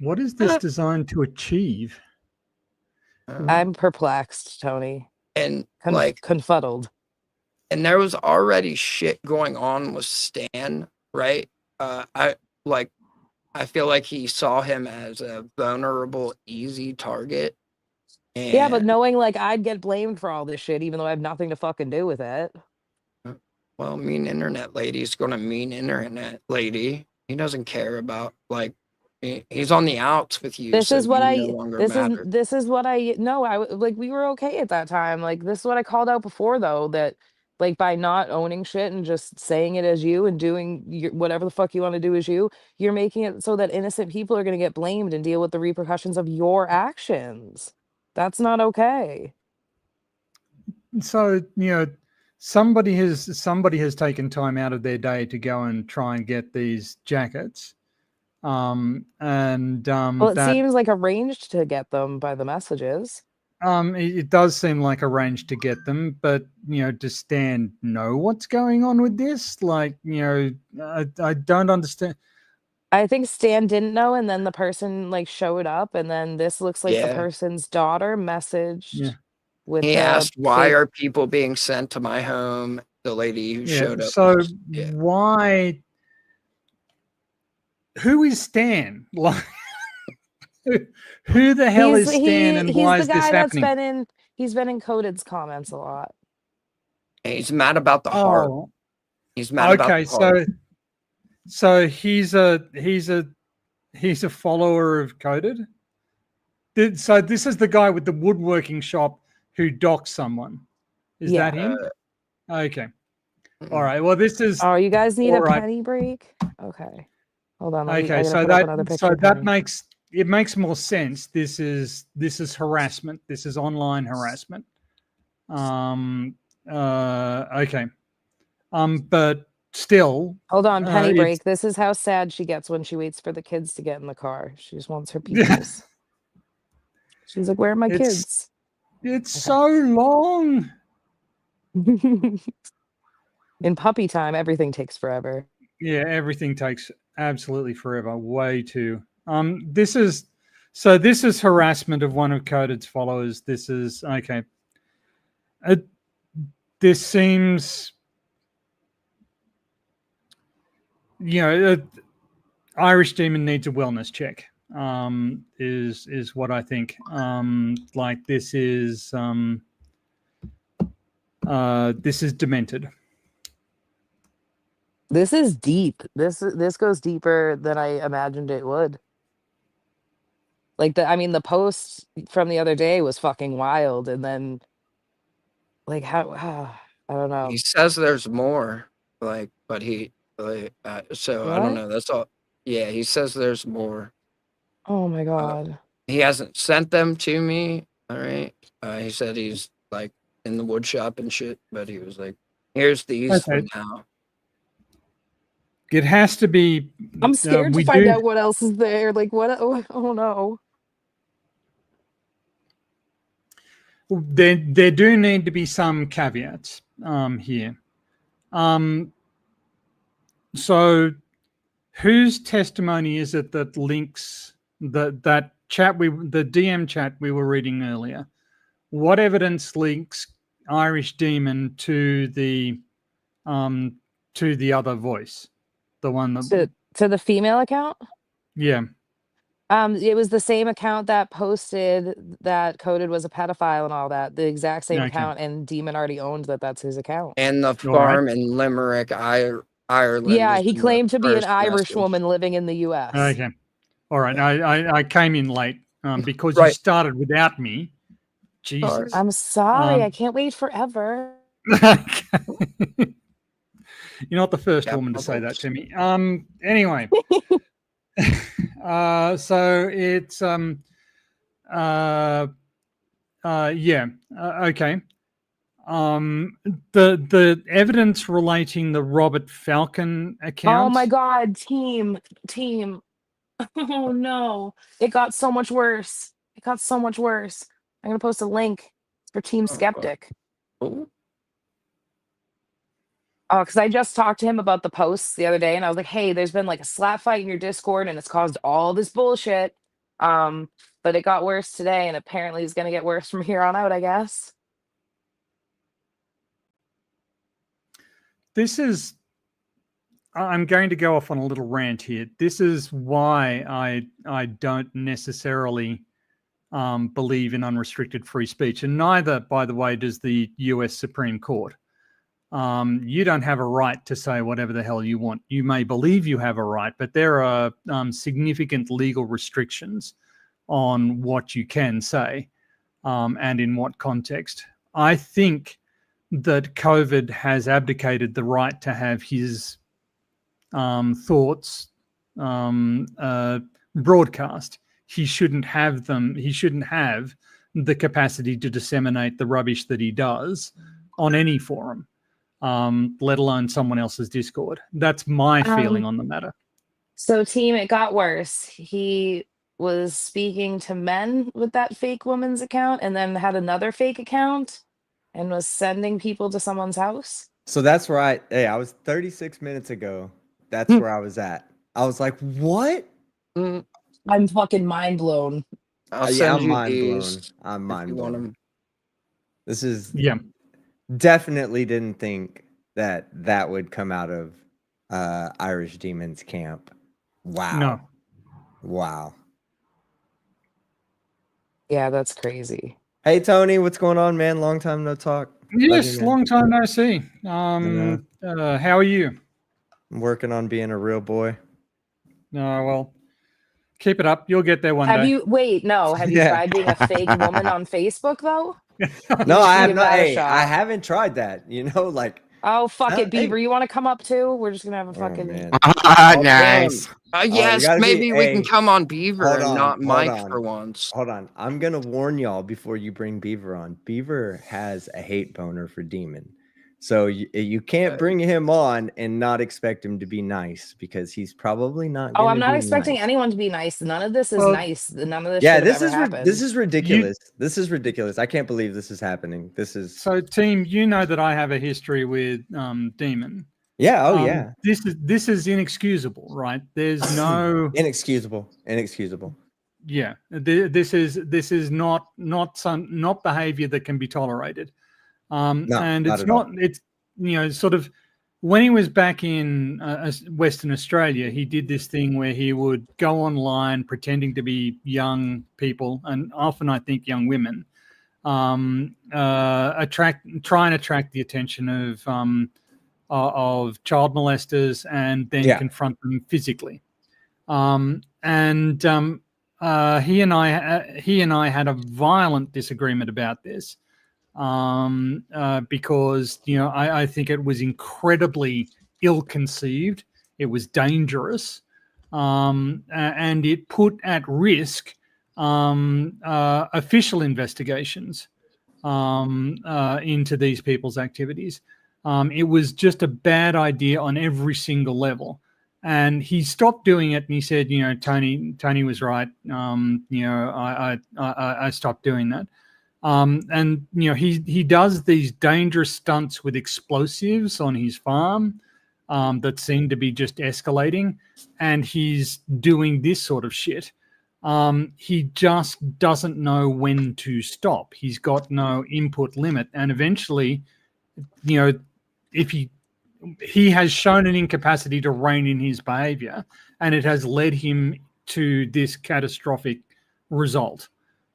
What is this designed to achieve? I'm perplexed, Tony. And confuddled. And there was already shit going on with Stan, right? I feel like he saw him as a vulnerable, easy target. And Yeah, but knowing like I'd get blamed for all this shit, even though I have nothing to fucking do with it. Well, mean internet lady's gonna mean internet lady. He doesn't care about like He's on the outs with you, This so is what you no I longer this is matter. this is what I no, like we were okay at that time. Like this is what I called out before though, that like by not owning shit and just saying it as you and doing whatever the fuck you want to do as you, you're making it so that innocent people are going to get blamed and deal with the repercussions of your actions. That's not okay. So, somebody has taken time out of their day to go and try and get these jackets. Well, it That seems like arranged to get them by the messages. it does seem like arranged to get them, but does Stan know what's going on with this? Like, I don't understand. I think Stan didn't know, and then the person like showed up, and then this looks like the Yeah. person's daughter messaged Yeah. with He the asked, "Why fake. are people being sent to my home?" The lady who Yeah. showed up. So Yeah. why? Who is Stan? Like, who the hell is Stan, and why He's is the this guy that's happening? he's been in Coded's comments a lot. He's mad about the heart. Oh, He's mad about okay. the heart. So he's a follower of Coded. So this is the guy with the woodworking shop who docks someone. Is Yeah. that him? Okay. All right. Well, this is. Oh, you guys need all a right. penny break? Okay. Hold on. I Okay. gotta So put up another picture. that makes more sense. This is harassment. This is online harassment. Okay. But still. Hold on, penny it's- break. This is how sad she gets when she waits for the kids to get in the car. She just wants her peoples. She's like, "Where are my kids?" It's so long. In puppy time, everything takes forever. Yeah, everything takes absolutely forever. Way too. This is harassment of one of Coded's followers. This is okay. This seems, Irish Demon needs a wellness check. Is what I think. Like this is demented. This is deep. This goes deeper than I imagined it would. Like the post from the other day was fucking wild, and then like how I don't know. He says there's more, like, but he so I don't What? know. That's all. Yeah, he says there's more. Oh my god. He hasn't sent them to me. All right. He said he's like in the wood shop and shit, but he was like, "Here's these for Okay. now." It has to be. I'm scared to find out what else is there. Like what? Oh no. There do need to be some caveats here. So whose testimony is it that links that chat the DM chat we were reading earlier? What evidence links Irish Demon to the other voice? The one that to the female account? Yeah. It was the same account that posted that Coded was a pedophile and all that. The exact same Okay. account, and Demon already owned that's his account. And the farm in Limerick, Ireland. Yeah, is he in the claimed to be an first Irish message. woman living in the U.S. Okay. All right. I came in late because you started without me. Jesus. I'm sorry. I can't wait forever. You're not the first woman to say that to me. Anyway. So it's okay. The evidence relating the Robert Falcon account. Oh my god, team. Oh no. It got so much worse. I'm gonna post a link for Team Skeptic. Oh, because I just talked to him about the posts the other day, and I was like, "Hey, there's been like a slap fight in your Discord, and it's caused all this bullshit. But it got worse today, and apparently it's gonna get worse from here on out, I guess." I'm going to go off on a little rant here. This is why I don't necessarily believe in unrestricted free speech, and neither, by the way, does the US Supreme Court. you don't have a right to say whatever the hell you want. You may believe you have a right, but there are significant legal restrictions on what you can say and in what context. I think that COVID has abdicated the right to have his thoughts broadcast. He shouldn't have them. He shouldn't have the capacity to disseminate the rubbish that he does on any forum, let alone someone else's Discord. That's my feeling on the matter. So, team, it got worse. He was speaking to men with that fake woman's account and then had another fake account and was sending people to someone's house. So that's where I was 36 minutes ago. That's where I was at. I was like, what? I'm fucking mind blown. I'm mind blown. I'm mind blown. This is definitely didn't think that would come out of Irish Demon's camp. Wow. No. Wow. Yeah, that's crazy. Hey Tony, what's going on, man? Long time no talk. Yes, long time no see. How are you? I'm working on being a real boy. No, well, keep it up. You'll get there one day. Have you tried being a fake woman on Facebook though? No, I have not. Hey, I haven't tried that. Oh, fuck it, Beaver. You want to come up too? We're just gonna have a fucking nice. Yes, maybe we can come on Beaver and not Mike for once. Hold on. I'm gonna warn y'all before you bring Beaver on. Beaver has a hate boner for Demon. So you can't bring him on and not expect him to be nice because he's probably not. Oh, I'm not expecting anyone to be nice. None of this is nice. None of this. Yeah, this is ridiculous. This is ridiculous. I can't believe this is happening. This is so. Team, you know that I have a history with Demon. Yeah. Oh, yeah. This is inexcusable, right? There's no inexcusable. Yeah, this is not behavior that can be tolerated. And it's not, it's, sort of when he was back in Western Australia, he did this thing where he would go online pretending to be young people, and often I think young women, try and attract the attention of child molesters and then confront them physically. He and I had a violent disagreement about this. Because I think it was incredibly ill-conceived. It was dangerous, and it put at risk official investigations into these people's activities. It was just a bad idea on every single level. And he stopped doing it, and he said, Tony was right. I stopped doing that. And he does these dangerous stunts with explosives on his farm that seem to be just escalating, and he's doing this sort of shit. He just doesn't know when to stop. He's got no input limit, and eventually, if he has shown an incapacity to rein in his behavior, and it has led him to this catastrophic result.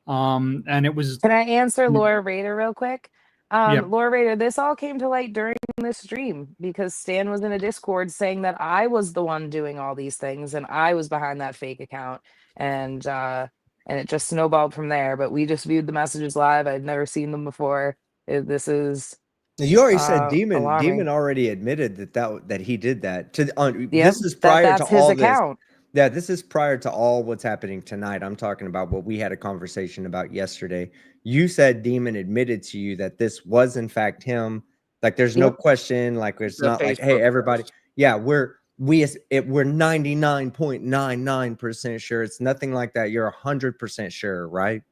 And it was. Can I answer Laura Rader real quick? Laura Rader, this all came to light during this stream because Stan was in a Discord saying that I was the one doing all these things and I was behind that fake account, and it just snowballed from there. But we just viewed the messages live. I'd never seen them before. This is. You already said Demon. Alarming. Demon already admitted that he did that. Yep, this is prior to all his account. Yeah, this is prior to all what's happening tonight. I'm talking about what we had a conversation about yesterday. You said Demon admitted to you that this was in fact him. Like, there's no question. Like, it's not like, hey, everybody. Yeah, we're 99.99% sure. It's nothing like that. You're 100% sure, right?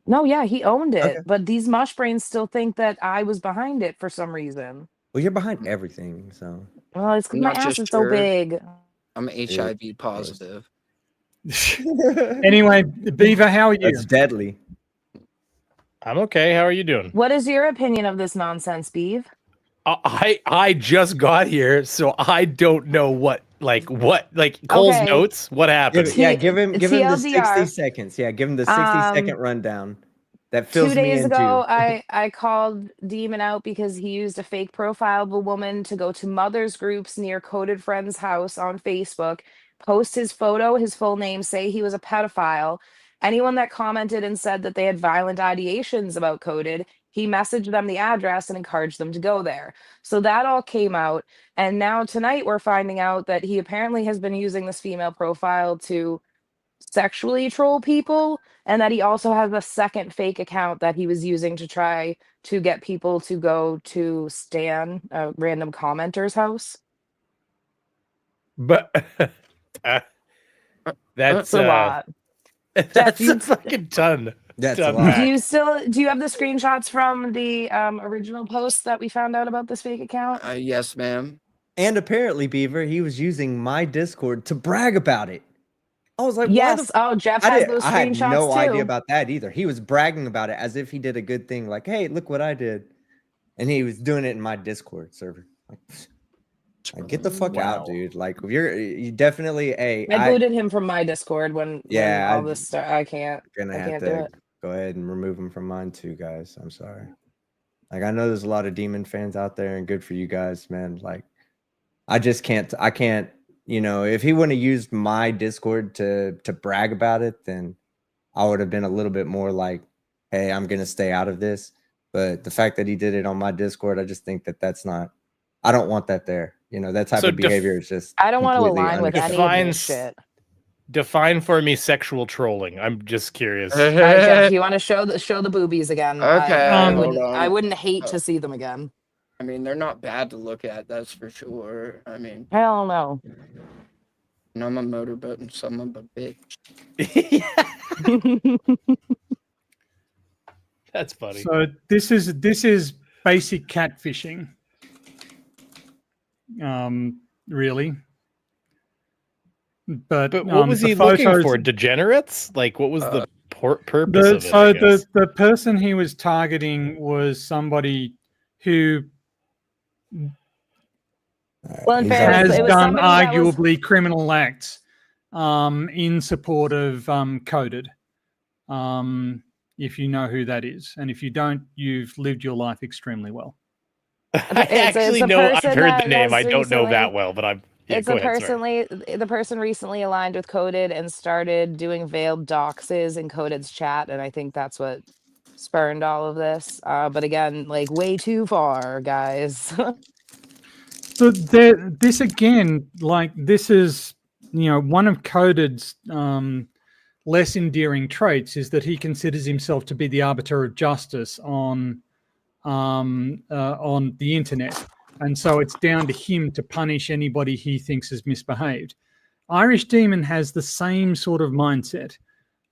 No, yeah, he owned it. Okay. But these mush brains still think that I was behind it for some reason. Well, you're behind everything, so. Well, it's because my ass is so big. I'm HIV positive. Anyway, Beaver, how are you? That's deadly. I'm okay. How are you doing? What is your opinion of this nonsense, Beav? I just got here, so I don't know what Cole's notes. What happened? Give him the 60 seconds. Yeah, give him the 60-second rundown. that fills 2 me days in ago, too. I called Demon out because he used a fake profile of a woman to go to mothers groups near Coded Friend's house on Facebook, post his photo, his full name, say he was a pedophile. Anyone that commented and said that they had violent ideations about Coded, he messaged them the address and encouraged them to go there. So that all came out. And now tonight we're finding out that he apparently has been using this female profile to sexually troll people, and that he also has a second fake account that he was using to try to get people to go to Stan, a random commenter's house. But That's that's a lot. that's a fucking ton. That's ton a lot. Do you have the screenshots from the original post that we found out about this fake account? Yes, ma'am. And apparently, Beaver, he was using my Discord to brag about it. I was like, yes. Oh, Jeff has those I had screenshots no too. idea about that either. He was bragging about it as if he did a good thing. Like, hey, look what I did. And he was doing it in my Discord server. Like get the fuck out, dude. Like you definitely I booted him from my Discord when all this stuff. I can't do it. Go ahead and remove him from mine too, guys. I'm sorry. Like I know there's a lot of demon fans out there, and good for you guys, man. Like I can't, if he wouldn't have used my Discord to brag about it, then I would have been a little bit more like, hey, I'm gonna stay out of this. But the fact that he did it on my Discord, I just think that's not, I don't want that there. That type of behavior is just I don't want to align with any of this shit. Define for me sexual trolling. I'm just curious. All right, Jeff, you want to show the boobies again? Okay. I wouldn't hate to see them again. I mean, they're not bad to look at, that's for sure. I mean, hell no. And I'm a motorboat and some of a bitch. That's funny. So this is basic catfishing. Really. But what was he looking for? Degenerates? Like, what was the purpose of it? So the person he was targeting was somebody who has done arguably criminal acts in support of Coded. If you know who that is, and if you don't, you've lived your life extremely well. I actually know I've heard the name. I don't know that well, but I'm. Yeah, the person recently aligned with Coded and started doing veiled doxes in Coded's chat, and I think that's what spurned all of this. But again, like way too far, guys. So this again, like this is one of Coded's less endearing traits is that he considers himself to be the arbiter of justice on the internet. And so it's down to him to punish anybody he thinks has misbehaved. Irish Demon has the same sort of mindset,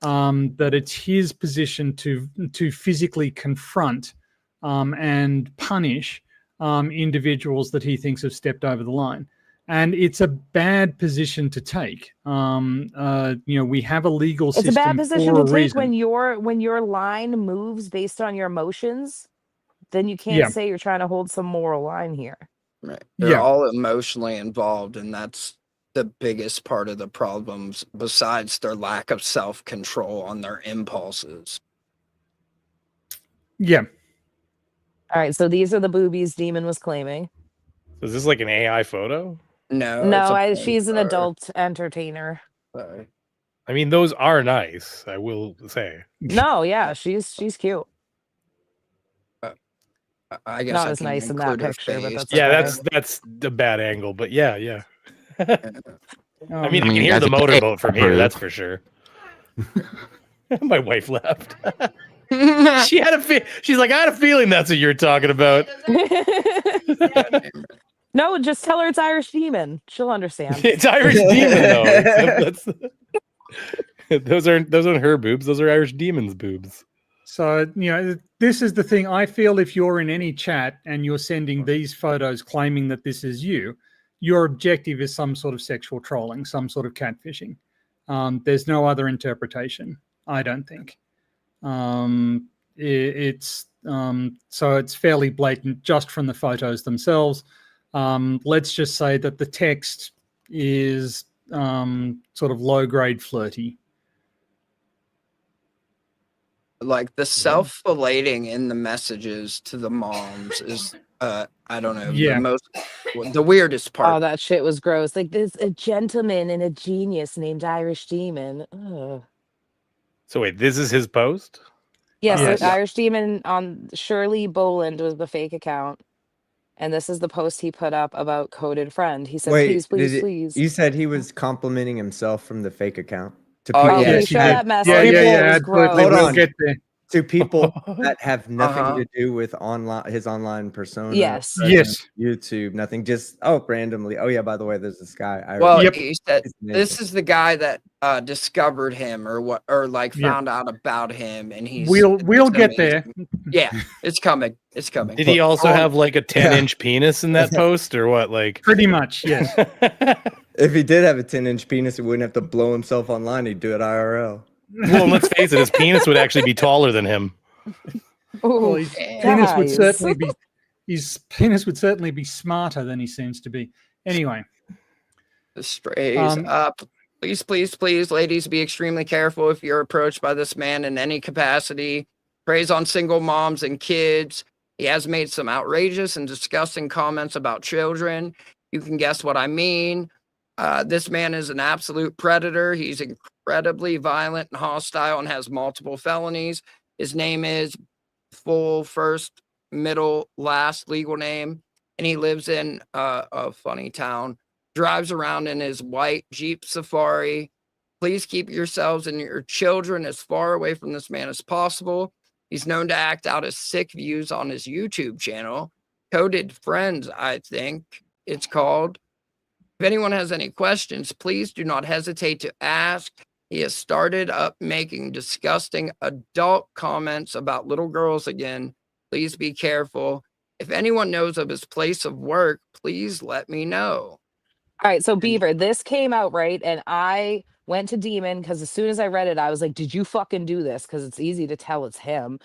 that it's his position to physically confront and punish individuals that he thinks have stepped over the line. And it's a bad position to take. We have a legal system. It's a bad position for to a take reason. when your line moves based on your emotions. Then you can't say you're trying to hold some moral line here. Right. They're all emotionally involved, and that's the biggest part of the problems, besides their lack of self-control on their impulses. Yeah. All right, so these are the boobies Demon was claiming. Is this like an AI photo? No, she's an adult entertainer. Sorry. I mean, those are nice, I will say. No, yeah, she's cute. I guess not I as can nice in that include her picture, but face. that's okay. that's a bad angle, but yeah. I mean, I can I mean, hear that's the a motorboat from here, proof. that's for sure. My wife left. She's like, I had a feeling that's what you're talking about. No, just tell her it's Irish Demon. She'll understand. It's Irish Demon though. Those aren't her boobs. Those are Irish Demon's boobs. So, this is the thing. I feel if you're in any chat and you're sending these photos claiming that this is you, your objective is some sort of sexual trolling, some sort of catfishing. There's no other interpretation, I don't think. So it's fairly blatant just from the photos themselves. Let's just say that the text is sort of low-grade flirty. Like the self-filleting in the messages to the moms is I don't know, the weirdest part. Oh, that shit was gross. Like there's a gentleman and a genius named Irish Demon. Ugh. So wait, this is his post? Yes, Yes. Irish Demon on Shirley Boland was the fake account. And this is the post he put up about coded friend. He said, Wait, please. you said he was complimenting himself from the fake account to Oh, people yeah. Please show that message. Yeah, It was absolutely. gross. Hold We'll on. get there. to people that have nothing to do with his online persona. Yes. Yes. YouTube, nothing. Just randomly. Oh yeah, by the way, there's this guy. Well, Yep. he said this is the guy that discovered him or found out about him, and he's We'll get there. Yeah, it's coming. It's coming. Did he also have like a 10-inch penis in that post, or what? Like Pretty much, yes. If he did have a 10-inch penis, he wouldn't have to blow himself online. He'd do it IRL. Well, let's face it, his penis would actually be taller than him. Well, his penis would certainly be smarter than he seems to be. Anyway, the strays up. Please, ladies, be extremely careful if you're approached by this man in any capacity. Preys on single moms and kids. He has made some outrageous and disgusting comments about children. You can guess what I mean. This man is an absolute predator. He's incredibly violent and hostile and has multiple felonies. His name is full first, middle, last legal name, and he lives in a funny town. Drives around in his white Jeep Safari. Please keep yourselves and your children as far away from this man as possible. He's known to act out his sick views on his YouTube channel. Coded Friends, I think it's called. If anyone has any questions, please do not hesitate to ask. He has started up making disgusting adult comments about little girls again. Please be careful. If anyone knows of his place of work, please let me know. All right, so Beaver, this came out, right? And I went to Demon because as soon as I read it, I was like, did you fucking do this? Because it's easy to tell it's him.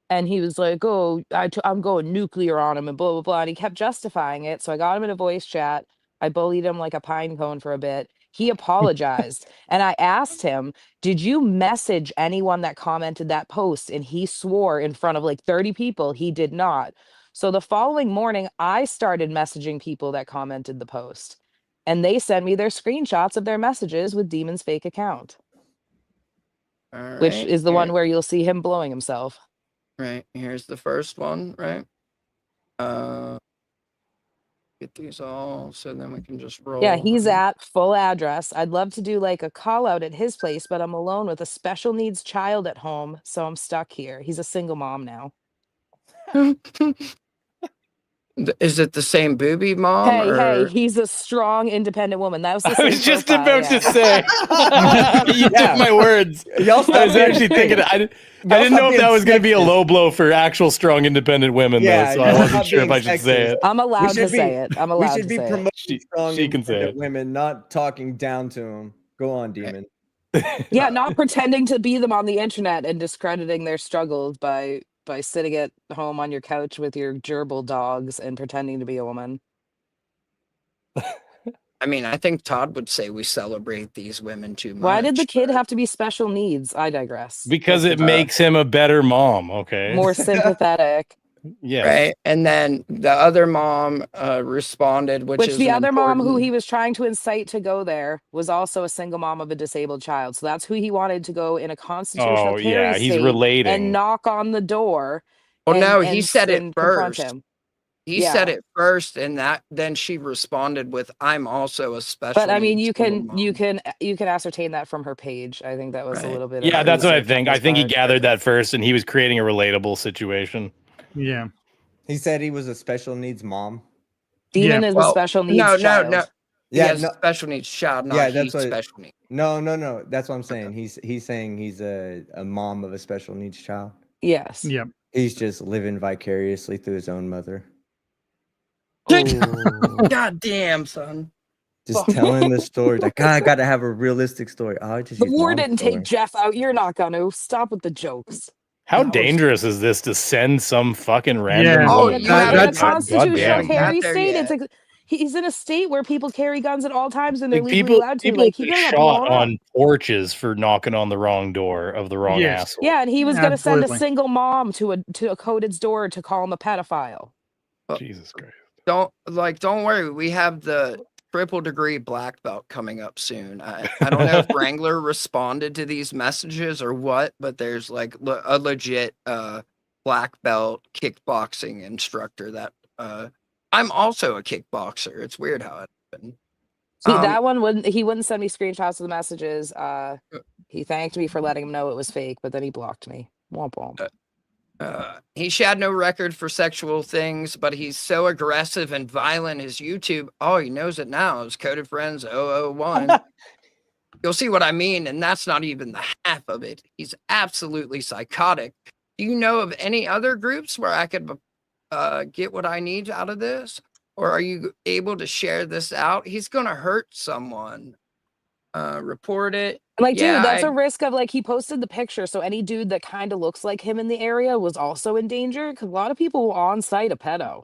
And he was like, oh, I'm going nuclear on him and blah, blah, blah. And he kept justifying it. So I got him in a voice chat. I bullied him like a pine cone for a bit. He apologized. And I asked him, did you message anyone that commented that post? And he swore in front of like 30 people he did not. So the following morning, I started messaging people that commented the post. And they sent me their screenshots of their messages with Demon's fake account. All Which right, is the here- one where you'll see him blowing himself. Right, here's the first one, right? Get these all so then we can just roll. Yeah, he's at full address. I'd love to do like a call out at his place, but I'm alone with a special needs child at home, so I'm stuck here. He's a single mom now. Is it the same booby mom? Hey, he's a strong, independent woman. That was the I same was just profile, about yeah. to say. You took my words. Y'all I was actually thinking. I didn't know if that was going to be a low blow for actual strong, independent women, though. So I wasn't sure if I should say it. I'm allowed to say it. I'm allowed We should to be say it. promoting strong she can say independent it. women, not talking down to them. Go on, Demon. Yeah, not pretending to be them on the internet and discrediting their struggles by sitting at home on your couch with your gerbil dogs and pretending to be a woman. I mean, I think Todd would say we celebrate these women too much. Why did the kid have to be special needs? I digress. Because it makes him a better mom. Okay. More sympathetic. Yes. Right, and then the other mom responded, which is the an other mom who important- he was trying to incite to go there was also a single mom of a disabled child. So that's who he wanted to go in a constitutional Oh, carry yeah, he's state relating. and knock on the door. Well, no, and- he and- said it and confront first. him. He said it first, and then she responded with, "I'm also a special." But I mean, needs you single can mom." you can ascertain that from her page. I think that was a little bit. Yeah, of that's what I research on think. I his think he part. gathered that first, and he was creating a relatable situation. Yeah. He said he was a special needs mom. Demon is a special needs child. No. Yeah, He has no. a special needs child, not Yeah, he's that's what. special needs. No. That's what I'm saying. He's saying he's a mom of a special needs child. Yes. Yep. He's just living vicariously through his own mother. God damn, son. Just telling the story. Like, God, I got to have a realistic story. Oh, I just The use war mom's didn't story. take Jeff out. You're not gonna stop with the jokes. How dangerous is this to send some fucking random? Yeah. Oh, woman? you In a haven't- constitutional Goddamn. carry Not there state, yet. He's in a state where people carry guns at all times and they're Like legally allowed to. people Like, he get could have got shot blown up. on porches for knocking on the wrong door of the wrong Yes. asshole. Yeah, and he was going to send a Absolutely. single mom to a coded's door to call him a pedophile. Jesus Christ. Don't worry. We have the triple degree black belt coming up soon. I don't know if Wrangler responded to these messages or what, but there's like a legit black belt kickboxing instructor that I'm also a kickboxer. It's weird how it happened. That one wouldn't send me screenshots of the messages. He thanked me for letting him know it was fake, but then he blocked me. Womp womp. He had no record for sexual things, but he's so aggressive and violent. His YouTube, he knows it now. It's Coded Friends 001. You'll see what I mean, and that's not even the half of it. He's absolutely psychotic. Do you know of any other groups where I could get what I need out of this? Or are you able to share this out? He's going to hurt someone. Report it. Like, dude, that's a risk of, like, he posted the picture, so any dude that kind of looks like him in the area was also in danger, because a lot of people will on-site a pedo.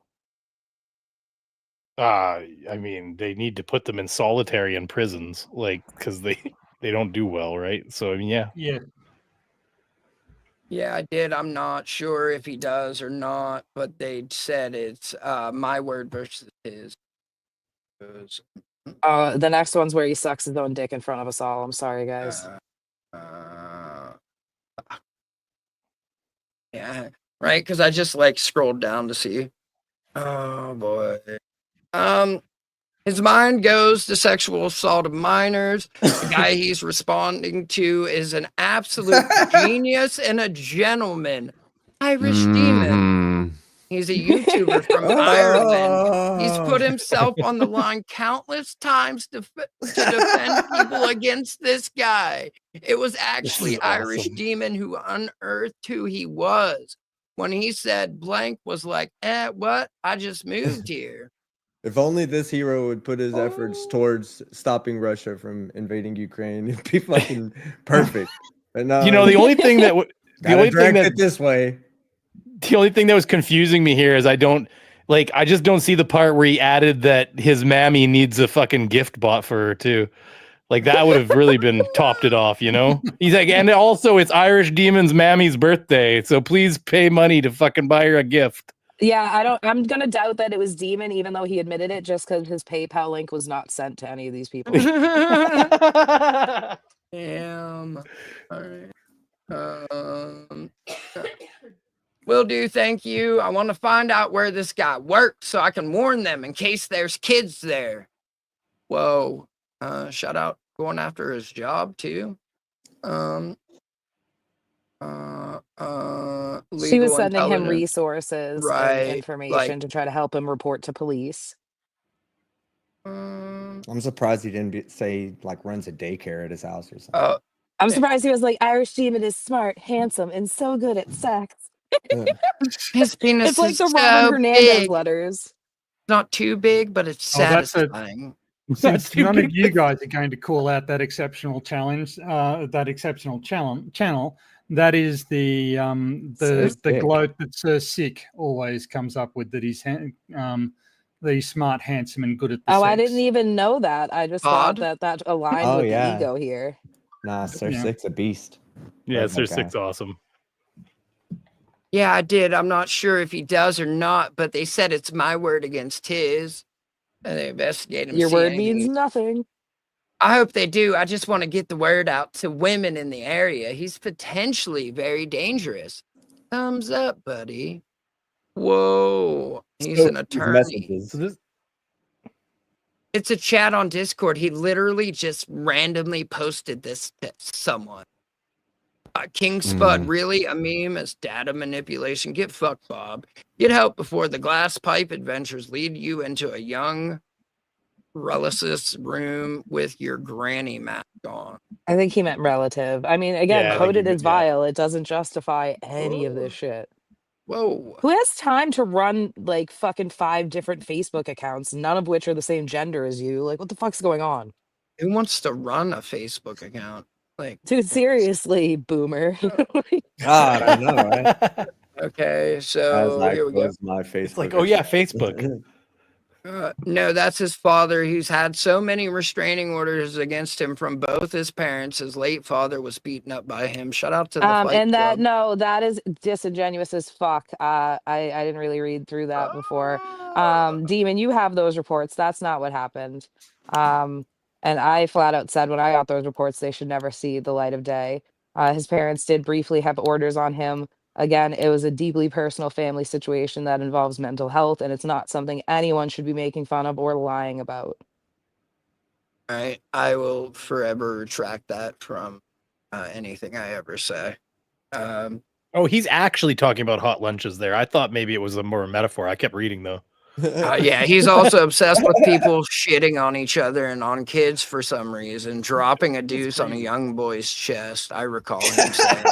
I mean, they need to put them in solitary in prisons, like, because they don't do well, right? So, I mean, yeah. Yeah, I did. I'm not sure if he does or not, but they said it's my word versus his. The next one's where he sucks his own dick in front of us all. I'm sorry, guys. Yeah, right. Because I just scrolled down to see. Oh boy. His mind goes to sexual assault of minors. The guy he's responding to is an absolute genius and a gentleman. Irish demon. He's a YouTuber from Ireland. He's put himself on the line countless times to defend people against this guy. It was actually Irish Demon who unearthed who he was. When he said blank was like, what? I just moved here. If only this hero would put his efforts towards stopping Russia from invading Ukraine, it'd be fucking perfect. But no, the only thing that this way. The only thing that was confusing me here is I just don't see the part where he added that his mammy needs a fucking gift bought for her too. Like, that would have really been topped it off, He's like, and also it's Irish Demon's mammy's birthday, so please pay money to fucking buy her a gift. Yeah, I'm gonna doubt that it was Demon, even though he admitted it, just because his PayPal link was not sent to any of these people. Damn. All right. Will do, thank you. I want to find out where this guy works so I can warn them in case there's kids there. Whoa. Shout out going after his job too. She was sending him resources right, and information to try to help him report to police. I'm surprised he didn't say runs a daycare at his house or something. I'm surprised he was like, Irish Demon is smart, handsome, and so good at sex. His penis it's like is the so Robin Hernandez big. letters. Not too big, but it's satisfying. Since none of you guys are going to call out that exceptional challenge, that exceptional channel, that is the gloat that Sir Sick always comes up with, that he's smart, handsome, and good at the sex. I didn't even know that. I just thought that aligned with the ego here. Nah, Sir Sick's a beast. Yeah, Sir Sick's awesome. Yeah, I did. I'm not sure if he does or not, but they said it's my word against his. And they investigate him. Your word means nothing. I hope they do. I just want to get the word out to women in the area. He's potentially very dangerous. Thumbs up, buddy. Whoa. He's an attorney. It's a chat on Discord. He literally just randomly posted this to someone. King Spud, really? A meme is data manipulation. Get fucked, Bob. Get help before the glass pipe adventures lead you into a young relative room with your granny mask on. I think he meant relative. I mean, again, coded as vile. It doesn't justify any of this shit. Whoa. Who has time to run fucking 5 different Facebook accounts, none of which are the same gender as you? Like, what the fuck's going on? Who wants to run a Facebook account? Dude, seriously, boomer. God, I know, right? Okay, so As I here we go. close my Facebook. It's like, oh yeah, Facebook. No, that's his father. He's had so many restraining orders against him from both his parents. His late father was beaten up by him. Shout out to the Fight And that Club. no, that is disingenuous as fuck. I didn't really read through that before. Demon, you have those reports. That's not what happened. And I flat out said when I got those reports, they should never see the light of day. His parents did briefly have orders on him. Again, it was a deeply personal family situation that involves mental health, and it's not something anyone should be making fun of or lying about. All right, I will forever retract that from anything I ever say. Oh, he's actually talking about hot lunches there. I thought maybe it was a more metaphor. I kept reading though. Yeah, he's also obsessed with people shitting on each other and on kids for some reason, dropping a deuce on a young boy's chest. I recall him saying.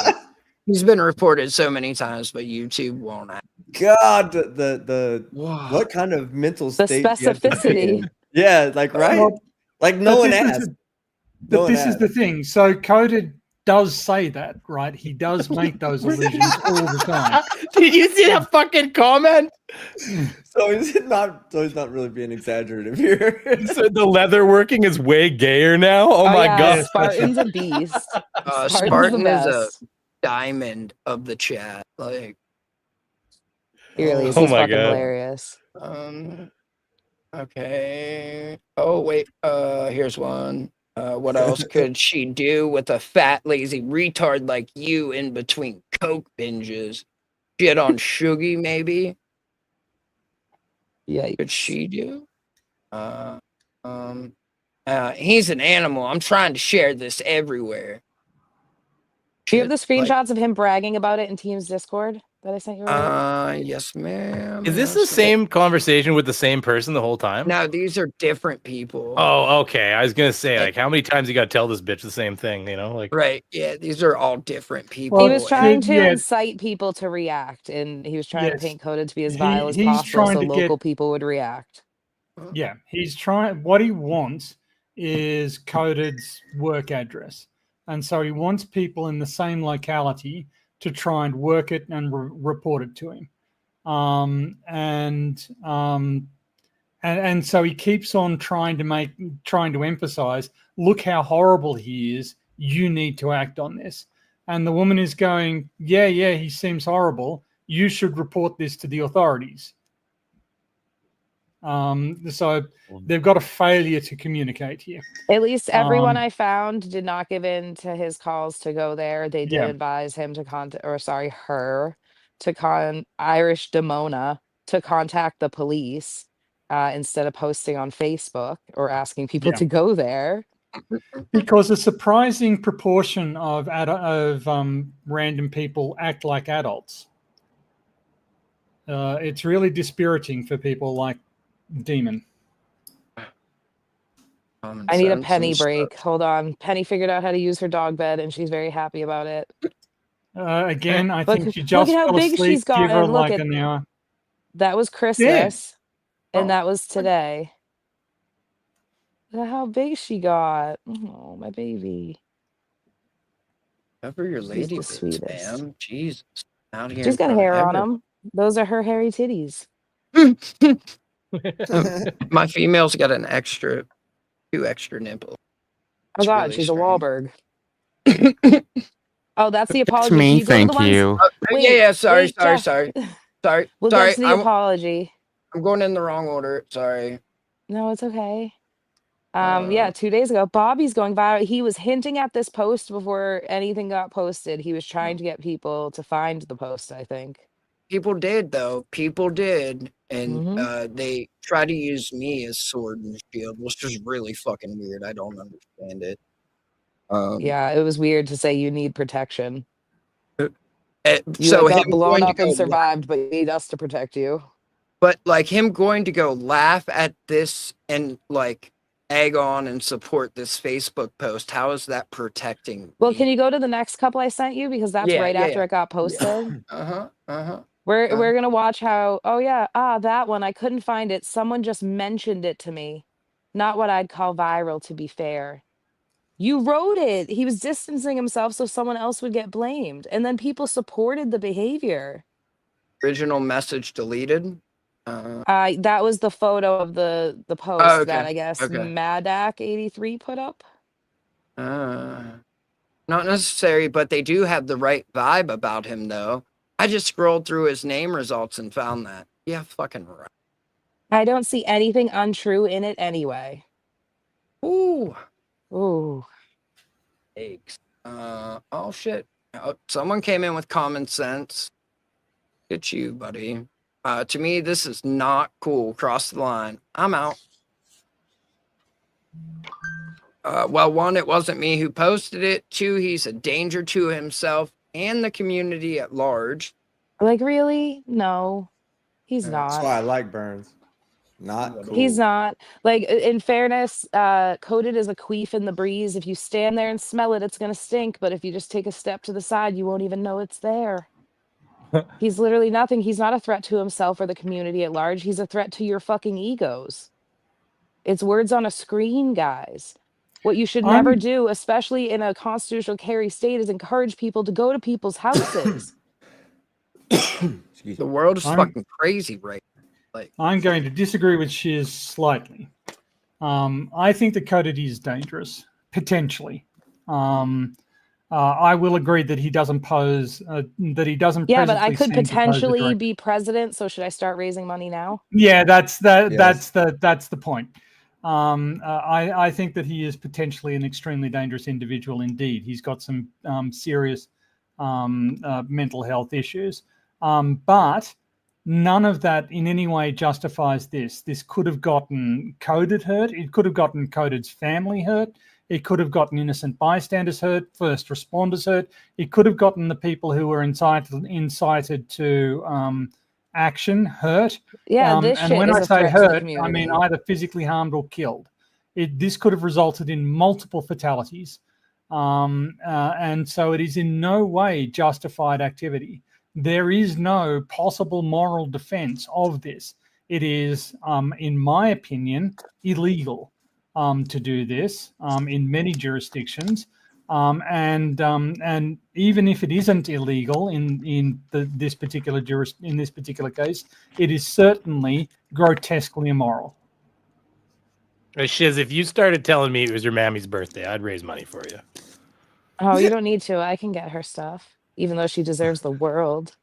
He's been reported so many times, but YouTube won't. God, the what kind of mental The state? do you have to be specificity. in? Yeah, like right, Well, like no but one this is asked. the- But this is the thing. So Coded does say that, right? He does make those allusions all the time. Did you see that fucking comment? So is it not? So he's not really being exaggerative here. So the leather working is way gayer now. Oh, my yeah, god, Spartan's a beast. Spartan the is a best. diamond of the chat. Like, He really is. Oh He's my fucking God. hilarious. Okay. Oh wait. Here's one. What else could she do with a fat, lazy retard like you in between coke binges? Shit on Shuggy, maybe. Yeah. Could she do? He's an animal. I'm trying to share this everywhere. Do you have the Like, screenshots of him bragging about it in Team's Discord that I sent you earlier? yes, ma'am. Is this the same conversation with the same person the whole time? No, these are different people. Oh, okay. I was gonna say, like, how many times you gotta tell this bitch the same thing? You know, like, Right. Yeah, these are all different people. He was trying to yeah. incite people to react, and he was trying to Yes. paint Coded to be as vile as He's possible trying so to local get- people would react. Yeah, he's trying. What he wants is Coded's work address, and so he wants people in the same locality to try and work it and report it to him. And so he keeps on trying to emphasize, look how horrible he is. You need to act on this. And the woman is going, yeah, he seems horrible. You should report this to the authorities. So they've got a failure to communicate here. At least everyone I found did not give in to his calls to go there. They did Yeah. advise him to Irish Demona to contact the police instead of posting on Facebook or asking people to go there. Because a surprising proportion of random people act like adults. It's really dispiriting for people like Demon. I need a Penny break. Hold on. Penny figured out how to use her dog bed, and she's very happy about it. Again, I Look- think she look just at how fell big asleep. she's Give her gotten. Look like at- an hour. That was Christmas, and that was today. Look at how big she got. Oh, my baby. Cover your She's lady the bits, sweetest. ma'am. Jesus. Out here She's in got front of hair on everyone. them. Those are her hairy titties. My female's got two extra nipples. Oh It's God, really she's strange. a Wahlberg. Oh, that's the apology. me, Can you go to thank the ones- you. Wait, yeah, sorry, wait, sorry, Jeff. sorry. We'll Sorry, get to the apology. I'm going in the wrong order. Sorry. No, it's okay. Yeah, 2 days ago, Bobby's going viral. He was hinting at this post before anything got posted. He was trying to get people to find the post, I think. People did, though. People did. And Mm-hmm. they try to use me as sword and shield, which is really fucking weird. I don't understand it. Yeah, it was weird to say you need protection. You So got him blown going to up and go survived, but you need us to protect you. But like him going to go laugh at this and like egg on and support this Facebook post, how is that protecting? Well, can you go to the next couple I sent you? Because that's right after it got posted. We're gonna watch how, oh yeah, that one, I couldn't find it. Someone just mentioned it to me. Not what I'd call viral, to be fair. You wrote it. He was distancing himself so someone else would get blamed. And then people supported the behavior. Original message deleted. That was the photo of the post Oh, that okay. I guess Okay. Madak83 put up. Not necessary, but they do have the right vibe about him, though. I just scrolled through his name results and found that. Yeah, fucking right. I don't see anything untrue in it anyway. Ooh. Ooh. Aches. Oh shit. Oh, someone came in with common sense. It's you, buddy. To me, this is not cool. Cross the line. I'm out. Well, one, it wasn't me who posted it. Two, he's a danger to himself and the community at large. Like, really? No, he's That's not. why I like Burns. Not cool. He's not. Like, in fairness, coded as a queef in the breeze. If you stand there and smell it, it's going to stink. But if you just take a step to the side, you won't even know it's there. He's literally nothing. He's not a threat to himself or the community at large. He's a threat to your fucking egos. It's words on a screen, guys. What you should never do, especially in a constitutional carry state, is encourage people to go to people's houses. The world is fucking crazy right now. Like, I'm going to disagree with Shiz slightly. I think that coded is dangerous, potentially. I will agree that he doesn't pose, that he doesn't. Yeah, but I could presently seem to pose a potentially direct- be president. So should I start raising money now? Yeah, that's Yes. the point. I think that he is potentially an extremely dangerous individual indeed. He's got some serious mental health issues, but none of that in any way justifies this. This could have gotten coded hurt. It could have gotten coded's family hurt. It could have gotten innocent bystanders hurt, first responders hurt. It could have gotten the people who were incited to action hurt. Yeah, this and shit when is I a say threat to the hurt, I mean community. either physically harmed or killed. This could have resulted in multiple fatalities. And so it is in no way justified activity. There is no possible moral defense of this. It is, in my opinion, illegal to do this in many jurisdictions. And even if it isn't illegal in this particular case, it is certainly grotesquely immoral. Shiz, if you started telling me it was your mammy's birthday, I'd raise money for you. Oh, you don't need to. I can get her stuff, even though she deserves the world.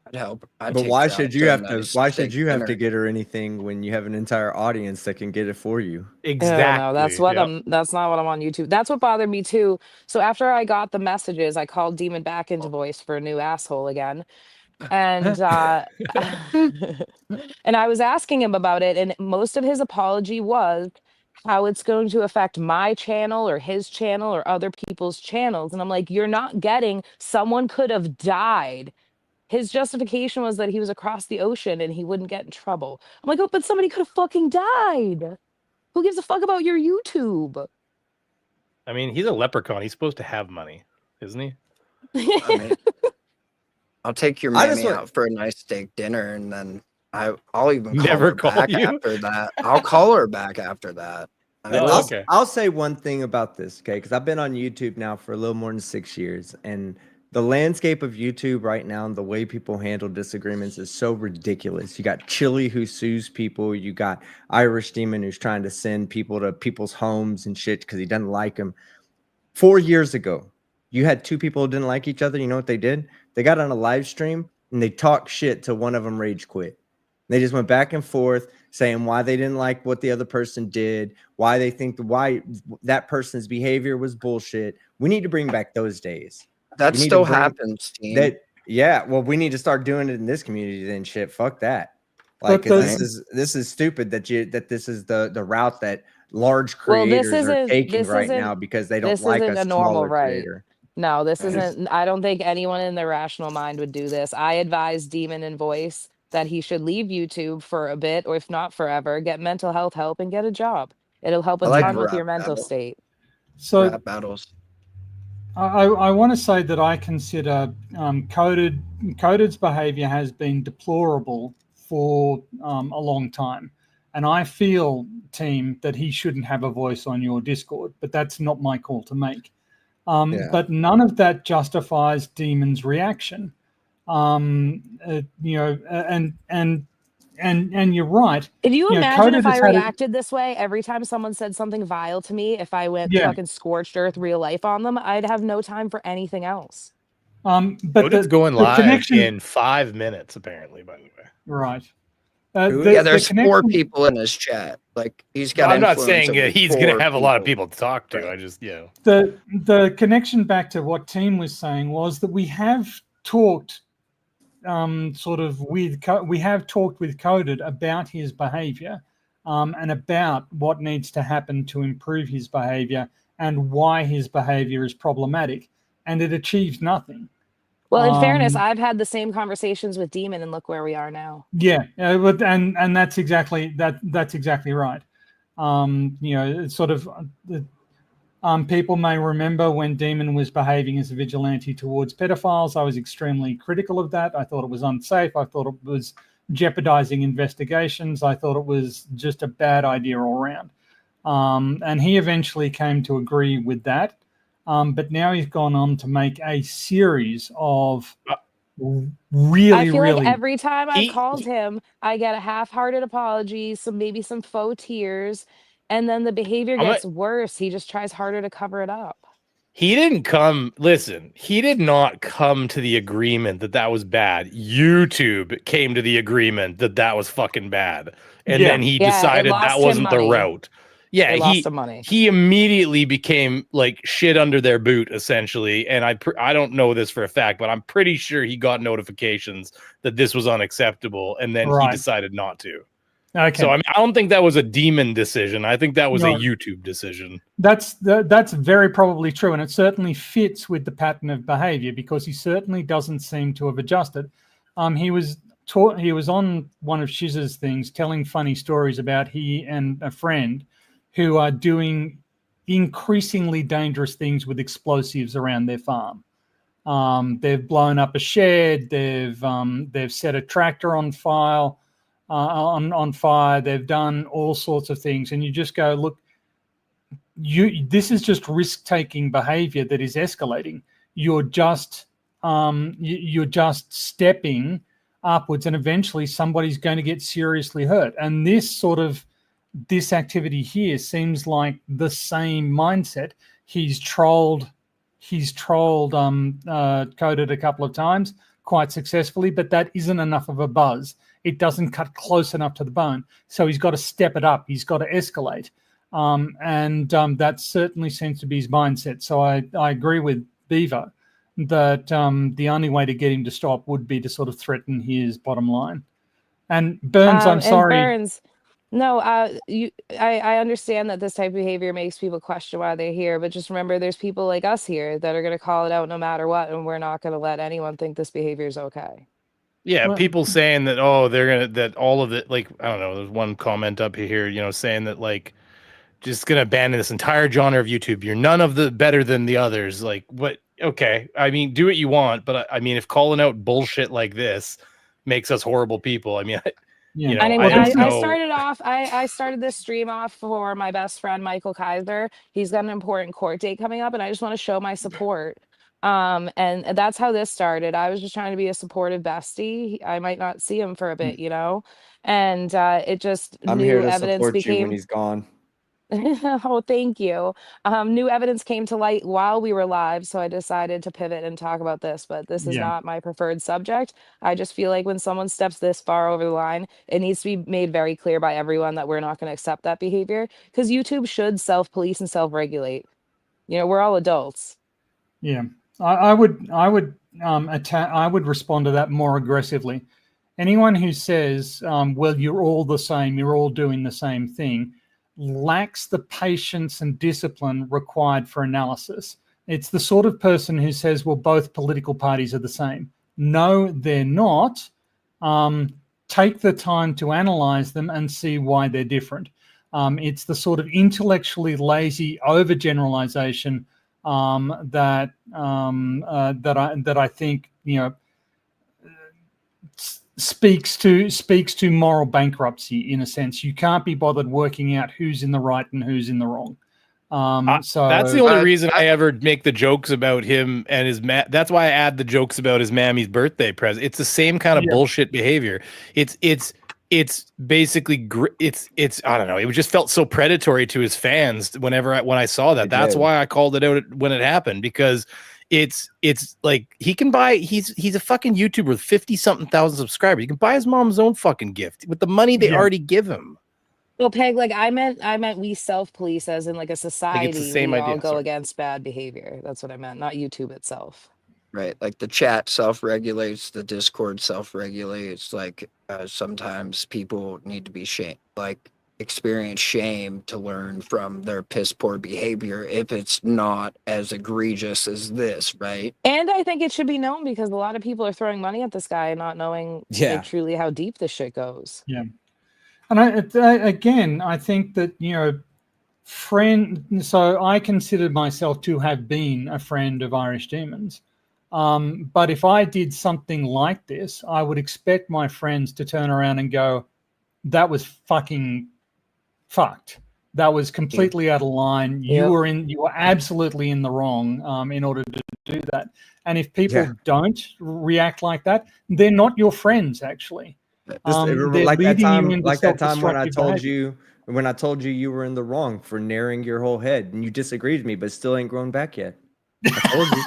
I'd help. I'd But take why her out should you to a have to? nice Why should steak you have to dinner. get her anything when you have an entire audience that can get it for you? Exactly. No, that's what that's not what I'm on YouTube. That's what bothered me too. So after I got the messages, I called Demon back into voice for a new asshole again. And and I was asking him about it, and most of his apology was how it's going to affect my channel or his channel or other people's channels. And I'm like, you're not getting, someone could have died. His justification was that he was across the ocean and he wouldn't get in trouble. I'm like, oh, but somebody could have fucking died. Who gives a fuck about your YouTube? I mean, he's a leprechaun. He's supposed to have money, isn't he? I mean, I'll take your I just mammy want- out for a nice steak dinner, and then I'll even call Never her call back you? after that. I'll call her back after that. I mean, Oh, okay. I'll say one thing about this, okay? Because I've been on YouTube now for a little more than 6 years, and the landscape of YouTube right now and the way people handle disagreements is so ridiculous. You got Chili who sues people. You got Irish Demon who's trying to send people to people's homes and shit because he doesn't like them. 4 years ago, you had two people who didn't like each other. You know what they did? They got on a live stream and they talked shit till one of them rage quit. They just went back and forth saying why they didn't like what the other person did, why they think why that person's behavior was bullshit. We need to bring back those days. that We need to still bring- happens, team. That yeah, well, we need to start doing it in this community then shit. Fuck that. But Like the- this is stupid that this is the route that large Well, this creators are isn't- taking this right isn't- now because they don't this like isn't a a normal smaller right. creator. No, this Yes. isn't. I don't think anyone in their rational mind would do this. I advise Demon and Voice that he should leave YouTube for a bit, or if not forever, get mental health help and get a job. It'll help a I like ton with rap your mental battle. state. So Rap battles. I want to say that I consider Coded's behavior has been deplorable for a long time. And I feel, team, that he shouldn't have a voice on your Discord, but that's not my call to make. Yeah. But none of that justifies Demon's reaction. And and you're right. Can you know, imagine Coded if I has had it. reacted this way every time someone said something vile to me? If I went Yeah. fucking scorched earth real life on them, I'd have no time for anything else. But Odin's going the live connection, in 5 minutes, apparently. By the way, right? Yeah, there's 4 connection, people in his chat. Like he's got. I'm not influence saying over he's going to 4 have a lot of people. people to talk to. Right. I just, the connection back to what Team was saying was that we have talked we have talked with Coded about his behavior and about what needs to happen to improve his behavior and why his behavior is problematic, and it achieves nothing. Well, in fairness, I've had the same conversations with Demon, and look where we are now. Yeah, and that's exactly that's exactly right. It's sort of people may remember when Demon was behaving as a vigilante towards pedophiles. I was extremely critical of that. I thought it was unsafe. I thought it was jeopardizing investigations. I thought it was just a bad idea all around. And he eventually came to agree with that. But now he's gone on to make a series of really, I feel really. like every time I've called him, I get a half-hearted apology, maybe some faux tears, and then the behavior gets worse. He just tries harder to cover it up. he did not come to the agreement that was bad. YouTube came to the agreement that was fucking bad. And then he decided that wasn't the route. Yeah, he immediately became like shit under their boot, essentially. And I don't know this for a fact, but I'm pretty sure he got notifications that this was unacceptable, and then he decided not to. Okay. So I don't think that was a Demon decision. I think that was a YouTube decision. That's very probably true, and it certainly fits with the pattern of behavior because he certainly doesn't seem to have adjusted. He was on one of Shiz's things, telling funny stories about he and a friend who are doing increasingly dangerous things with explosives around their farm. They've blown up a shed. They've set a tractor on fire. They've done all sorts of things, and you just go, look, this is just risk-taking behavior that is escalating. You're just stepping upwards, and eventually somebody's going to get seriously hurt. And this activity here seems like the same mindset. He's trolled Coded a couple of times quite successfully, but that isn't enough of a buzz. It doesn't cut close enough to the bone. So he's got to step it up. He's got to escalate. That certainly seems to be his mindset. So I agree with Beaver that the only way to get him to stop would be to sort of threaten his bottom line. And Burns, I'm sorry. Burns, no, I understand that this type of behavior makes people question why they're here, but just remember there's people like us here that are going to call it out no matter what, and we're not going to let anyone think this behavior is okay. Yeah, people saying that, that all of it, like, I don't know, there's one comment up here, saying that, like, just going to abandon this entire genre of YouTube. You're none of the better than the others. Like, what? Okay. I mean, do what you want, but I mean, if calling out bullshit like this makes us horrible people, I mean, I started this stream off for my best friend, Michael Kaiser. He's got an important court date coming up, and I just want to show my support. And that's how this started. I was just trying to be a supportive bestie. I might not see him for a bit, and it just I'm new here to evidence support became. you when he's gone. Oh, thank you. New evidence came to light while we were live, so I decided to pivot and talk about this, but this is not my preferred subject. I just feel like when someone steps this far over the line, it needs to be made very clear by everyone that we're not going to accept that behavior, because YouTube should self-police and self-regulate. We're all adults. Yeah, I would respond to that more aggressively. Anyone who says, well, you're all the same, you're all doing the same thing, lacks the patience and discipline required for analysis. It's the sort of person who says, well, both political parties are the same. No, they're not. Take the time to analyze them and see why they're different. It's the sort of intellectually lazy overgeneralization that I think speaks to moral bankruptcy in a sense. You can't be bothered working out who's in the right and who's in the wrong. So that's the only reason I ever make the jokes about him and his that's why I add the jokes about his mammy's birthday present. It's the same kind of bullshit behavior. It's it's basically it's I don't know. It just felt so predatory to his fans when I saw that. That's why I called it out when it happened, because it's like he can buy. He's a fucking YouTuber with 50-something thousand subscribers. He can buy his mom's own fucking gift with the money they already give him. Well, Peg, like I meant we self-police as in like a society. same we idea, all go sorry. against bad behavior. That's what I meant, not YouTube itself. Right, like the chat self-regulates, the Discord self-regulates. Like sometimes people need to be experience shame to learn from their piss poor behavior if it's not as egregious as this, right? And I think it should be known because a lot of people are throwing money at this guy and not knowing like, truly how deep this shit goes. Yeah. And again, I think that, so I considered myself to have been a friend of Irish Demons. But if I did something like this, I would expect my friends to turn around and go, that was fucking fucked. That was completely out of line. You were absolutely in the wrong in order to do that. And if people don't react like that, they're not your friends, actually. Like that time when I told you you were in the wrong for narrowing your whole head and you disagreed with me, but still ain't grown back yet. I told you.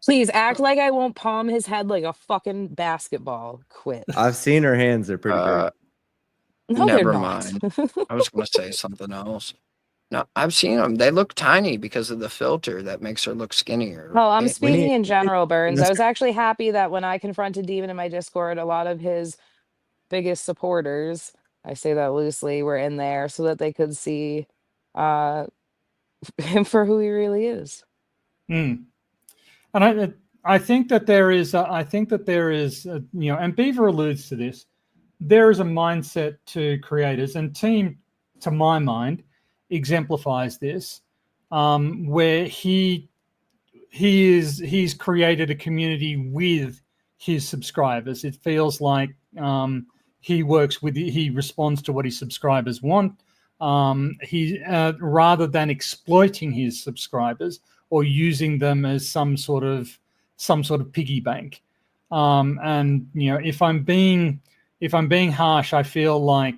Please act like I won't palm his head like a fucking basketball. Quit. I've seen her hands; they're pretty big. No, Never they're mind. not. I was going to say something else. No, I've seen them. They look tiny because of the filter that makes her look skinnier. Oh, I'm right? speaking in general, Burns. I was actually happy that when I confronted Demon in my Discord, a lot of his biggest supporters, I say that loosely, were in there so that they could see him for who he really is. And I think that there is, and Beaver alludes to this, there is a mindset to creators, and Team, to my mind, exemplifies this, where he's created a community with his subscribers. It feels like he responds to what his subscribers want. He rather than exploiting his subscribers or using them as some sort of piggy bank. And if I'm being harsh, I feel like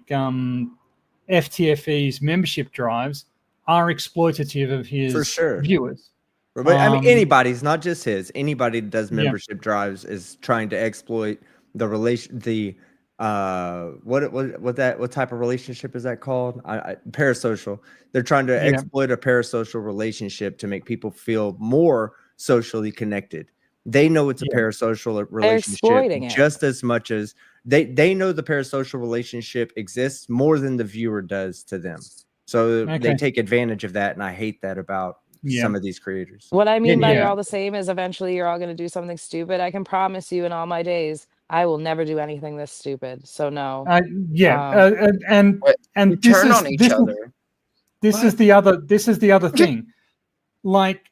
FTFE's membership drives are exploitative of his viewers. But I mean, anybody's, not just his. Anybody that does membership drives is trying to exploit the what type of relationship is that called? Parasocial. They're trying to exploit a parasocial relationship to make people feel more socially connected. They know it's a parasocial relationship just as much as they know the parasocial relationship exists more than the viewer does to them. So they take advantage of that, and I hate that about some of these creators. What I mean by you're all the same is eventually you're all going to do something stupid. I can promise you in all my days, I will never do anything this stupid. So no. And this turn is, on each other. This is the other thing. Like,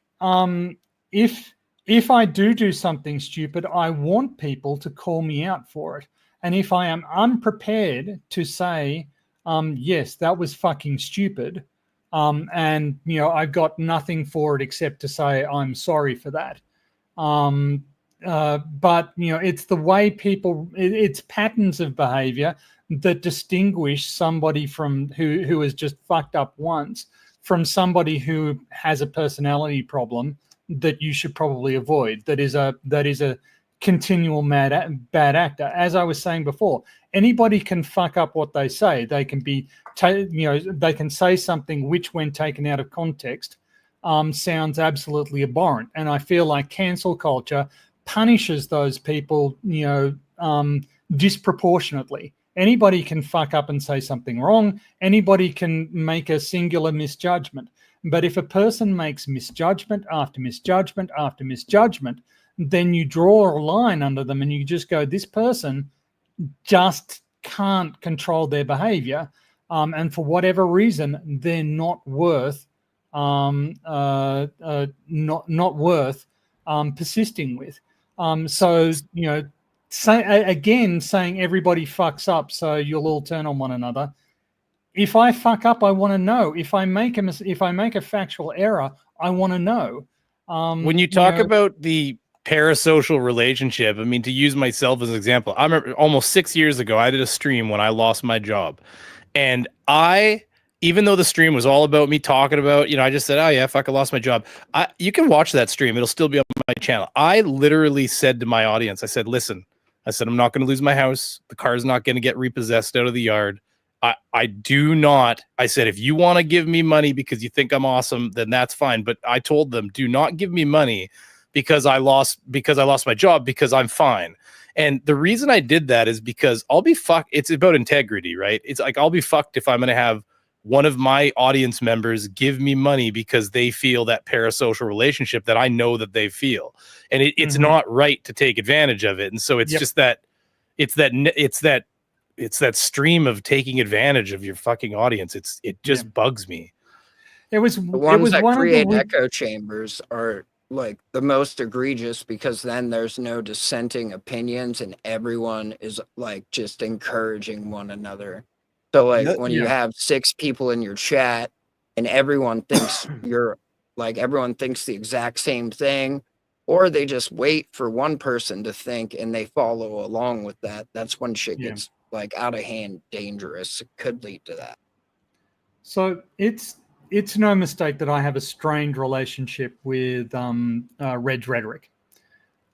if I do something stupid, I want people to call me out for it. And if I am unprepared to say, yes, that was fucking stupid, and I got nothing for it except to say I'm sorry for that. But it's the way people, it's patterns of behavior that distinguish somebody from who has just fucked up once from somebody who has a personality problem that you should probably avoid. That is a continual bad actor. As I was saying before, anybody can fuck up what they say. They can be, they can say something which, when taken out of context, sounds absolutely abhorrent. And I feel like cancel culture punishes those people, disproportionately. Anybody can fuck up and say something wrong. Anybody can make a singular misjudgment. But if a person makes misjudgment after misjudgment after misjudgment, then you draw a line under them and you just go, this person just can't control their behavior. And for whatever reason, they're not worth persisting with. Saying everybody fucks up, so you'll all turn on one another. If I fuck up, I want to know. If I make a factual error, I want to know. When you talk about the parasocial relationship. I mean, to use myself as an example, I remember almost 6 years ago, I did a stream when I lost my job. And even though the stream was all about me talking about, I just said, oh yeah, fuck, I lost my job. You can watch that stream. It'll still be on my channel. I literally said to my audience, I said, listen, I'm not going to lose my house. The car's not going to get repossessed out of the yard. I do not. I said, if you want to give me money because you think I'm awesome, then that's fine. But I told them, do not give me money because I lost my job, because I'm fine. And the reason I did that is because I'll be fucked. It's about integrity, right? It's like, I'll be fucked if I'm going to have one of my audience members give me money because they feel that parasocial relationship that I know that they feel. And it's not right to take advantage of it. And so it's just that it's that stream of taking advantage of your fucking audience. It just bugs me. The ones that create echo chambers are like the most egregious, because then there's no dissenting opinions and everyone is like just encouraging one another. So like when you have 6 people in your chat and everyone thinks everyone thinks the exact same thing, or they just wait for one person to think and they follow along with that, that's when shit gets like out of hand, dangerous. It could lead to that. So it's no mistake that I have a strained relationship with Red's rhetoric.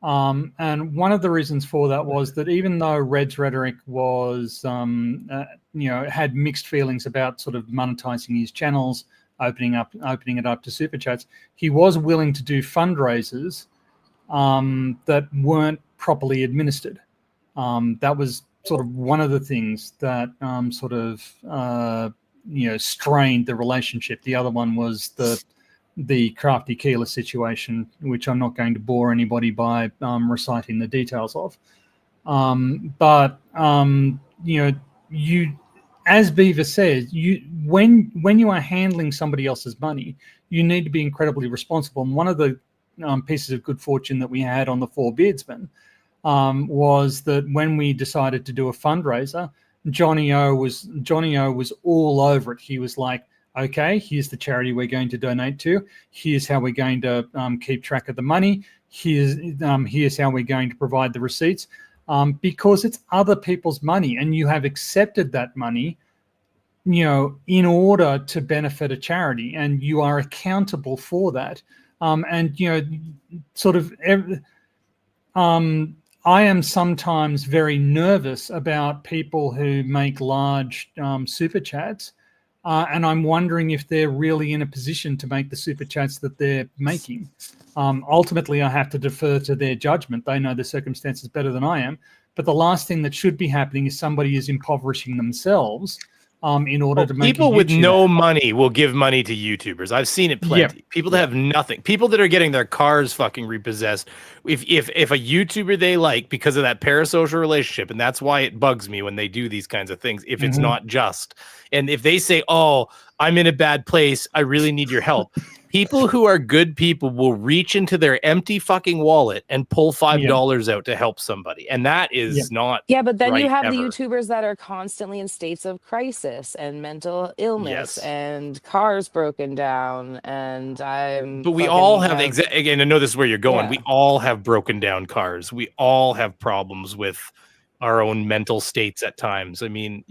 And one of the reasons for that was that even though Red's rhetoric was, had mixed feelings about sort of monetizing his channels, opening it up to super chats, he was willing to do fundraisers that weren't properly administered. That was sort of one of the things that strained the relationship. The other one was the Crafty Keeler situation, which I'm not going to bore anybody by reciting the details of. You, as Beaver says, when you are handling somebody else's money, you need to be incredibly responsible. And one of the pieces of good fortune that we had on the Four Beardsmen was that when we decided to do a fundraiser, Johnny O was all over it. He was like, okay, here's the charity we're going to donate to. Here's how we're going to keep track of the money. Here's how we're going to provide the receipts, because it's other people's money and you have accepted that money, in order to benefit a charity, and you are accountable for that. I am sometimes very nervous about people who make large super chats, and I'm wondering if they're really in a position to make the super chats that they're making. Ultimately, I have to defer to their judgment. They know the circumstances better than I am. But the last thing that should be happening is somebody is impoverishing themselves in order to make people with no money will give money to YouTubers. I've seen it plenty. People that have nothing, people that are getting their cars fucking repossessed. If a YouTuber they like because of that parasocial relationship, and that's why it bugs me when they do these kinds of things, if it's not just. And if they say, oh, I'm in a bad place, I really need your help. People who are good people will reach into their empty fucking wallet and pull $5 out to help somebody. And that is not but then you right have ever. the YouTubers that are constantly in states of crisis and mental illness and cars broken down. And But we all have, again, I know this is where you're going. We all have broken down cars. We all have problems with our own mental states at times. I mean,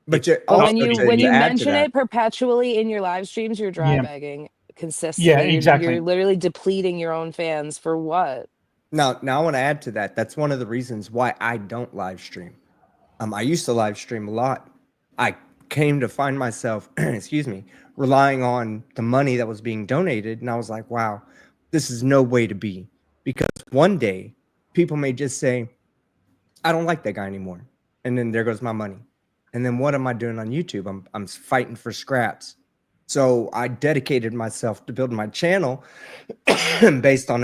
But when you mention it perpetually in your live streams, you're dry bagging consistently. Yeah, exactly. You're literally depleting your own fans for what? Now I want to add to that. That's one of the reasons why I don't live stream. I used to live stream a lot. I came to find myself, relying on the money that was being donated, and I was like, wow, this is no way to be. Because one day, people may just say, I don't like that guy anymore. And then there goes my money. And then what am I doing on YouTube? I'm fighting for scraps. So I dedicated myself to building my channel based on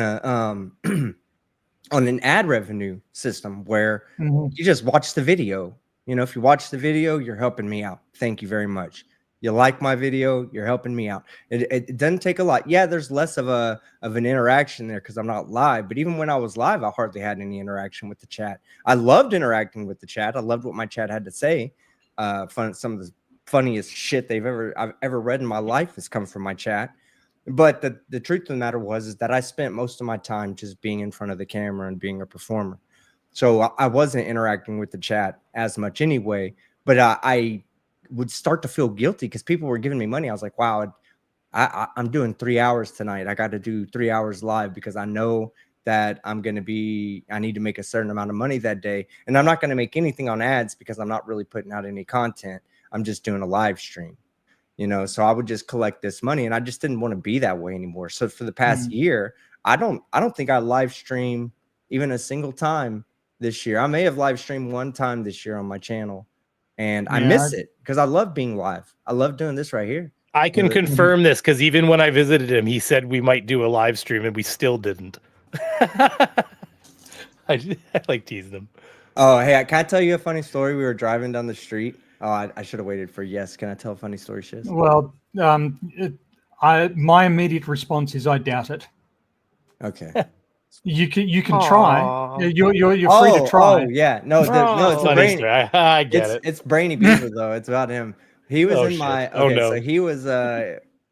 on an ad revenue system where you just watch the video. If you watch the video, you're helping me out. Thank you very much. You like my video, you're helping me out. It doesn't take a lot. Yeah, there's less of an interaction there because I'm not live. But even when I was live, I hardly had any interaction with the chat. I loved interacting with the chat. I loved what my chat had to say. Some of the funniest shit I've ever read in my life has come from my chat. But the truth of the matter is that I spent most of my time just being in front of the camera and being a performer. So I wasn't interacting with the chat as much anyway, but I would start to feel guilty because people were giving me money. I was like, wow, I'm doing 3 hours tonight. I got to do 3 hours live because I know that I need to make a certain amount of money that day. And I'm not going to make anything on ads because I'm not really putting out any content. I'm just doing a live stream, so I would just collect this money, and I just didn't want to be that way anymore. So for the past year, I don't think I live stream even a single time this year. I may have live streamed one time this year on my channel, and I miss it because I love being live. I love doing this right here. I can confirm this because even when I visited him, he said we might do a live stream, and we still didn't. I like teasing him. Oh, hey, can I tell you a funny story? We were driving down the street. Oh, I should have waited for yes. Can I tell a funny story, Shiz? Well, my immediate response is I doubt it. Okay. You can try. You're free to try. Oh yeah, no, it's funny Brainy. I get it. It's Brainy Beaver though. It's about him. He was in shit. my So he was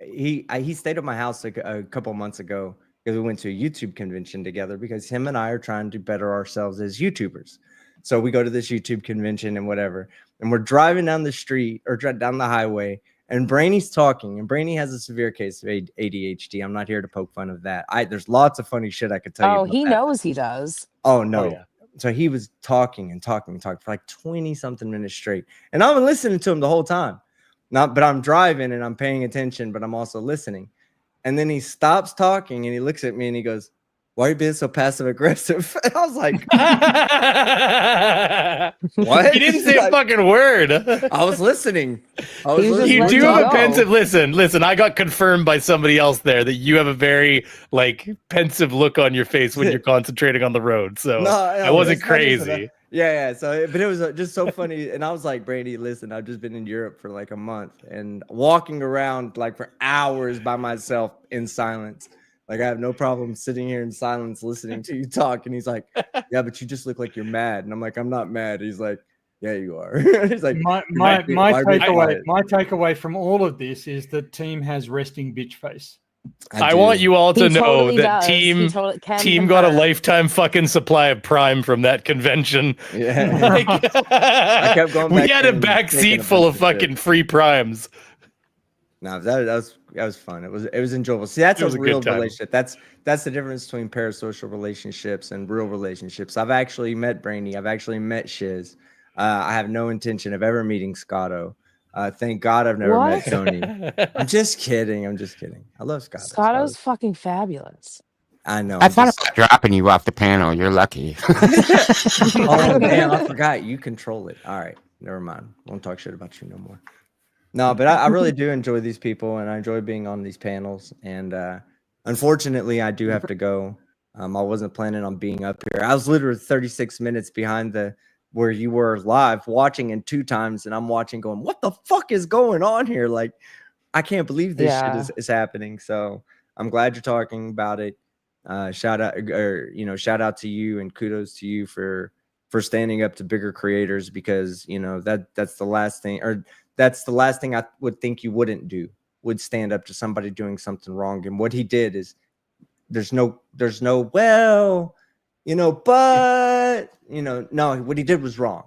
he stayed at my house a couple months ago because we went to a YouTube convention together because him and I are trying to better ourselves as YouTubers. So we go to this YouTube convention and whatever, and we're driving down the street or down the highway, and Brainy's talking, and Brainy has a severe case of ADHD. I'm not here to poke fun of that. There's lots of funny shit I could tell you. Oh, he knows he does. Oh no. Oh, yeah. So he was talking for like 20 something minutes straight. And I've been listening to him the whole time. But I'm driving and I'm paying attention, but I'm also listening. And then he stops talking and he looks at me and he goes, "Why are you being so passive aggressive?" And I was like, "What?" He didn't say a fucking word. I was listening. You do have a pensive listen. I got confirmed by somebody else there that you have a very pensive look on your face when you're concentrating on the road. So I wasn't crazy. Yeah. So, but it was just so funny. And I was like, "Brady, listen, I've just been in Europe for like a month and walking around for hours by myself in silence. Like I have no problem sitting here in silence listening to you talk." And he's like, "Yeah, but you just look like you're mad." And I'm like, "I'm not mad." He's like, "Yeah, you are." He's like, my takeaway from all of this is that team has resting bitch face. I want you all to know that team got a lifetime fucking supply of Prime from that convention. Yeah. I kept going back. We had a back seat full of fucking free Primes. No, that was fun. It was enjoyable. See, that's a real relationship. That's the difference between parasocial relationships and real relationships. I've actually met Brainy. I've actually met Shiz. I have no intention of ever meeting Scotto. Thank God I've never met Tony. I'm just kidding. I love Scotto. Scotto's fucking fabulous. I know. I thought about dropping you off the panel. You're lucky. Oh damn! I forgot you control it. All right, never mind. Won't talk shit about you no more. No, but I really do enjoy these people, and I enjoy being on these panels. And unfortunately, I do have to go. I wasn't planning on being up here. I was literally 36 minutes behind where you were live watching in 2 times, and I'm watching going, "What the fuck is going on here?" Like, I can't believe this shit is happening. So I'm glad you're talking about it. Shout out to you and kudos to you for standing up to bigger creators, because that's the last thing, or that's the last thing I would think you wouldn't do, would stand up to somebody doing something wrong. And what he did is there's no, well, but, no, what he did was wrong.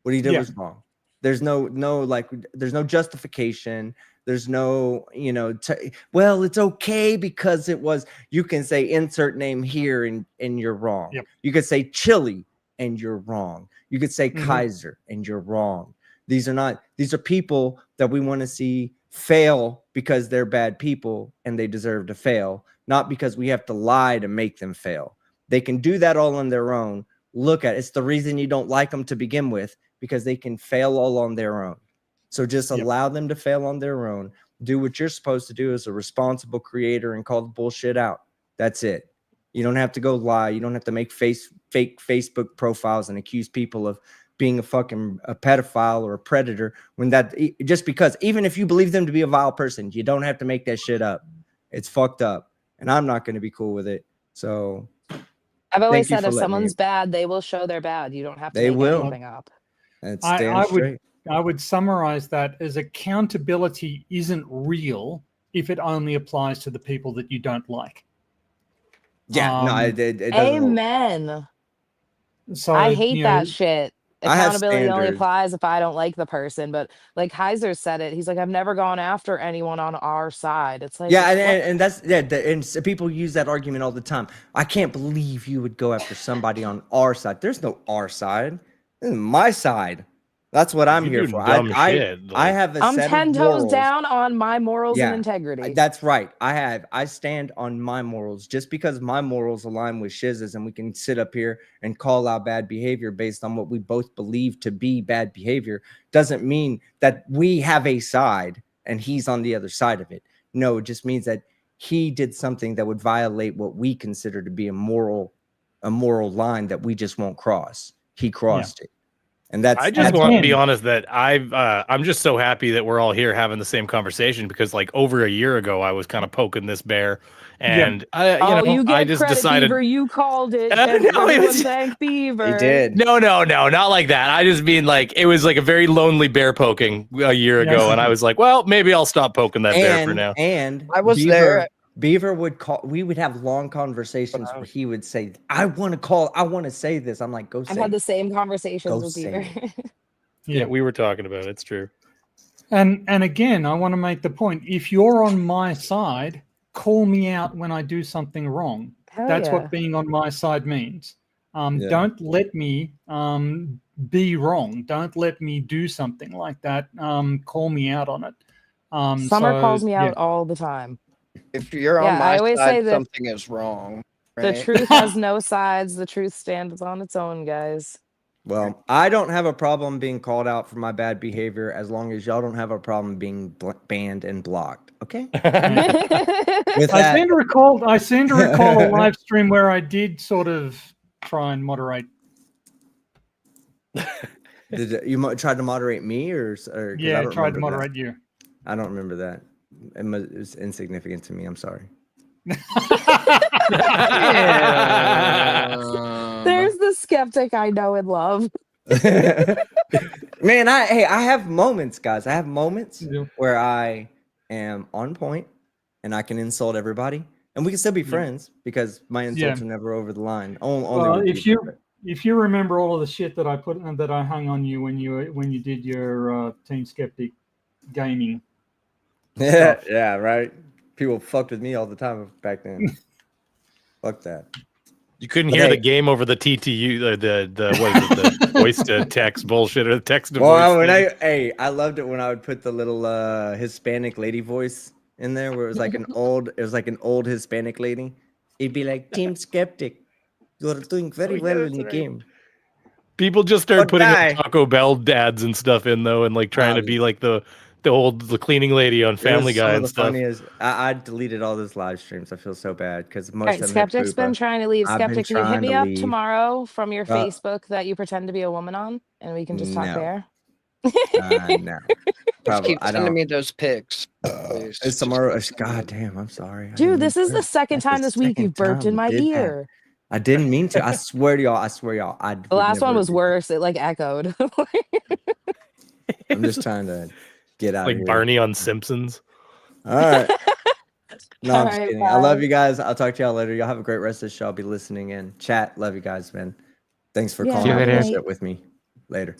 What he did was wrong. There's there's no justification. There's no, well, it's okay because it was, you can say insert name here and you're wrong. Yep. You could say Chili and you're wrong. You could say Kaiser and you're wrong. These are people that we want to see fail because they're bad people and they deserve to fail, not because we have to lie to make them fail. They can do that all on their own. Look at it. It's the reason you don't like them to begin with, because they can fail all on their own. So just allow them to fail on their own. Do what you're supposed to do as a responsible creator and call the bullshit out. That's it. You don't have to go lie. You don't have to make fake Facebook profiles and accuse people of being a pedophile or a predator, just because, even if you believe them to be a vile person, you don't have to make that shit up. It's fucked up, and I'm not going to be cool with it. So I've always said, if someone's bad, they will show they're bad. You don't have to make anything up. I would summarize that as accountability isn't real if it only applies to the people that you don't like. Yeah, no, it doesn't. Amen. So I hate that shit. I have Accountability only standards. applies if I don't like the person. But like Kaiser said it, he's like, I've never gone after anyone on our side. It's like, Yeah, what? and that's and people use that argument all the time. I can't believe you would go after somebody on our side. There's no our side. This is my side. That's what I'm here for. I have a I'm set 10 of toes morals. down on my morals and Yeah, integrity. that's right. I stand on my morals. Just because my morals align with Shiz's and we can sit up here and call out bad behavior based on what we both believe to be bad behavior doesn't mean that we have a side and he's on the other side of it. No, it just means that he did something that would violate what we consider to be a moral line that we just won't cross. He crossed it. And that's I just want to be honest that I'm just so happy that we're all here having the same conversation, because like over a year ago I was kind of poking this bear, and you get I just credit, decided Beaver. You called it. No, Everyone thank Beaver. He did. No, not like that. I just mean like it was like a very lonely bear poking a year ago, and I was like, well, maybe I'll stop poking that bear for now. And I was there. Beaver would call. We would have long conversations where he would say, "I want to call. I want to say this." I'm like, "Go say." I've had the same conversations Go with say Beaver. Yeah, we were talking about it. It's true. And again, I want to make the point: if you're on my side, call me out when I do something wrong. Hell That's yeah. what being on my side means. Yeah. Don't let me be wrong. Don't let me do something like that. Call me out on it. Summer calls me out all the time. If you're on Yeah, I my always say side, that something is wrong. the Right? truth has no sides. The truth stands on its own, guys. Well, I don't have a problem being called out for my bad behavior as long as y'all don't have a problem being banned and blocked. Okay. I seem to recall a live stream where I did sort of try and moderate. Did you try to moderate me or Yeah, I tried to remember that. moderate you. I don't remember that. It was insignificant to me. I'm sorry. There's the skeptic I know and love. Man, I have moments, guys. I have moments where I am on point and I can insult everybody, and we can still be friends because my insults are never over the line. Only if you remember all of the shit that I put that I hung on you when you did your Team Skeptic gaming. Yeah, right. People fucked with me all the time back then. Fuck that. You couldn't hear the game over the TTU, the voice to text bullshit or the text to voice. I loved it when I would put the little Hispanic lady voice in there, where it was like an old Hispanic lady. It'd be like, Team Skeptic, you're doing very well in the game. People just started putting like Taco Bell dads and stuff in though, and like trying to be like the cleaning lady on Family Guy and stuff. I deleted all those live streams. I feel so bad because most All of right, them. Skeptic's been trying to leave. I've been Skeptic, can you hit trying me to up leave. tomorrow from your Facebook that you pretend to be a woman on, and we can just talk No. there? No. Just Probably. keep I sending don't. me those pics. Please. It's tomorrow. God damn. I'm sorry. Dude, this is the second time this week you've burped in my ear. I didn't mean to. I swear to y'all. The last one was worse. It like echoed. I'm just trying to get out like of here. Barney on Simpsons. All right. No, I'm All just right, kidding. bye. I love you guys. I'll talk to y'all later. Y'all have a great rest of the show. I'll be listening in. Chat. Love you guys, man. Thanks for calling out and shit with me. Later.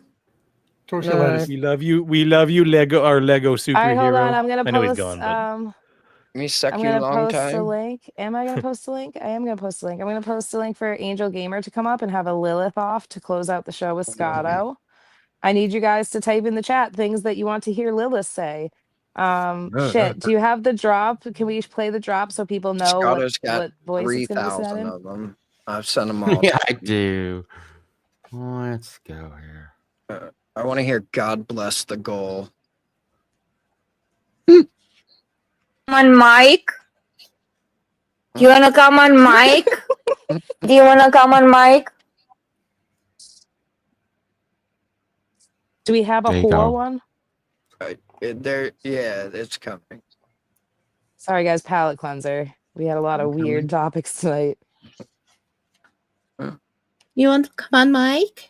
Talk to you later. We love you, Lego superhero. All right, hold on. I'm gonna I know he's post. gone, but Me suck I'm you gonna long post a time. link. Am I gonna post a link? I am gonna post a link. I'm gonna post a link for Angel Gamer to come up and have a Lilith off to close out the show with Scotto. I need you guys to type in the chat things that you want to hear Lilith say. Shit. Do you have the drop? Can we play the drop so people know Scotto's got what voice it's gonna be said 3,000 in? of them. I've sent them all. Yeah, I do. Let's go here. I want to hear "God bless the goal." Come on, Mike. Do you wanna come on, Mike? Do you wanna come on, Mike? Do we have a There you whore go. one? It's coming. Sorry guys, palate cleanser. We had a lot of weird topics tonight. You want to come on, Mike?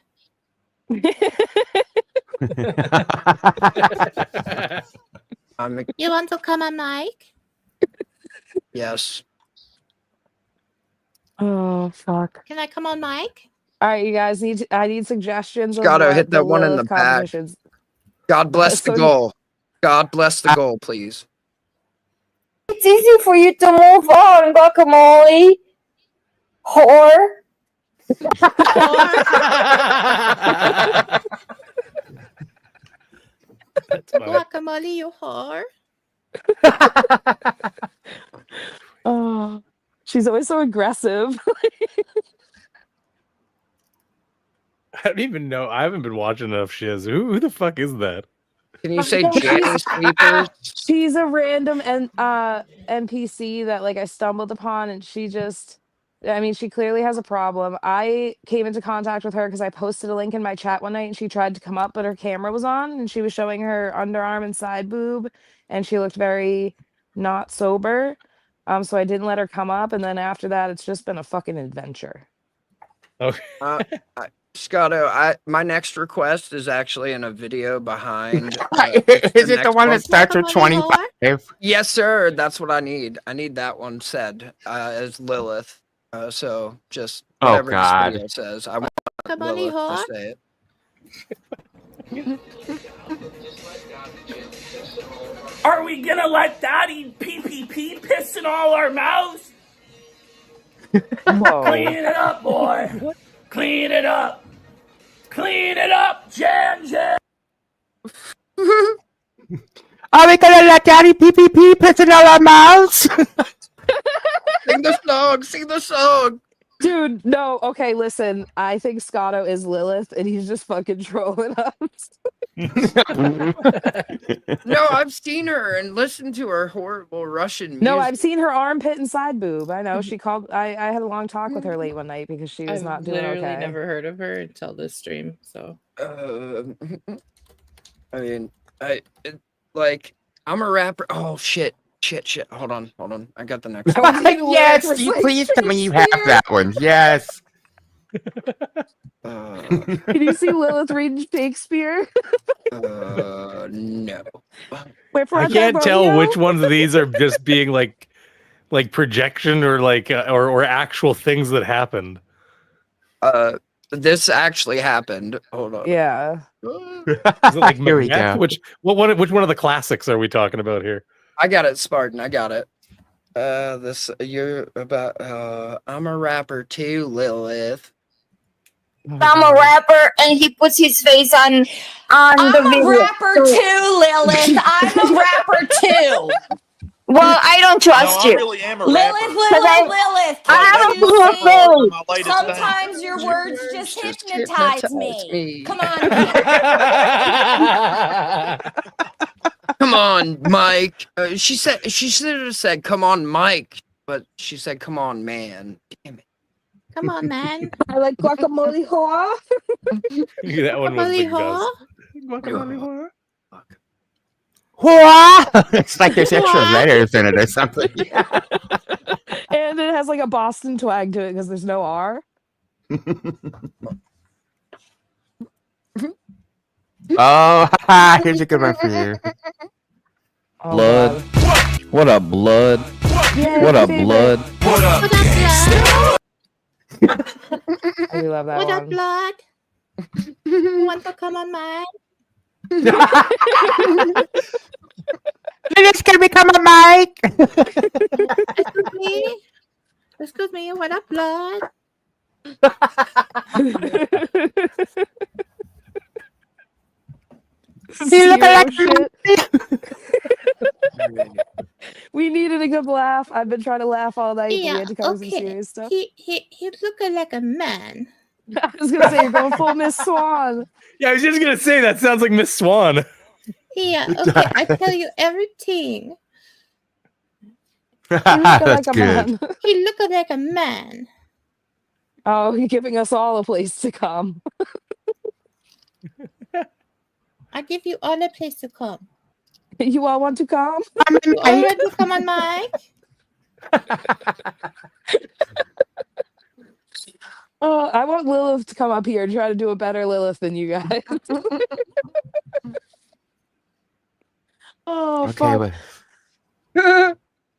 You want to come on, Mike? Yes. Oh fuck. Can I come on mic? All right, you guys I need suggestions of Gotta what hit the that one in Lilith the back. competitions. God bless the So- goal. God bless the goal, please. It's easy for you to move on, guacamole. Whore. Guacamole, you whore. Oh, she's always so aggressive. I don't even know. I haven't been watching enough shiz. Who the fuck is that? Can you say Janny Sleepers? She's a random NPC that like I stumbled upon, and she just, I mean, she clearly has a problem. I came into contact with her because I posted a link in my chat one night, and she tried to come up, but her camera was on, and she was showing her underarm and side boob, and she looked very not sober. So I didn't let her come up, and then after that, it's just been a fucking adventure. Okay. Scotto, my next request is actually in a video behind. Is it the one that starts with 25? Yes, sir. That's what I need. I need that one said as Lilith. So just whatever this video says. I want Lilith to say it. Are we gonna let Daddy PPP piss in all our mouths? Clean it up, boy. What? Clean it up. Clean it up, Jan. Are we gonna let Daddy PPP piss in all our mouths? Sing the song. Sing the song. Dude, no. Okay, listen. I think Scotto is Lilith, and he's just fucking trolling us. No, I've seen her and listened to her horrible Russian music. No, I've seen her armpit and side boob. I know. She called. I had a long talk with her late one night because she was I've not doing literally okay. never heard of her until this stream. So, I mean, like I'm a rapper. Oh shit. Hold on. I got the next one. Yes, please tell me you have that one. Yes. Can you see Lilith reading Shakespeare? No. I can't tell which ones of these are just being like projection or like or actual things that happened. This actually happened. Hold on. Yeah. Is it like Here we Macbeth? go. Which one of the classics are we talking about here? I got it, Spartan. I got it. You're about. I'm a rapper too, Lilith. I'm a rapper, and he puts his face on the video. I'm a rapper too, Lilith. I'm a rapper too. Well, I don't trust you. Lilith. I have a You see, sometimes your words just hypnotize me. Come on. Come on, Mike. She should have said, "Come on, Mike," but she said, "Come on, man." Damn it. Come on, man. I like guacamole hoa. That one was the Guacamole Guacamole It's like there's extra letters in it or something. And it has like a Boston twang to it because there's no R. Oh, here's a good one for you. Blood. What up, blood? What up, blood? What up, I do love that What one. up, blood? You want to come on mic? This can become a mic. Excuse me. Excuse me. What up, blood? You look like We needed a good laugh. I've been trying to laugh all night. But we Yeah, had to cover some okay. serious stuff. He's looking like a man. I was gonna say you're going full Miss Swan. Yeah, I was just gonna say that sounds like Miss Swan. Yeah, okay. I tell you everything. That's good. He looking like a man. Oh, you're giving us all a place to come. I give you all a place to come. You all want to come? You all want to come on mic? Oh, I want Lilith to come up here and try to do a better Lilith than you guys. Oh, Okay, fuck. well,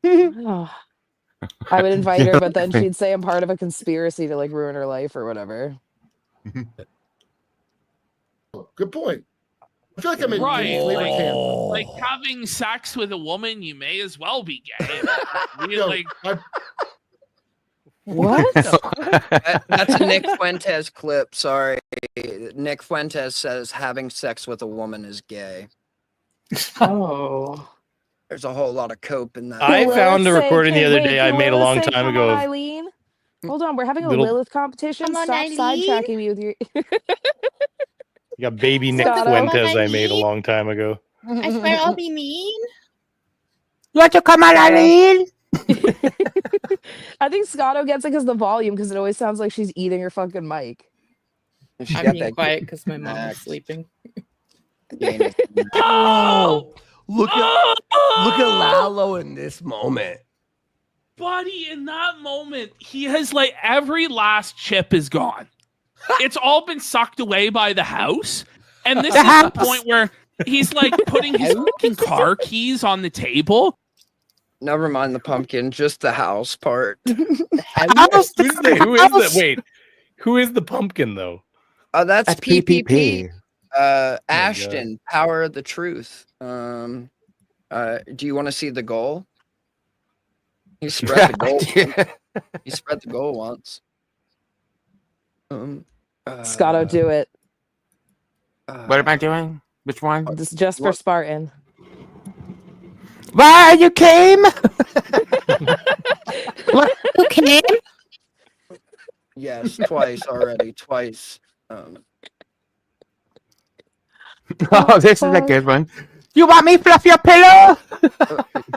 Oh, I would invite her, but then she'd say I'm part of a conspiracy to like ruin her life or whatever. Good point. I feel like I'm in Right, flavor camp. like having sex with a woman, you may as well be gay. What? That's a Nick Fuentes clip. Sorry. Nick Fuentes says having sex with a woman is gay. Oh. There's a whole lot of cope in that. I found a recording the other day I can made a Lilith long say, time "Come ago. on, of Eileen." Hold on, we're having a little- Lilith competition. Come on, Stop Eileen. sidetracking me with your. You got baby Nick Scotto. Fuentes I made a long time ago. I swear I'll be mean. You want to come on, Eileen? I think Scotto gets it because the volume, because it always sounds like she's eating her fucking mic. I'm being quiet because my mom is sleeping. Oh, look at Lalo in this moment. Buddy, in that moment, he has like every last chip is gone. It's all been sucked away by the house. And this is the point where he's like putting his fucking car keys on the table. Never mind the pumpkin, just the house part. Who is the wait? Who is the pumpkin though? That's PPP. Oh Ashton, Power of the Truth. Do you want to see the goal? He spread the goal. He spread the goal once. Scotto, do it. What am I doing? Which one? This is just for Spartan. Why you came? What? You came? Yes, twice already. Twice. Oh, this is a good one. You want me fluff your pillow?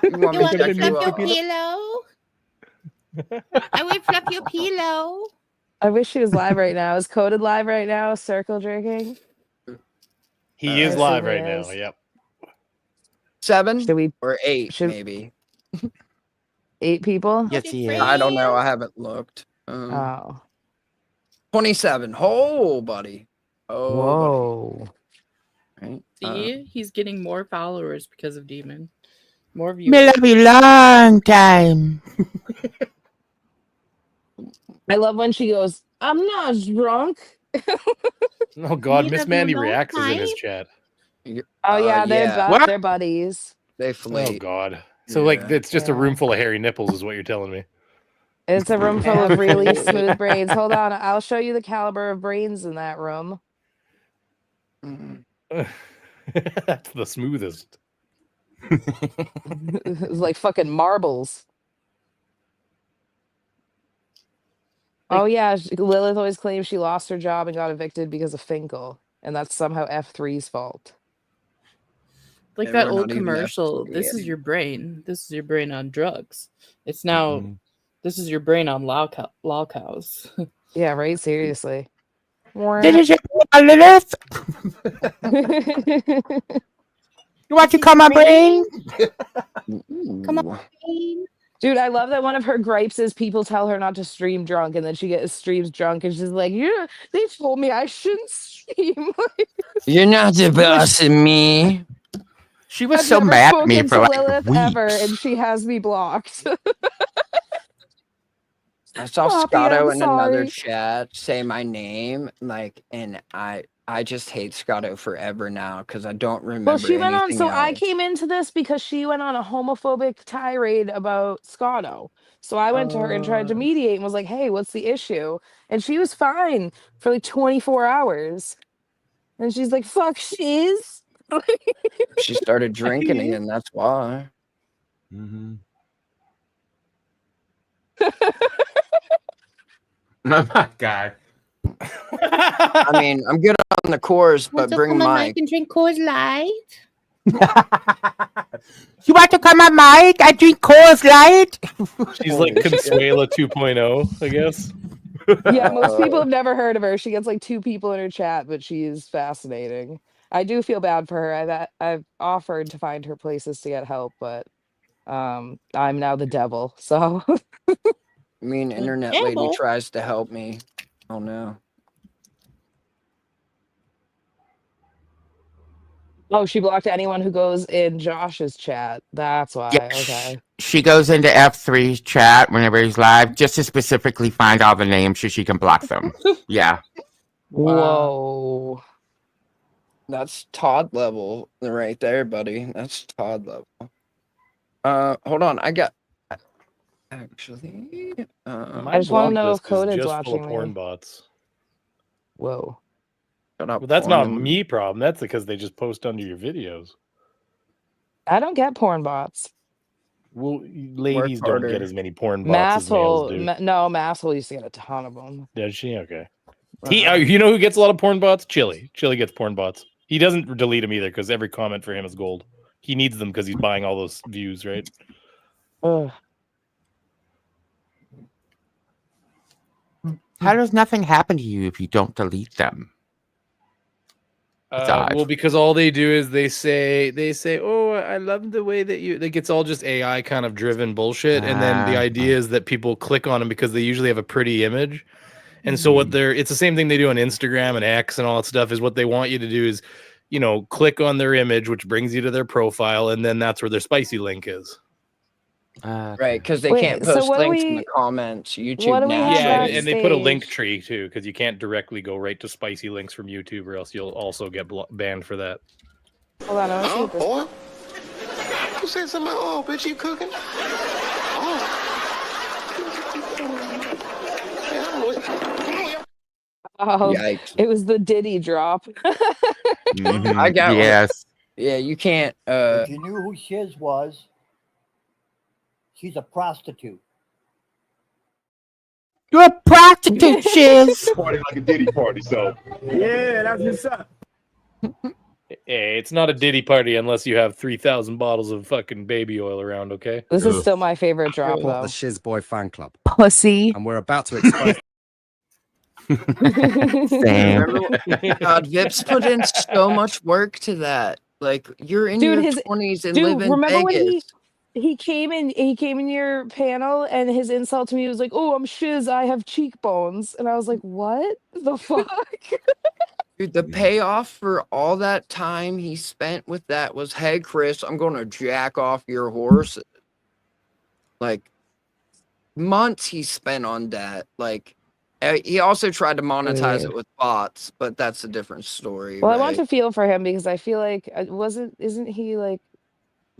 You want You want me to fluff your pillow? I will fluff your pillow. I wish she was live right now. Is Coded live right now? Circle jerking. He is live right he now. is. Yep. 7 Should we or 8 maybe? 8 people? Yes, he is. I don't know. I haven't looked. Oh. 27. Oh, buddy. Oh, Whoa. buddy. Right. See, he's getting more followers because of Demon. More views. Me love you long time. I love when she goes, "I'm not drunk." Oh God, Me Miss love Mandy you long Reacts is in his time. chat. Oh yeah, yeah. they're buddies. They Oh flee. God. So like Yeah. it's just a room full of hairy nipples, is what you're telling me. It's a room full of really smooth brains. Hold on, I'll show you the caliber of brains in that room. That's the smoothest. It's like fucking marbles. Oh yeah, Lilith always claims she lost her job and got evicted because of Finkel, and that's somehow F3's fault. Like Yeah, that we're old not even commercial. This is investigating. your brain. This is your brain on drugs. It's now. This is your brain on law cows. Yeah, right. Seriously. This is your Lilith. You want to come on, brain? Come on. Dude, I love that one of her gripes is people tell her not to stream drunk, and then she gets streams drunk, and she's like, "Yeah, they told me I shouldn't stream." You're not the boss of me. She was I've so never mad at me spoken for to like Lilith weeks. ever, and she has me blocked. I saw Poppy, Scotto I'm in another sorry. chat say my name, like, and I just hate Scotto forever now because I don't remember. Well, she went on. anything So I else. came into this because she went on a homophobic tirade about Scotto. So I went to her and tried to mediate and was like, "Hey, what's the issue?" And she was fine for like 24 hours. And she's like, "Fuck, she's." She started drinking again. That's why. Oh my God. I mean, I'm good on the course, but Want to bring come on Mike. mic and drink Coors Light? You want to come on, Mike? I drink Coors Light. She's like Consuela 2.0, I guess. Yeah, most people have never heard of her. She gets like 2 people in her chat, but she is fascinating. I do feel bad for her. I've offered to find her places to get help, but I'm now the devil. So I mean, internet lady devil? tries to help me. Oh no. Oh, she blocked anyone who goes in Josh's chat. That's why. Yeah, Okay. she goes into F3's chat whenever he's live just to specifically find all the names so she can block them. Yeah. Whoa. That's Todd level right there, buddy. That's Todd level. Hold on. I got actually. I just want to know if Coded's just full of watching porn me. bots. Whoa. Well, that's not me problem. That's because they just post under your videos. I don't get porn bots. Well, ladies don't get as many porn bots as Masshole, males do. no, Masshole used to get a ton of them. Does she? Okay. You know who gets a lot of porn bots? Chili. Chili gets porn bots. He doesn't delete them either because every comment for him is gold. He needs them because he's buying all those views, right? Ugh. How does nothing happen to you if you don't delete them? Well, because all they do is they say, "Oh, I love the way that you." Like it's all just AI kind of driven bullshit, and then the idea is that people click on them because they usually have a pretty image, and so it's the same thing they do on Instagram and X and all that stuff. Is what they want you to do is, click on their image, which brings you to their profile, and then that's where their spicy link is. Right, because they can't post links in the comments. YouTube now. Yeah, and they put a link tree too, because you can't directly go right to spicy links from YouTube, or else you'll also get banned for that. Hold on, I want to see what this. Boy, you said something about, oh, bitch, you cooking? Oh, Yikes. it was the Diddy drop. I got one. Yes. Yeah, you can't. If you knew who Shiz was, she's a prostitute. You're a prostitute, Shiz. Party like a Diddy party, so. Yeah, that's what's up. Hey, it's not a Diddy party unless you have 3,000 bottles of fucking baby oil around, okay? This is still my favorite drop, What though. the Shiz Boy fan club. Pussy. And we're about to expose. God, Vips put in so much work to that. Like you're in your 20s and live in remember Vegas. when he came in your panel and his insult to me was like, "Oh, I'm Shiz, I have cheekbones," and I was like, "What the fuck?" Dude, the payoff for all that time he spent with that was, "Hey, Chris, I'm going to jack off your horse." Like months he spent on that. Like he also tried to monetize it with bots, but that's a different story. Well, right? I want to feel for him because I feel like isn't he like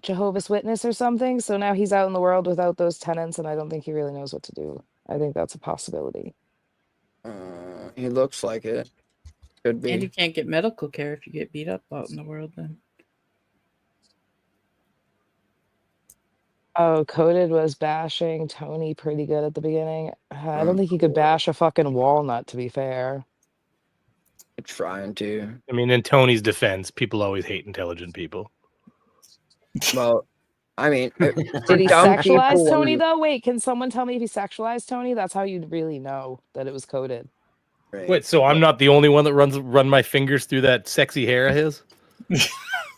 Jehovah's Witness or something? So now he's out in the world without those tenants, and I don't think he really knows what to do. I think that's a possibility. He looks like it. Could be. And you can't get medical care if you get beat up out in the world then. Oh, Coded was bashing Tony pretty good at the beginning. I don't think he could bash a fucking walnut, to be fair. Trying to. I mean, in Tony's defense, people always hate intelligent people. Well, I mean, Did he sexualize Tony, though? Wait, can someone tell me if he sexualized Tony? That's how you'd really know that it was Coded. Right. Wait, so I'm not the only one that run my fingers through that sexy hair of his?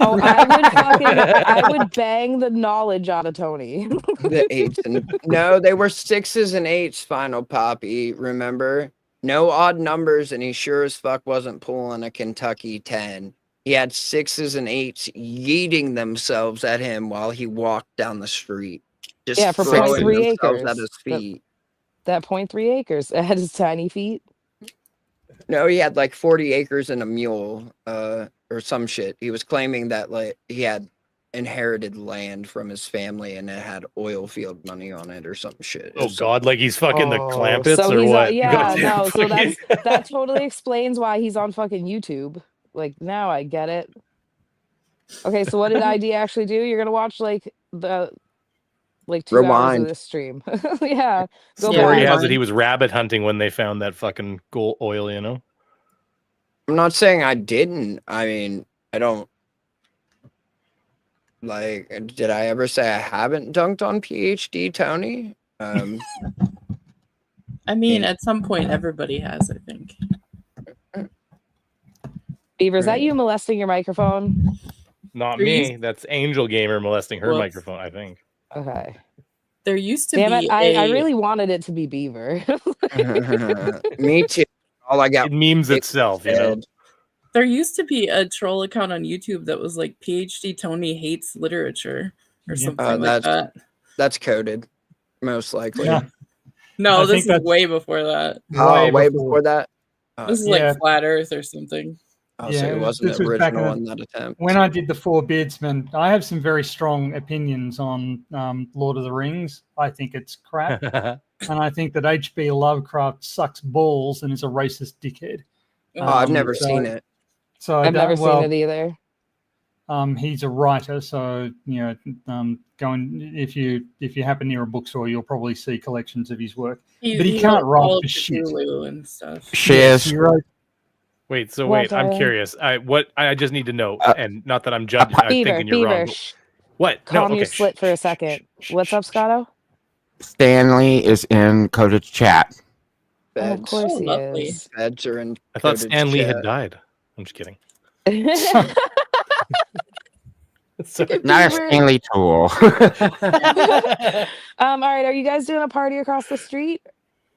Oh, I would bang the knowledge out of Tony. The 8s no, they were 6s and 8s. Final Poppy, remember? No odd numbers, and he sure as fuck wasn't pulling a Kentucky 10. He had 6s and 8s yeeting themselves at him while he walked down the street. Just for throwing 0.3 themselves acres. at his feet. That 0.3 acres at his tiny feet. No, he had like 40 acres and a mule, or some shit. He was claiming that like he had inherited land from his family and it had oil field money on it or some shit. Oh God, like he's fucking the Clampets so or he's what? So that totally explains why he's on fucking YouTube. Like now I get it. Okay, so what did ID actually do? You're gonna watch like 2 hours of this stream. Yeah. Story has it he was rabbit hunting when they found that fucking gold oil, you know? I'm not saying I didn't. I mean, I don't like, did I ever say I haven't dunked on PhD Tony? I mean, at some point everybody has, I think. Beaver, is that you molesting your microphone? Not me. That's Angel Gamer molesting her microphone, I think. Okay. There used to Damn be it, I really wanted it to be Beaver. Me too. All I got. It memes itself, you know. There used to be a troll account on YouTube that was like PhD Tony hates literature or something like that. That's coded, most likely. Yeah. No, I this think is that's way before that. Way before that. This is yeah. like Flat Earth or something. Oh, so it wasn't this was back original in in that attempt. when I did the Four Beardsmen. I have some very strong opinions on Lord of the Rings. I think it's crap, and I think that H.P. Lovecraft sucks balls and is a racist dickhead. I've never seen it. So I've never seen it either. He's a writer, so you know, if you happen near a bookstore, you'll probably see collections of his work. But he can't write for shit. And stuff. He wrote. Wait, so What, wait, I'm Tyler? curious. I just need to know, and not that I'm judging. I'm thinking you're wrong. But what? Calm no, your okay. slit for a second. What's up, Scotto? Stanley is in coded chat. Oh, of course he is. Feds are in. I thought coded Stan Lee had chat. died. I'm just kidding. Not a Stanley tool. All right, are you guys doing a party across the street?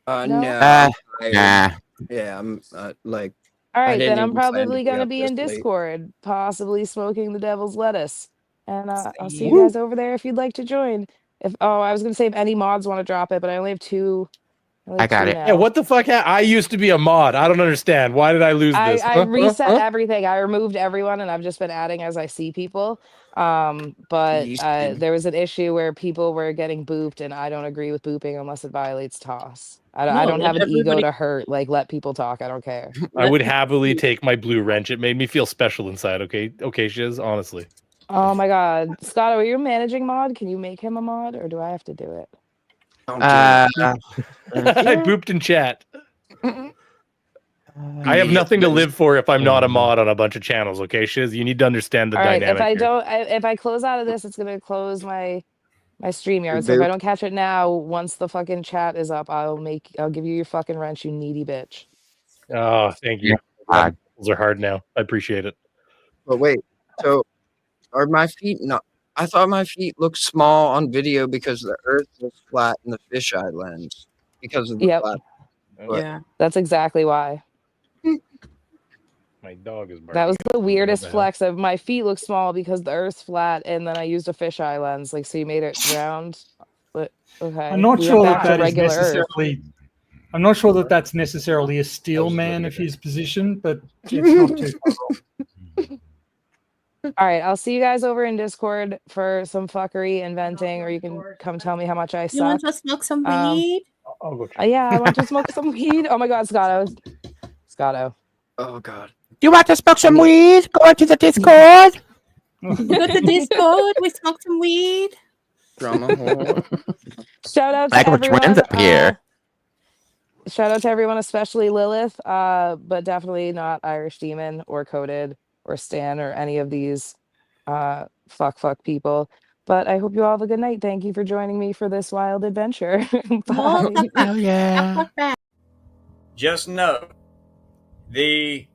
No. Nah. Yeah, I'm like. All I right, didn't then I'm even plan probably to going to up be this in late. Discord, possibly smoking the devil's lettuce. And I'll see you guys over there if you'd like to join. I was going to say if any mods want to drop it, but I only have two. I got it. Yeah, what the fuck? I used to be a mod. I don't understand. Why did I lose this? I reset everything. I removed everyone, and I've just been adding as I see people. But there was an issue where people were getting booped, and I don't agree with booping unless it violates TOS. I don't have an ego to hurt. Like, let people talk. I don't care. I would happily take my blue wrench. It made me feel special inside. Okay, Shiz, honestly. Oh my God, Scott, are you a managing mod? Can you make him a mod, or do I have to do it? I booped in chat. I have nothing to live for if I'm not a mod on a bunch of channels. Okay, Shiz, you need to understand the All right, dynamic. if I close out of this, it's gonna close my StreamYard. So if I don't catch it now, once the fucking chat is up, I'll give you your fucking wrench, you needy bitch. Oh, thank you. Those are hard now. I appreciate it. But wait, so are my feet not? I thought my feet looked small on video because the Earth was flat in the fisheye lens because of the flat. Yeah, that's exactly why. My dog is barking. That was the weirdest What the flex of my feet look small because the Earth's flat, and then I used a fisheye lens, like so you made it round. But okay, I'm not we sure went back that to that is regular Earth. necessarily. I'm not sure that that's necessarily a steel man of his position, but it's not too far off. All right, I'll see you guys over in Discord for some fuckery and venting, or you can come tell me how much I suck. You want to smoke some weed? I'll go yeah, I want to smoke some weed. Oh my God, Scotto. Oh God. You want to smoke some weed? Go into the Discord. Go to Discord. We smoke some weed. Drama hole. Shout out to Like which everyone. one's up here? Shout out to everyone, especially Lilith, but definitely not Irish Demon or Coded or Stan or any of these fuck people. But I hope you all have a good night. Thank you for joining me for this wild adventure. Bye. Oh yeah. Just know the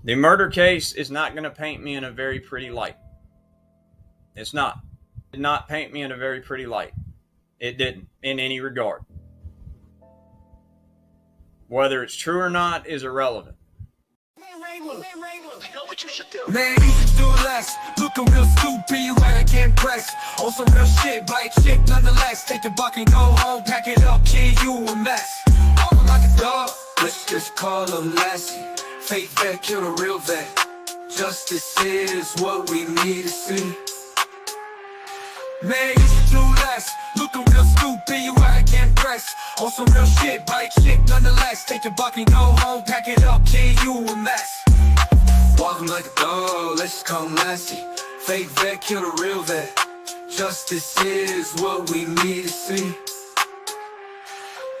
murder case is not going to paint me in a very pretty light. It's not. It did not paint me in a very pretty light. It didn't, in any regard. Whether it's true or not is irrelevant. Man, you can do less. Looking real stupid, you gotta get pressed. On some real shit, bite chick nonetheless. Take the bucket, go home, pack it up, kid, you a mess. Walking like a dog, let's just call him Lassie. Fake vet, kill the real vet. Justice is what we need to see. Man, you should do less. Looking real stupid, you gotta get pressed. On some real shit, bite chick nonetheless. Take the bucket, go home, pack it up, kid, you a mess. Walking like a dog, let's just call him Lassie. Fake vet, kill the real vet. Justice is what we need to see.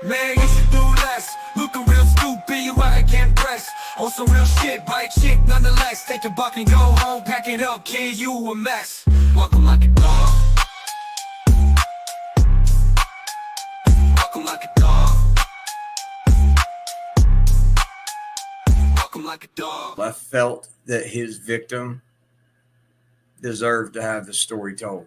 Man, you should do less. Looking real stupid, you gotta get pressed. On some real shit, bite chick nonetheless. Take the bucket, go home, pack it up, kid, you a mess. Walking like a dog. Walking like a dog. Walking like a dog. I felt that his victim deserved to have the story told.